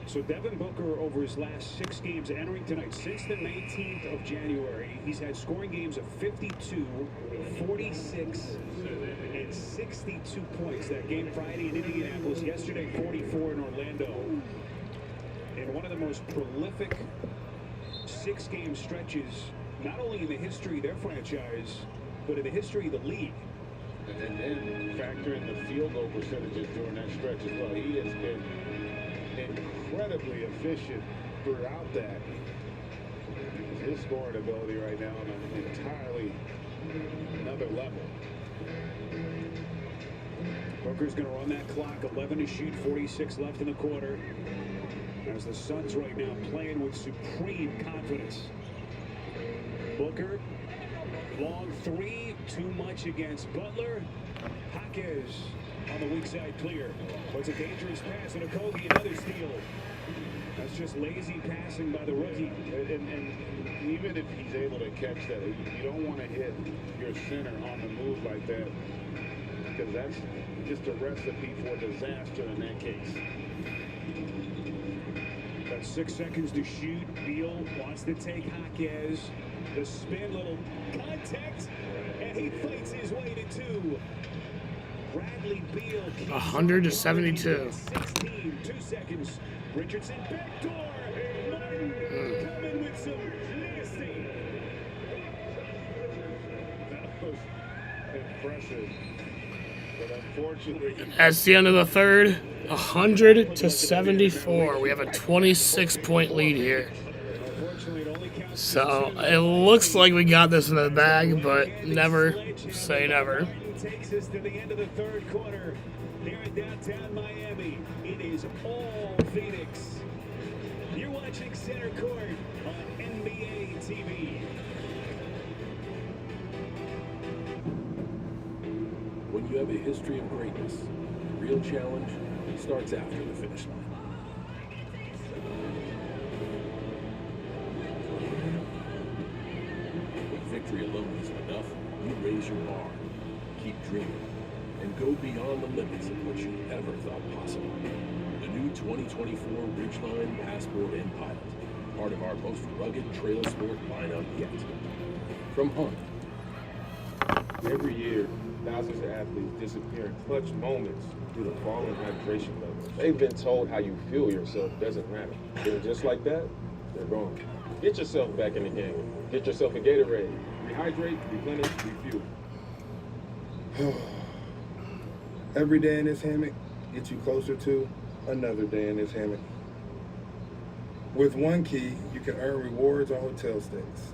[SPEAKER 25] So Devin Booker, over his last 6 games entering tonight, since the 19th of January, he's had scoring games of 52, 46, and 62 points. That game Friday in Indianapolis, yesterday 44 in Orlando. And one of the most prolific 6-game stretches, not only in the history of their franchise, but in the history of the league.
[SPEAKER 7] And then factor in the field goal percentages during that stretch as well. He has been incredibly efficient throughout that. His scoring ability right now on an entirely another level.
[SPEAKER 25] Booker's going to run that clock, 11 to shoot, 46 left in the quarter. As the Suns right now playing with supreme confidence. Booker, long 3, too much against Butler. Jaquez on the weak side clear. What's a dangerous pass and Okogie, another steal. That's just lazy passing by the rookie.
[SPEAKER 7] And even if he's able to catch that, you don't want to hit your center on the move like that, because that's just a recipe for disaster in that case.
[SPEAKER 25] Got 6 seconds to shoot. Beal wants to take Jaquez. The spin, little contact, and he fights his way to 2. Bradley Beal
[SPEAKER 2] 100 to 72.
[SPEAKER 25] 16, 2 seconds. Richardson backdoor. Martin coming with some nasty.
[SPEAKER 7] That was impressive, but unfortunately,
[SPEAKER 2] That's the end of the third. 100 to 74. We have a 26-point lead here. So it looks like we got this in the bag, but never say never.
[SPEAKER 25] Takes us to the end of the third quarter here in downtown Miami. It is all Phoenix. You're watching Center Court on NBA TV.
[SPEAKER 14] When you have a history of greatness, the real challenge starts after the finish line. When victory alone isn't enough, you raise your bar, keep dreaming, and go beyond the limits of what you ever thought possible. The new 2024 Ridgeline Passport and Pilot, part of our most rugged trail sport lineup yet. From Honda.
[SPEAKER 1] Every year, thousands of athletes disappear in clutch moments due to falling hydration levels. They've been told how you feel yourself doesn't matter. And just like that, they're gone. Get yourself back in the game. Get yourself a Gatorade. Rehydrate, replenish, refuel.
[SPEAKER 12] Every day in this hammock gets you closer to another day in this hammock. With one key, you can earn rewards on hotel stays.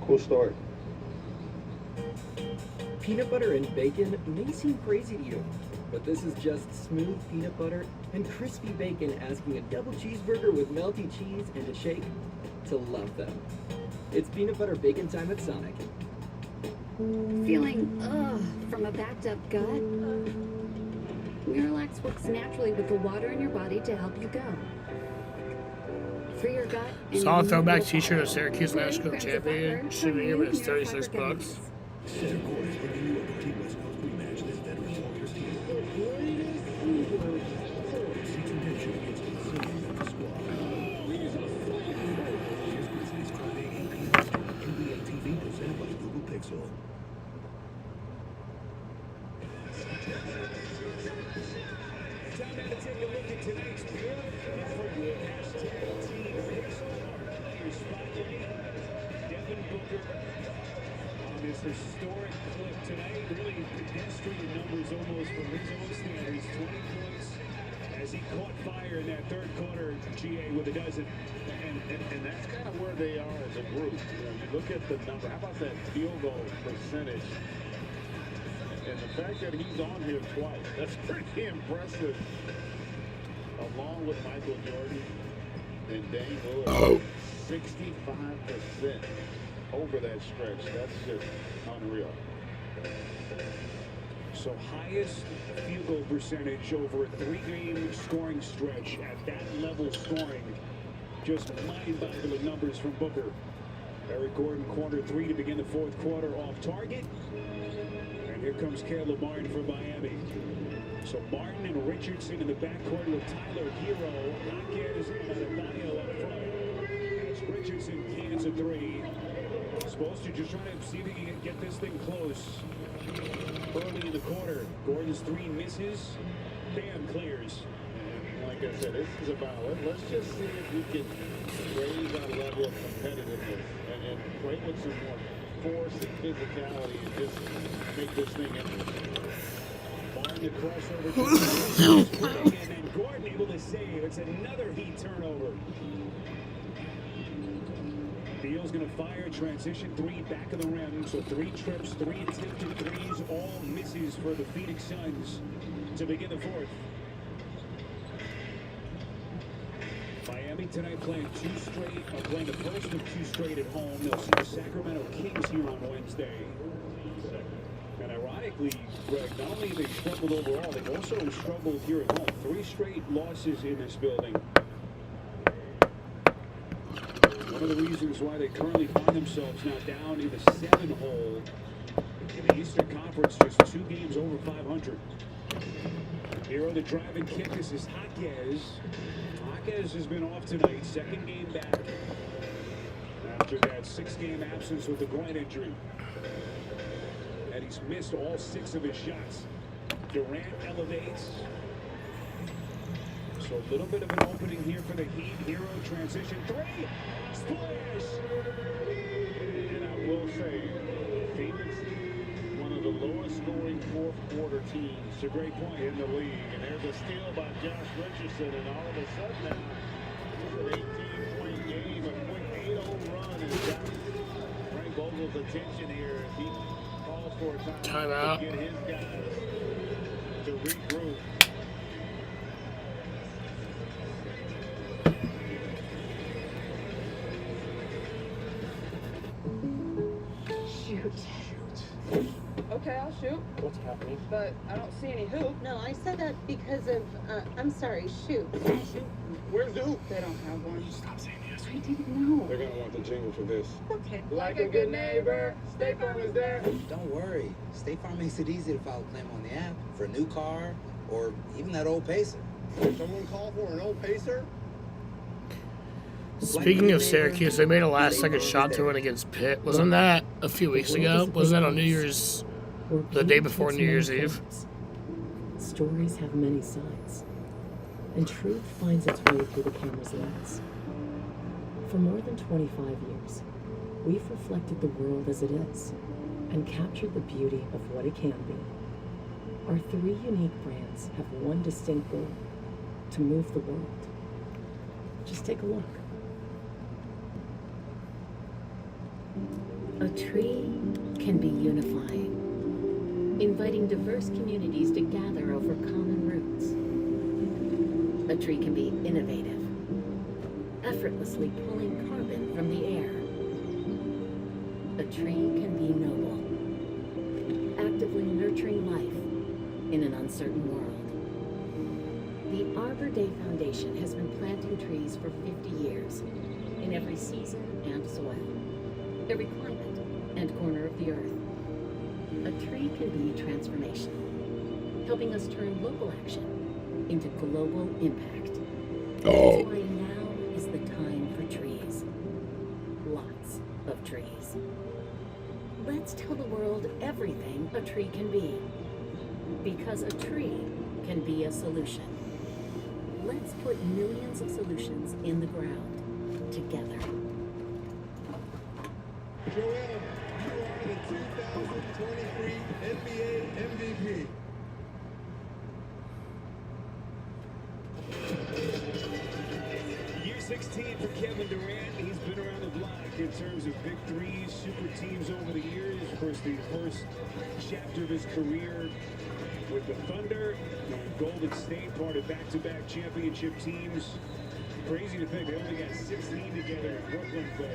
[SPEAKER 1] Cool story.
[SPEAKER 15] Peanut butter and bacon may seem crazy to you, but this is just smooth peanut butter and crispy bacon asking a double cheeseburger with melty cheese and a shake to love them. It's peanut butter bacon time at Sonic.
[SPEAKER 10] Feeling from a backed up gut? Miralax works naturally with the water in your body to help you go. For your gut. and
[SPEAKER 2] Saw a
[SPEAKER 10] your
[SPEAKER 2] throwback
[SPEAKER 10] immune
[SPEAKER 2] t-shirt of
[SPEAKER 10] system.
[SPEAKER 2] Syracuse national champion. Should be it's $36.
[SPEAKER 14] Center Court is bringing you a Dirty West Coast rematch this Veterans Warriors team. Seats redemption against the Brazilian Memphis squad. Here's Grizzlies Friday, 8 p.m. Eastern. NBA TV presented by Google Pixel.
[SPEAKER 25] take a look at tonight's fourth effort with hashtag Team Pixel. Here's Spotlight, Devin Booker on this historic clip tonight. Really pedestrian numbers almost from his own standards. 20 points as he caught fire in that third quarter. GA with a dozen.
[SPEAKER 7] And that's kind of where they are as a group. You know, you look at the number. How about that field goal percentage? And the fact that he's on here twice, that's pretty impressive. Along with Michael Jordan and Dame Lillard, 65% over that stretch. That's just unreal.
[SPEAKER 25] So highest field goal percentage over a 3-game scoring stretch at that level scoring. Just mind-boggling numbers from Booker. Eric Gordon, corner 3 to begin the fourth quarter, off target. And here comes Caleb Martin from Miami. So Martin and Richardson in the backcourt with Tyler Hero. Hawkins and Adebayo up front. As Richardson cans a 3. Supposed to just try to see if he can get this thing close. Early in the quarter, Gordon's 3 misses. Bam clears.
[SPEAKER 7] Like I said, this is about, let's just see if we can raise our level of competitiveness and play with some more force and physicality and just make this thing interesting.
[SPEAKER 25] Martin the crossover to and then Gordon able to save. It's another Heat turnover. Beal's going to fire, transition 3 back of the rim. So 3 trips, 3 attempted threes, all misses for the Phoenix Suns to begin the fourth. Miami tonight playing playing the first of 2 straight at home. They'll see the Sacramento Kings here on Wednesday. And ironically, Greg, not only have they struggled overall, they've also struggled here at home. 3 straight losses in this building. One of the reasons why they currently find themselves now down in the 7 hole in the Eastern Conference, just 2 games over 500. Hero the drive and kick. This is Hawkins. Hawkins has been off tonight, 2nd game back after that 6-game absence with a groin injury. And he's missed all 6 of his shots. Durant elevates. So a little bit of an opening here for the Heat. Hero transition 3. Splash!
[SPEAKER 7] And I will say, Phoenix, one of the lowest scoring fourth quarter teams.
[SPEAKER 25] It's a great point
[SPEAKER 7] in the league. And there's a steal by Josh Richardson, and all of a sudden now, it's an 18-point game, a quick 8-0 run, and got Frank Vogel's attention here. He calls for a timeout to get his guys to regroup.
[SPEAKER 4] Shoot. Okay, I'll shoot.
[SPEAKER 3] What's happening?
[SPEAKER 4] But I don't see any hoop.
[SPEAKER 13] No, I said that because of, I'm sorry, shoot.
[SPEAKER 7] Where's the hoop?
[SPEAKER 4] They don't have one.
[SPEAKER 7] Stop saying yes.
[SPEAKER 13] I didn't know.
[SPEAKER 7] They're going to want the jingle for this.
[SPEAKER 13] Okay.
[SPEAKER 4] Like a good neighbor, State Farm is there.
[SPEAKER 16] Don't worry. State Farm makes it easy to file a claim on the app for a new car or even that old Pacer.
[SPEAKER 11] Someone call for an old Pacer?
[SPEAKER 2] Speaking of Syracuse, they made a last-second shot to win against Pitt. Wasn't that a few weeks ago? Was that on New Year's, the day before New Year's Eve?
[SPEAKER 18] Stories have many sides, and truth finds its way through the camera's lens. For more than 25 years, we've reflected the world as it is and captured the beauty of what it can be. Our 3 unique brands have one distinct goal: to move the world. Just take a look.
[SPEAKER 22] A tree can be unifying, inviting diverse communities to gather over common roots. A tree can be innovative, effortlessly pulling carbon from the air. A tree can be noble, actively nurturing life in an uncertain world. The Arbor Day Foundation has been planting trees for 50 years in every season and soil, every climate and corner of the earth. A tree can be transformation, helping us turn local action into global impact. That's why now is the time for trees. Lots of trees. Let's tell the world everything a tree can be. Because a tree can be a solution. Let's put millions of solutions in the ground together.
[SPEAKER 12] Joel, you are the 2023 NBA MVP.
[SPEAKER 25] Year 16 for Kevin Durant. He's been around the block in terms of victories, super teams over the years. Of course, the first chapter of his career with the Thunder and Golden State, part of back-to-back championship teams. Crazy to think they only got 16 together in Brooklyn, but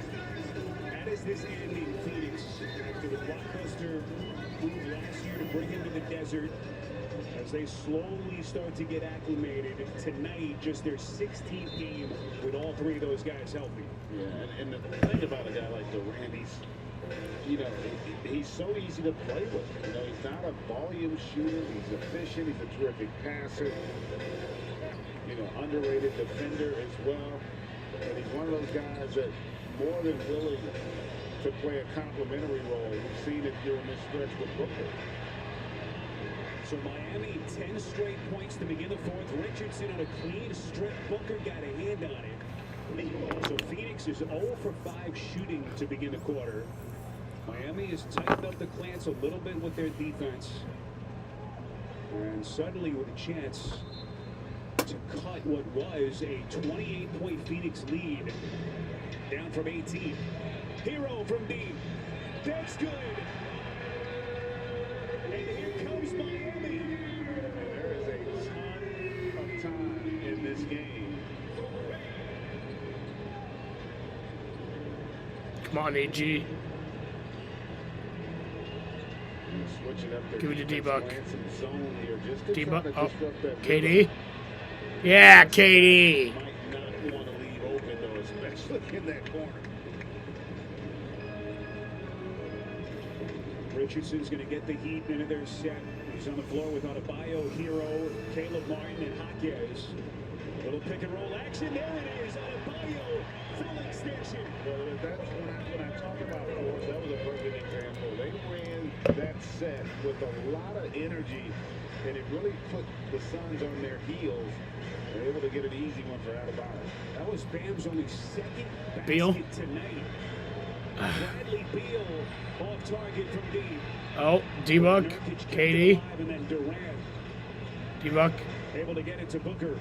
[SPEAKER 25] how does this end in Phoenix after the blockbuster move last year to bring him to the desert? As they slowly start to get acclimated, tonight, just their 16th game with all three of those guys healthy.
[SPEAKER 7] Yeah, and the thing about a guy like Durant, he's so easy to play with. He's not a volume shooter. He's efficient. He's a terrific passer. Underrated defender as well. And he's one of those guys that more than willing to play a complementary role. We've seen it during this stretch with Brooklyn.
[SPEAKER 25] So Miami, 10 straight points to begin the fourth. Richardson on a clean strip. Booker got a hand on it. So Phoenix is 0 for 5 shooting to begin the quarter. Miami has tightened up the clamps a little bit with their defense. And suddenly with a chance to cut what was a 28-point Phoenix lead down from 18. Hero from deep. That's good. And here comes Miami.
[SPEAKER 7] There is a ton of time in this game.
[SPEAKER 2] Come on, AG.
[SPEAKER 7] Switching up their
[SPEAKER 2] Give me the D-Buck.
[SPEAKER 7] zone here just to try
[SPEAKER 2] D-Buck.
[SPEAKER 7] to
[SPEAKER 2] Oh,
[SPEAKER 7] disrupt that
[SPEAKER 2] KD. Yeah, KD.
[SPEAKER 7] might not want to leave open though, especially in that corner.
[SPEAKER 25] Richardson's going to get the Heat into their set. He's on the floor with Adebayo, Hero, Caleb Martin, and Jaquez. Little pick and roll action. There it is. Adebayo, full extension.
[SPEAKER 7] Well, that's when I talk about force, that was a perfect example. They ran that set with a lot of energy, and it really put the Suns on their heels. They're able to get an easy one for Adebayo.
[SPEAKER 25] That was Bam's only second
[SPEAKER 2] Beal.
[SPEAKER 25] basket tonight. Bradley Beal off target from deep.
[SPEAKER 2] Oh, D-Buck. KD.
[SPEAKER 25] And then Durant
[SPEAKER 2] D-Buck.
[SPEAKER 25] able to get it to Booker.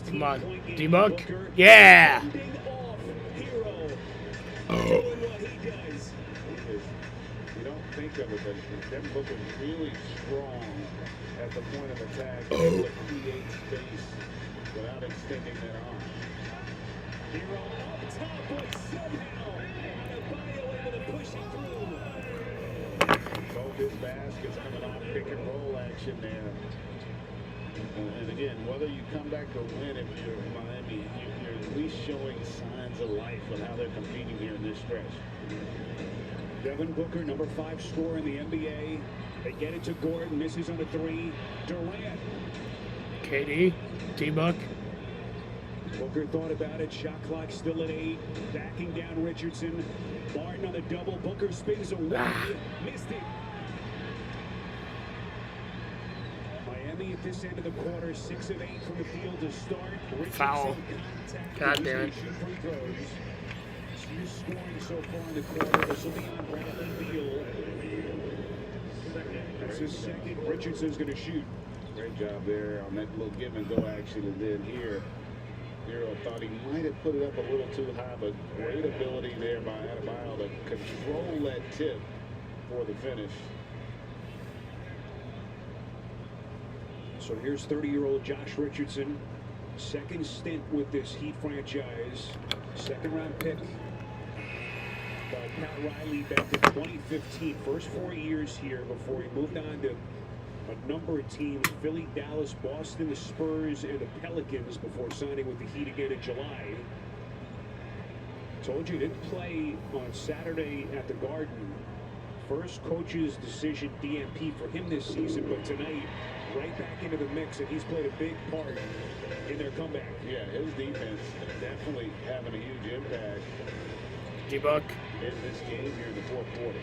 [SPEAKER 2] Come on,
[SPEAKER 25] 16-point game
[SPEAKER 2] D-Buck.
[SPEAKER 25] for Booker.
[SPEAKER 2] Yeah.
[SPEAKER 25] Ending off Hero.
[SPEAKER 2] Oh.
[SPEAKER 25] Doing what he does.
[SPEAKER 7] You don't think of it, but Devin Booker really strong at the point of attack, able to create space without extending that arm.
[SPEAKER 25] Hero up top, but somehow Adebayo able to push it through.
[SPEAKER 7] Both his baskets coming off pick and roll action there. And again, whether you come back to win if you're Miami, you're at least showing signs of life with how they're competing here in this stretch.
[SPEAKER 25] Devin Booker, number 5 scorer in the NBA. They get it to Gordon, misses on the 3. Durant.
[SPEAKER 2] KD. D-Buck.
[SPEAKER 25] Booker thought about it. Shot clock still at 8. Backing down Richardson. Martin on the double. Booker spins away. Missed it. Miami at this end of the quarter, 6 of 8 from the field to start. Richardson
[SPEAKER 2] Foul. God damn it.
[SPEAKER 25] shoot free throws. He's scoring so far in the quarter. This will be on Bradley Beal. That's his second. Richardson's going to shoot.
[SPEAKER 7] Great job there on that little give and go action. And then here, Hero thought he might have put it up a little too high, but great ability there by Adebayo to control that tip for the finish.
[SPEAKER 25] So here's 30-year-old Josh Richardson. Second stint with this Heat franchise. Second-round pick by Pat Riley back in 2015. First 4 years here before he moved on to a number of teams. Philly, Dallas, Boston, the Spurs, and the Pelicans before signing with the Heat again in July. Told you he didn't play on Saturday at the Garden. First coach's decision DNP for him this season, but tonight right back into the mix, and he's played a big part in their comeback.
[SPEAKER 7] Yeah, his defense definitely having a huge impact.
[SPEAKER 2] D-Buck.
[SPEAKER 7] In this game here in the fourth quarter.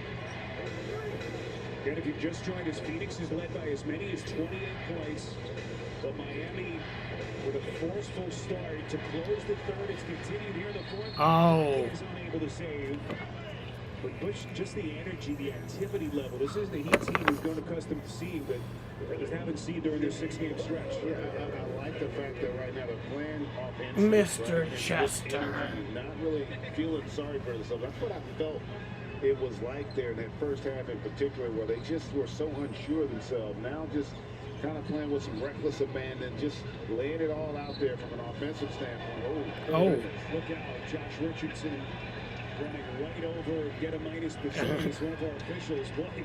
[SPEAKER 25] And if you've just joined us, Phoenix is led by as many as 28 points. But Miami, with a forceful start to close the third, it's continued here in the fourth.
[SPEAKER 2] Oh.
[SPEAKER 25] Is unable to save. But Bush, just the energy, the activity level. This is the Heat team we've grown accustomed to seeing, but we haven't seen during their 6-game stretch.
[SPEAKER 7] Yeah, I like the fact that right now they're playing offense.
[SPEAKER 2] Mr.
[SPEAKER 7] Right?
[SPEAKER 2] Chester.
[SPEAKER 7] Not really feeling sorry for themselves. That's what I felt it was like there in that first half in particular, where they just were so unsure of themselves. Now just kind of playing with some reckless abandon, just laying it all out there from an offensive standpoint.
[SPEAKER 2] Oh.
[SPEAKER 25] Look out, Josh Richardson running right over, get a minus Patrice, one of our officials. Boy,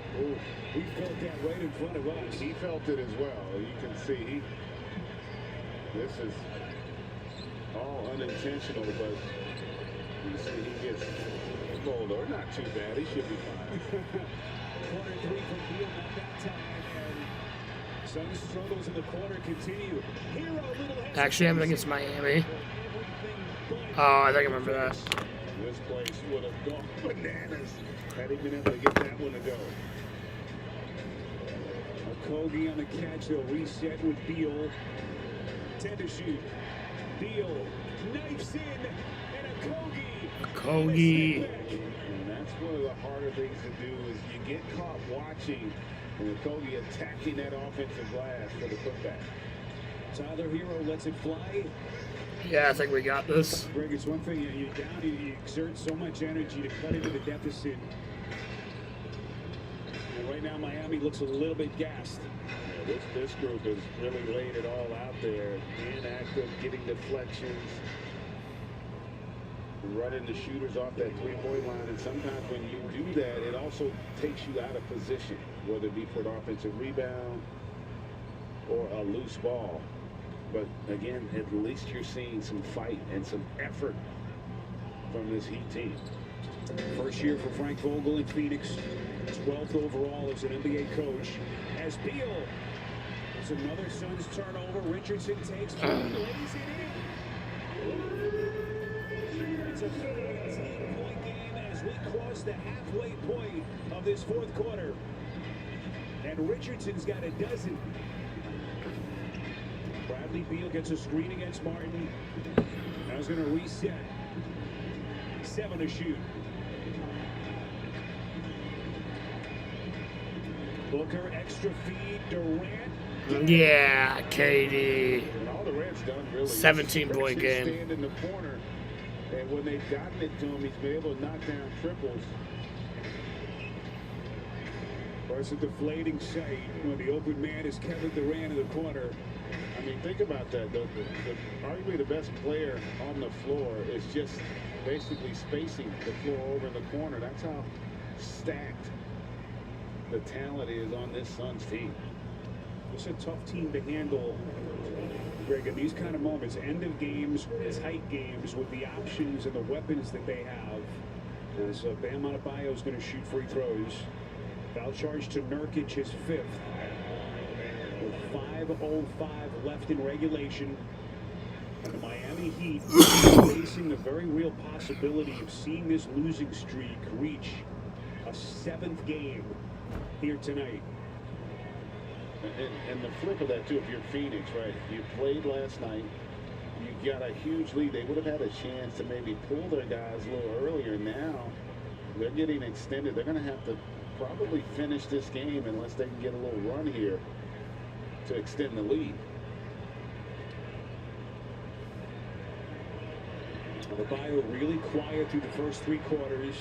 [SPEAKER 25] he felt that right in front of us.
[SPEAKER 7] He felt it as well. You can see this is all unintentional, but you see he gets rolled over. Not too bad. He should be fine.
[SPEAKER 25] Corner three from Beal, not that time. And Suns struggles in the corner continue. Hero, little
[SPEAKER 2] Actually, I'm against Miami. Oh, I think I remember that.
[SPEAKER 7] This place would have gone bananas had he been able to get that one to go.
[SPEAKER 25] Okogie on the catch. They'll reset with Beal. 10 to shoot. Beal knifes in, and
[SPEAKER 2] Okogie.
[SPEAKER 7] And that's one of the harder things to do is you get caught watching and Okogie attacking that offensive glass for the putback.
[SPEAKER 25] Tyler Hero lets it fly.
[SPEAKER 2] Yeah, I think we got this.
[SPEAKER 25] Greg, it's one thing, you're down, you exert so much energy to cut into the deficit. And right now, Miami looks a little bit gassed.
[SPEAKER 7] Yeah, this group has really laid it all out there. Inactive, getting deflections, running the shooters off that three-point line. And sometimes when you do that, it also takes you out of position, whether it be for an offensive rebound or a loose ball. But again, at least you're seeing some fight and some effort from this Heat team.
[SPEAKER 25] First year for Frank Vogel in Phoenix. 12th overall as an NBA coach. As Beal, it's another Suns turnover. Richardson takes one, lays it in. It's a 13-point game as we cross the halfway point of this fourth quarter. And Richardson's got a dozen. Bradley Beal gets a screen against Martin. Now he's going to reset. 7 to shoot. Booker, extra feed, Durant.
[SPEAKER 2] Yeah, KD.
[SPEAKER 7] And all Durant's done really
[SPEAKER 2] 17-point game.
[SPEAKER 7] Stand in the corner, and when they've gotten it to him, he's been able to knock down triples.
[SPEAKER 25] Of course, a deflating sight when the open man is Kevin Durant in the corner.
[SPEAKER 7] I mean, think about that. Arguably the best player on the floor is just basically spacing the floor over in the corner. That's how stacked the talent is on this Suns team.
[SPEAKER 25] It's a tough team to handle, Greg, in these kind of moments. End of games, tight games, with the options and the weapons that they have. As Bam Adebayo is going to shoot free throws. Foul charge to Nurkic, his 5th. With 5:05 left in regulation. And the Miami Heat facing the very real possibility of seeing this losing streak reach a 7th game here tonight.
[SPEAKER 7] And the flip of that, too, if you're Phoenix, right, you played last night, you got a huge lead. They would have had a chance to maybe pull their guys a little earlier. Now they're getting extended. They're going to have to probably finish this game unless they can get a little run here to extend the lead.
[SPEAKER 25] Adebayo really quiet through the first 3 quarters.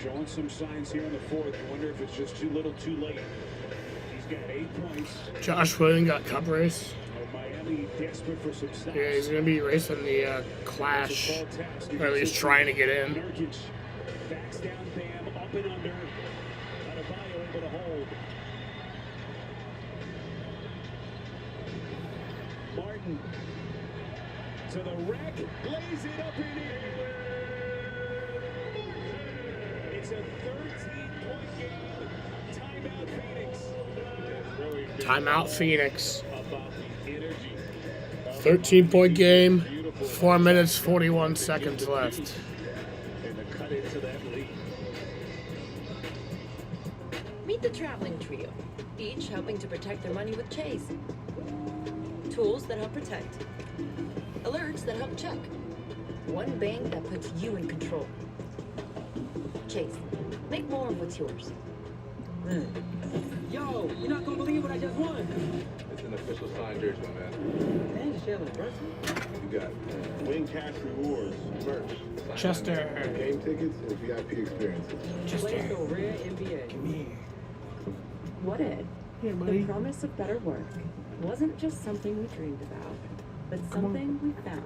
[SPEAKER 25] Showing some signs here in the fourth. I wonder if it's just too little too late. He's got 8 points.
[SPEAKER 2] Josh Williams got cup race.
[SPEAKER 25] Miami desperate for some stops.
[SPEAKER 2] Yeah, he's going to be racing the Clash, or at least trying to get in.
[SPEAKER 25] Nurkic backs down Bam, up and under. Adebayo able to hold. Martin to the rack, lays it up in here. It's a 13-point game. Timeout Phoenix.
[SPEAKER 2] Timeout Phoenix. 13-point game. 4 minutes, 41 seconds left.
[SPEAKER 25] And the cut into that lead.
[SPEAKER 6] Meet the traveling trio, each helping to protect their money with Chase. Tools that help protect. Alerts that help check. One bank that puts you in control. Chase, make more of what's yours.
[SPEAKER 15] Yo, you're not gonna believe what I just won.
[SPEAKER 1] It's an official signed jersey, my man.
[SPEAKER 15] And Jalen Brunson.
[SPEAKER 1] You got win cash rewards, merch,
[SPEAKER 2] Chester.
[SPEAKER 1] game tickets, and VIP experiences.
[SPEAKER 15] Play so rare NBA.
[SPEAKER 2] Come here.
[SPEAKER 18] What Ed?
[SPEAKER 2] Here,
[SPEAKER 18] The
[SPEAKER 2] buddy.
[SPEAKER 18] promise of better work wasn't just something we dreamed about, but something we found.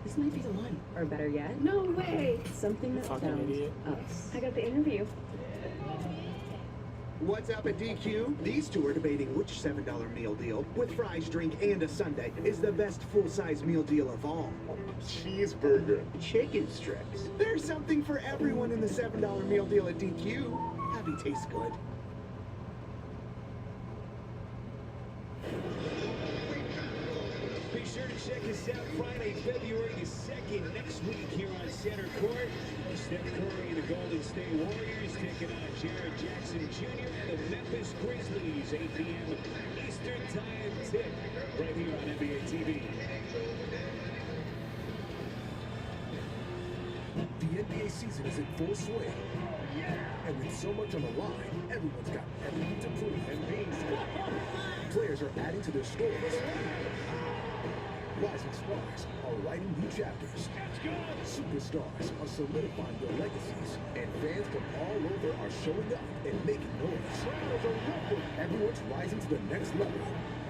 [SPEAKER 18] This might be the one. Or better yet,
[SPEAKER 13] No way.
[SPEAKER 18] something that
[SPEAKER 2] Fucking
[SPEAKER 18] found
[SPEAKER 2] idiot.
[SPEAKER 18] us.
[SPEAKER 13] I got the interview.
[SPEAKER 11] What's up at DQ? These two are debating which $7 meal deal, with fries, drink, and a sundae, is the best full-size meal deal of all.
[SPEAKER 1] Cheeseburger.
[SPEAKER 11] Chicken strips. There's something for everyone in the $7 meal deal at DQ. Happy tastes good.
[SPEAKER 3] Be sure to check us out Friday, February the 2nd, next week here on Center Court. Steph Curry and the Golden State Warriors taking on Jared Jackson Jr. and the Memphis Grizzlies, 8 p.m. Eastern Time tip, right here on NBA TV.
[SPEAKER 14] The NBA season is in full swing. And with so much on the line, everyone's got everything to prove. Players are adding to their stories. Rising stars are writing new chapters. Superstars are solidifying their legacies. And fans from all over are showing up and making noise. Everyone's rising to the next level.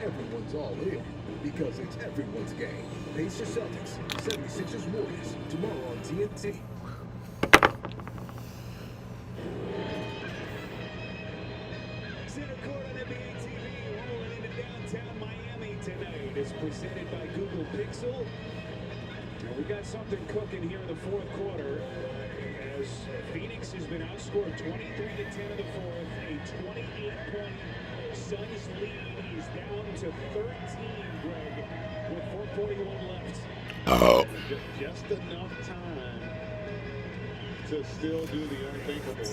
[SPEAKER 14] Everyone's all in. Because it's everyone's game. Pacers Celtics, 76ers Warriors, tomorrow on TNT.
[SPEAKER 3] Center Court on NBA TV, rolling into downtown Miami tonight. It's presented by Google Pixel. Now we got something cooking here in the fourth quarter as Phoenix has been outscored 23-10 in the fourth. A 28-point Suns lead is down to 13, Greg, with 4:41 left.
[SPEAKER 1] Oh. Just enough time to still do the unthinkable.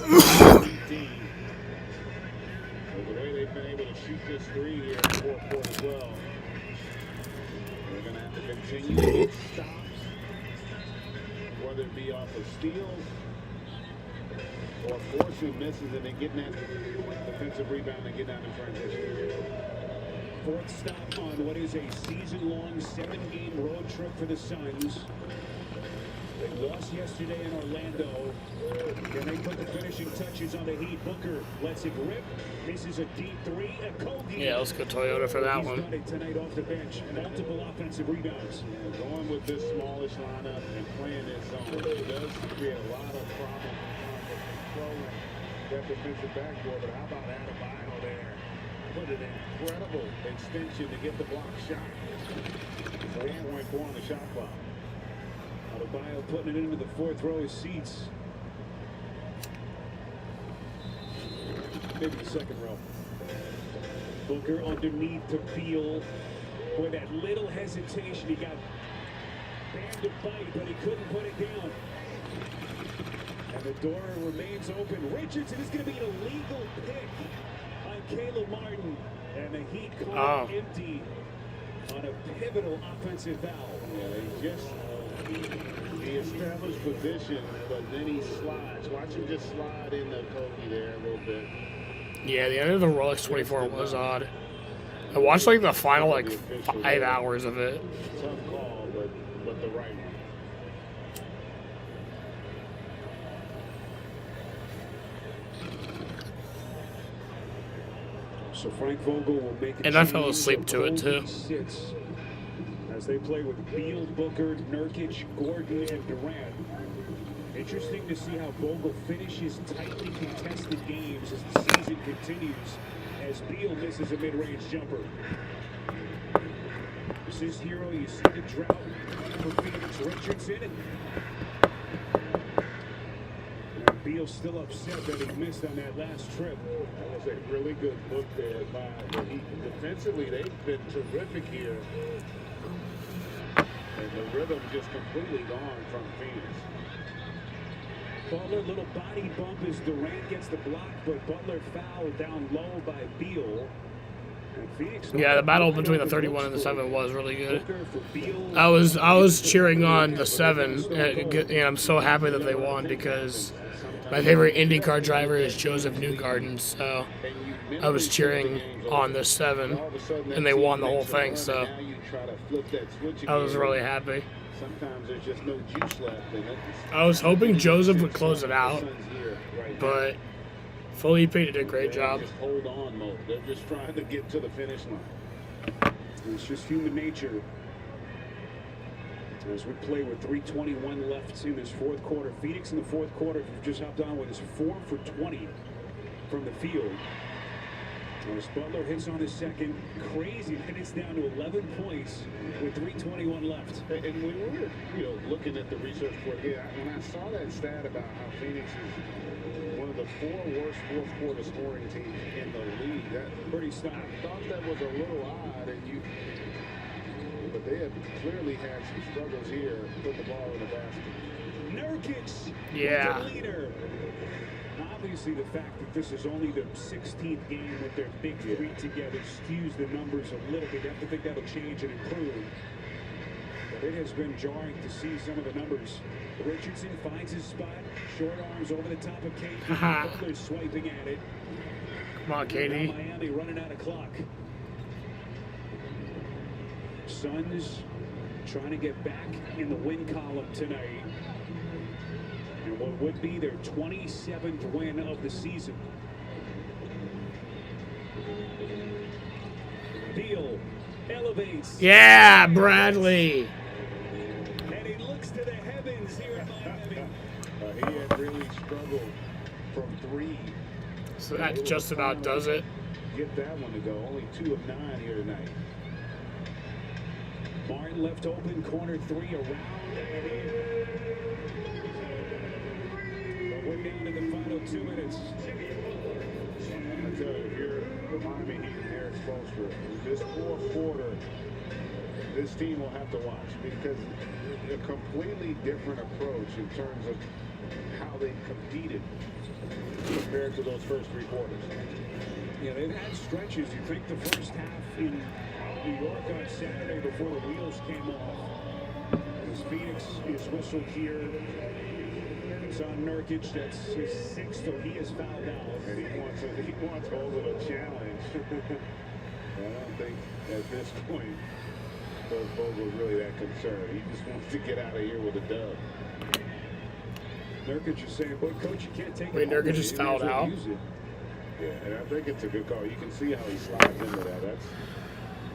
[SPEAKER 1] The way they've been able to shoot this three here in the fourth quarter as well. They're going to have to continue to get stops, whether it be off of steals or forcing misses and then getting that defensive rebound and getting out in transition.
[SPEAKER 3] Fourth stop on what is a season-long 7-game road trip for the Suns. They lost yesterday in Orlando. Can they put the finishing touches on the Heat? Booker lets it rip. Misses a deep three. Kogi.
[SPEAKER 2] Yeah, let's go Toyota for that
[SPEAKER 3] He's
[SPEAKER 2] one.
[SPEAKER 3] done it tonight off the bench. Multiple offensive rebounds.
[SPEAKER 1] Going with this smallish lineup and playing this zone does create a lot of problems in terms of controlling that defensive backboard. But how about Adebayo there? Put an incredible extension to get the block shot. 4.4 on the shot clock.
[SPEAKER 3] Adebayo putting it into the fourth row of seats. Maybe the second row. Booker underneath to Beal. Boy, that little hesitation. He got banned to bite, but he couldn't put it down. And the door remains open. Richardson is going to be an illegal pick on Caleb Martin. And the Heat call it empty on a pivotal offensive foul.
[SPEAKER 1] Yeah, he established position, but then he slides. Watch him just slide in the Kobe there a little bit.
[SPEAKER 2] Yeah, the end of the Rolex 24 was odd. I watched like the final 5 hours of it.
[SPEAKER 1] Tough call, but the right one.
[SPEAKER 3] So Frank Vogel will make a
[SPEAKER 2] And I fell
[SPEAKER 3] change
[SPEAKER 2] asleep to it, too.
[SPEAKER 3] Sits as they play with Beal, Booker, Nurkic, Gordon, and Durant. Interesting to see how Vogel finishes tightly contested games as the season continues, as Beal misses a mid-range jumper. This is hero. You see the drought for Phoenix. Richardson. And Beal's still upset that he missed on that last trip.
[SPEAKER 1] That was a really good look there by the Heat. Defensively, they've been terrific here. And the rhythm just completely gone from Phoenix.
[SPEAKER 25] Butler, little body bump as Durant gets the block, but Butler fouled down low by Beal.
[SPEAKER 2] Yeah, the battle between the 31 and the 7 was really good. I was cheering on the 7, and I'm so happy that they won because my favorite IndyCar driver is Joseph Newgarden, so I was cheering on the 7, and they won the whole thing, so I was really happy.
[SPEAKER 7] Sometimes there's just no juice left in it.
[SPEAKER 2] I was hoping Joseph would close it out, but Felipe did a great job.
[SPEAKER 7] Just hold on, Mo. They're just trying to get to the finish line.
[SPEAKER 25] It's just human nature. As we play with 3:21 left in this fourth quarter. Phoenix in the fourth quarter, if you've just hopped on with us, 4 for 20 from the field. As Butler hits on his second, crazy, and it's down to 11 points with 3:21 left.
[SPEAKER 7] And when we were, looking at the research for it, when I saw that stat about how Phoenix is one of the 4 worst fourth quarter scoring teams in the league, that
[SPEAKER 25] pretty stout.
[SPEAKER 7] I thought that was a little odd, but they have clearly had some struggles here putting the ball in the basket.
[SPEAKER 25] Nurkic,
[SPEAKER 2] yeah.
[SPEAKER 25] the leader. Obviously, the fact that this is only the 16th game with their big three together skews the numbers a little bit. You have to think that'll change and improve. But it has been jarring to see some of the numbers. Richardson finds his spot. Short arms over the top of KD. Butler swiping at it.
[SPEAKER 2] Come on, KD.
[SPEAKER 25] Now Miami running out of clock. Suns trying to get back in the win column tonight. And what would be their 27th win of the season. Beal elevates.
[SPEAKER 2] Yeah, Bradley.
[SPEAKER 25] And he looks to the heavens here in Miami.
[SPEAKER 7] He had really struggled from 3.
[SPEAKER 2] So that just about does it.
[SPEAKER 7] Get that one to go. Only 2 of 9 here tonight.
[SPEAKER 25] Martin left open, corner 3 around. But we're down to the final 2 minutes.
[SPEAKER 7] I tell you, if you're the Miami Heat and Eric Spoelstra, this fourth quarter, this team will have to watch because a completely different approach in terms of how they competed compared to those first 3 quarters.
[SPEAKER 25] Yeah, they've had stretches. You think the first half in New York on Saturday before the wheels came off. As Phoenix is whistled here. It's on Nurkic. That's his 6th, so he is fouled out.
[SPEAKER 7] And he wants Vogel to challenge. I don't think at this point Coach Vogel's really that concerned. He just wants to get out of here with a dub.
[SPEAKER 25] Nurkic is saying, "Boy, coach, you can't take."
[SPEAKER 2] Wait, Nurkic is fouled out.
[SPEAKER 7] Yeah, and I think it's a good call. You can see how he slides into that. That's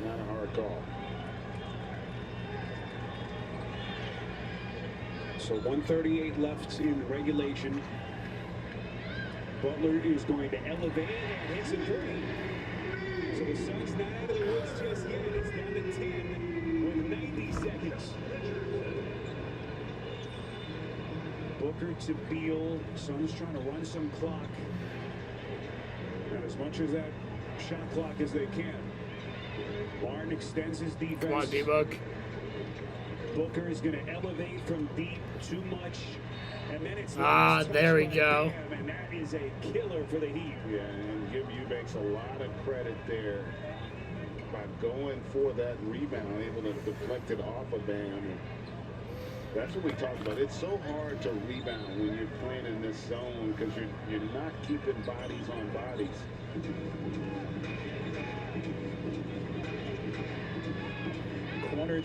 [SPEAKER 7] not a hard call.
[SPEAKER 25] So 1:38 left in regulation. Butler is going to elevate and hits a 3. So the Suns not out of the woods just yet. It's down to 10 with 90 seconds. Booker to Beal. Suns trying to run some clock. And as much as that shot clock as they can. Barnes extends his defense.
[SPEAKER 2] Come on, D-Book.
[SPEAKER 25] Booker is going to elevate from deep too much. And then it's
[SPEAKER 2] there we go.
[SPEAKER 25] And that is a killer for the Heat.
[SPEAKER 7] Yeah, and Gib Eubanks a lot of credit there by going for that rebound, able to deflect it off of Bam. That's what we talked about. It's so hard to rebound when you're playing in this zone because you're not keeping bodies on bodies.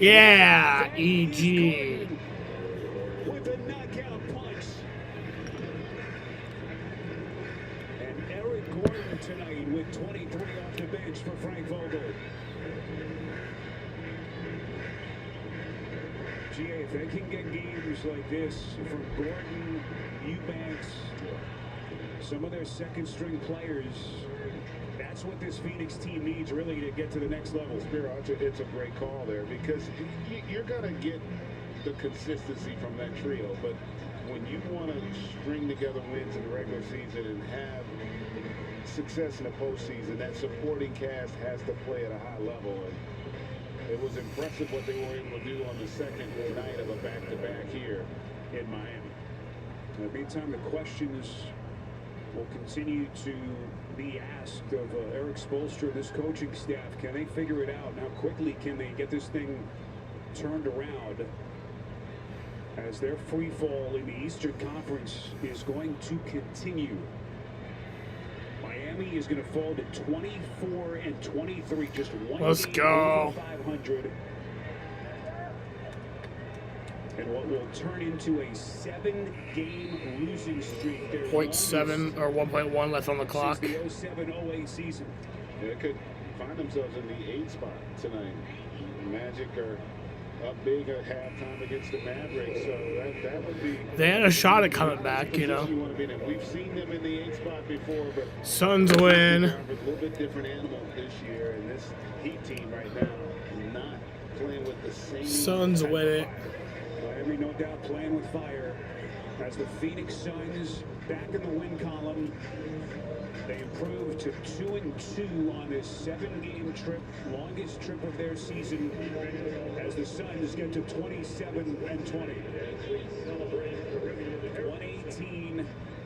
[SPEAKER 2] Yeah, EG.
[SPEAKER 25] With a knockout punch. And Eric Gordon tonight with 23 off the bench for Frank Vogel. GA, if they can get games like this from Gordon, Eubanks, some of their second string players, that's what this Phoenix team needs really to get to the next level.
[SPEAKER 7] Spiro, it's a great call there because you're going to get the consistency from that trio, but when you want to string together wins in the regular season and have success in the postseason, that supporting cast has to play at a high level. And it was impressive what they were able to do on the second night of a back-to-back here in Miami.
[SPEAKER 25] In the meantime, the questions will continue to be asked of Eric Spoelstra and this coaching staff. Can they figure it out? And how quickly can they get this thing turned around? As their free fall in the Eastern Conference is going to continue. Miami is going to fall to 24-23, just one
[SPEAKER 2] Let's
[SPEAKER 25] game
[SPEAKER 2] go.
[SPEAKER 25] over 500. And what will turn into a 7-game losing streak.
[SPEAKER 2] 0.7 or 1.1 left on the clock.
[SPEAKER 25] Since the 07-08 season.
[SPEAKER 7] They could find themselves in the 8th spot tonight. Magic are up big at halftime against the Mavericks, so that would be.
[SPEAKER 2] They had a shot at coming back, you know.
[SPEAKER 7] We've seen them in the 8th spot before, but
[SPEAKER 2] Suns win.
[SPEAKER 7] a little bit different animal this year, and this Heat team right now not playing with the same.
[SPEAKER 2] Suns win it.
[SPEAKER 25] Miami, no doubt, playing with fire. As the Phoenix Suns back in the win column, they improved to 2-2 on this 7-game trip, longest trip of their season, as the Suns get to 27-20.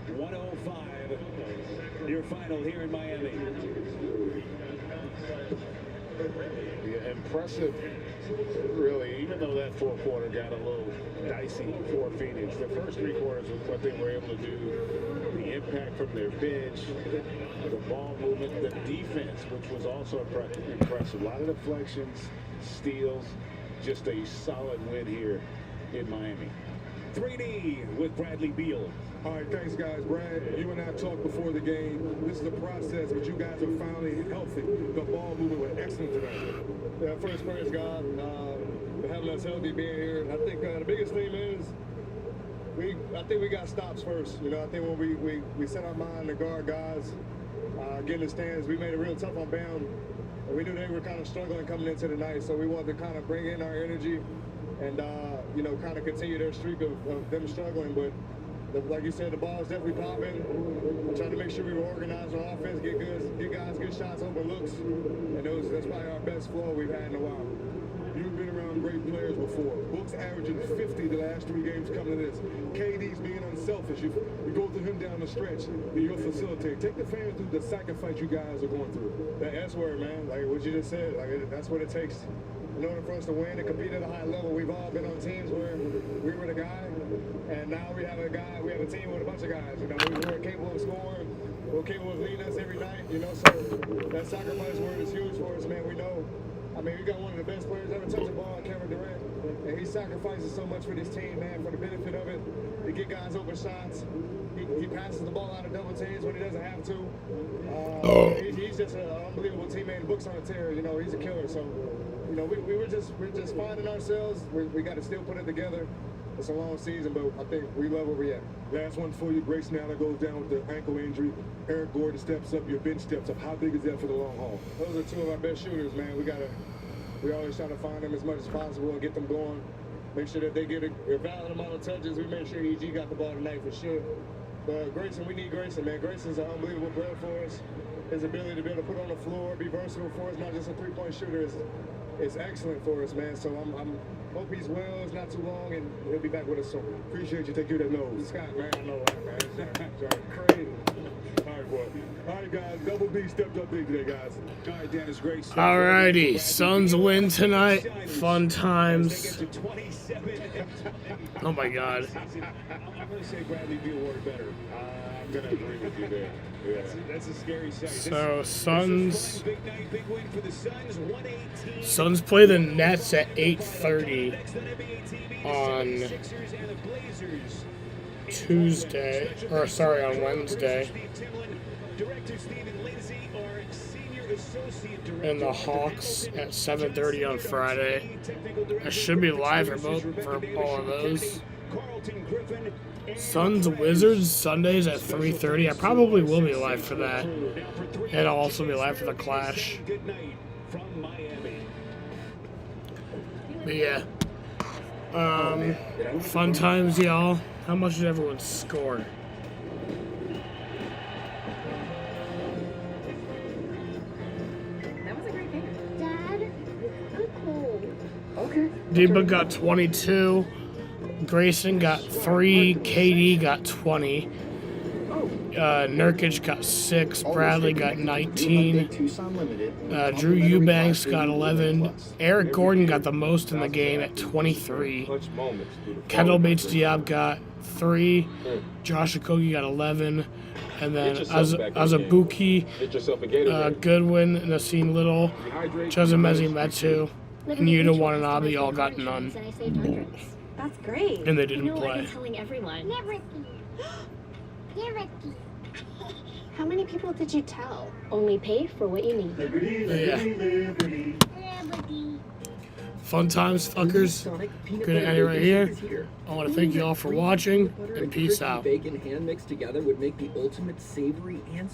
[SPEAKER 25] 118-105, your final here in Miami.
[SPEAKER 7] Yeah, impressive, really, even though that fourth quarter got a little dicey for Phoenix. The first 3 quarters was what they were able to do, the impact from their bench, the ball movement, the defense, which was also impressive. A lot of deflections, steals, just a solid win here in Miami.
[SPEAKER 25] 3D with Bradley Beal.
[SPEAKER 12] All right, thanks, guys. Brad, you and I talked before the game. This is a process, but you guys are finally healthy. The ball movement was excellent tonight.
[SPEAKER 5] Yeah, first praise God for having us healthy, being here. And I think the biggest thing is I think we got stops first. You know, I think when we set our mind to guard guys, get in the stands, we made it real tough on Bam. And we knew they were kind of struggling coming into the night, so we wanted to kind of bring in our energy and, you know, kind of continue their streak of them struggling. But like you said, the ball is definitely popping. I'm trying to make sure we were organized on offense, get guys good shots, open looks, and that's probably our best flow we've had in a while.
[SPEAKER 12] You've been around great players before. Book's averaging 50 the last 3 games coming to this. KD's being unselfish. You go through him down the stretch, and you'll facilitate. Take the fans through the sacrifice you guys are going through.
[SPEAKER 5] That S word, man, like what you just said, that's what it takes. In order for us to win and compete at a high level, we've all been on teams where we were the guy, and now we have a team with a bunch of guys. You know, we're capable of scoring, we're capable of leading us every night. You know, so that sacrifice word is huge for us, man. We know. I mean, we got one of the best players ever touch the ball, Kevin Durant, and he sacrifices so much for this team, man, for the benefit of it, to get guys open shots. He passes the ball out of double teams when he doesn't have to. He's just an unbelievable teammate. Book's on a tear, you know, he's a killer. So, you know, we're just finding ourselves. We got to still put it together. It's a long season, but I think we love where we're at.
[SPEAKER 12] Last one for you. Grayson Allen goes down with the ankle injury. Eric Gordon steps up. Your bench steps up. How big is that for the long haul?
[SPEAKER 5] Those are 2 of our best shooters, man. We always try to find them as much as possible and get them going. Make sure that they get a valid amount of touches. We made sure EG got the ball tonight for sure. But Grayson, we need Grayson, man. Grayson's an unbelievable player for us. His ability to be able to put on the floor, be versatile for us, not just a 3-point shooter, is excellent for us, man. So I'm hope he's well. It's not too long, and he'll be back with us soon.
[SPEAKER 12] Appreciate you. Take care of that nose.
[SPEAKER 5] Scott, man, I know that, man. Crazy.
[SPEAKER 12] All right, boy. All right, guys. Double B stepped up big today, guys.
[SPEAKER 25] All right, Dennis, great.
[SPEAKER 2] Alrighty, Suns win tonight. Fun times. Oh my God.
[SPEAKER 25] I'm going to say Bradley Beal worked better.
[SPEAKER 7] I'm going to agree with you there. Yeah.
[SPEAKER 25] That's a scary sight.
[SPEAKER 2] So Suns.
[SPEAKER 25] Big night, big win for the Suns. 118.
[SPEAKER 2] Suns play the Nets at 8:30 on Tuesday, or sorry, on Wednesday. And the Hawks at 7:30 on Friday. I should be live for all of those. Suns Wizards Sundays at 3:30. I probably will be live for that. And I'll also be live for the Clash. But yeah. Fun times, y'all. How much did everyone score?
[SPEAKER 4] That was a great game.
[SPEAKER 10] Dad, I'm cold.
[SPEAKER 4] Okay.
[SPEAKER 2] D-Book got 22. Grayson got 3. KD got 20. Nurkic got 6. Bradley got 19. Drew Eubanks got 11. Eric Gordon got the most in the game at 23. Kendall Bates-Diop got 3. Josh Okogie got 11. And then Azubuike, Goodwin, Nassim Little, Chizumezi Metu, and Yuta Watanabe all got none.
[SPEAKER 9] That's great.
[SPEAKER 2] And they didn't
[SPEAKER 9] I've
[SPEAKER 2] play.
[SPEAKER 9] been telling everyone. How many people did you tell? Only pay for what you need.
[SPEAKER 2] Yeah. Fun times, fuckers. Gonna end it right here. I want to thank you all for watching, and peace out.
[SPEAKER 15] Bacon hand mixed together would make the ultimate savory and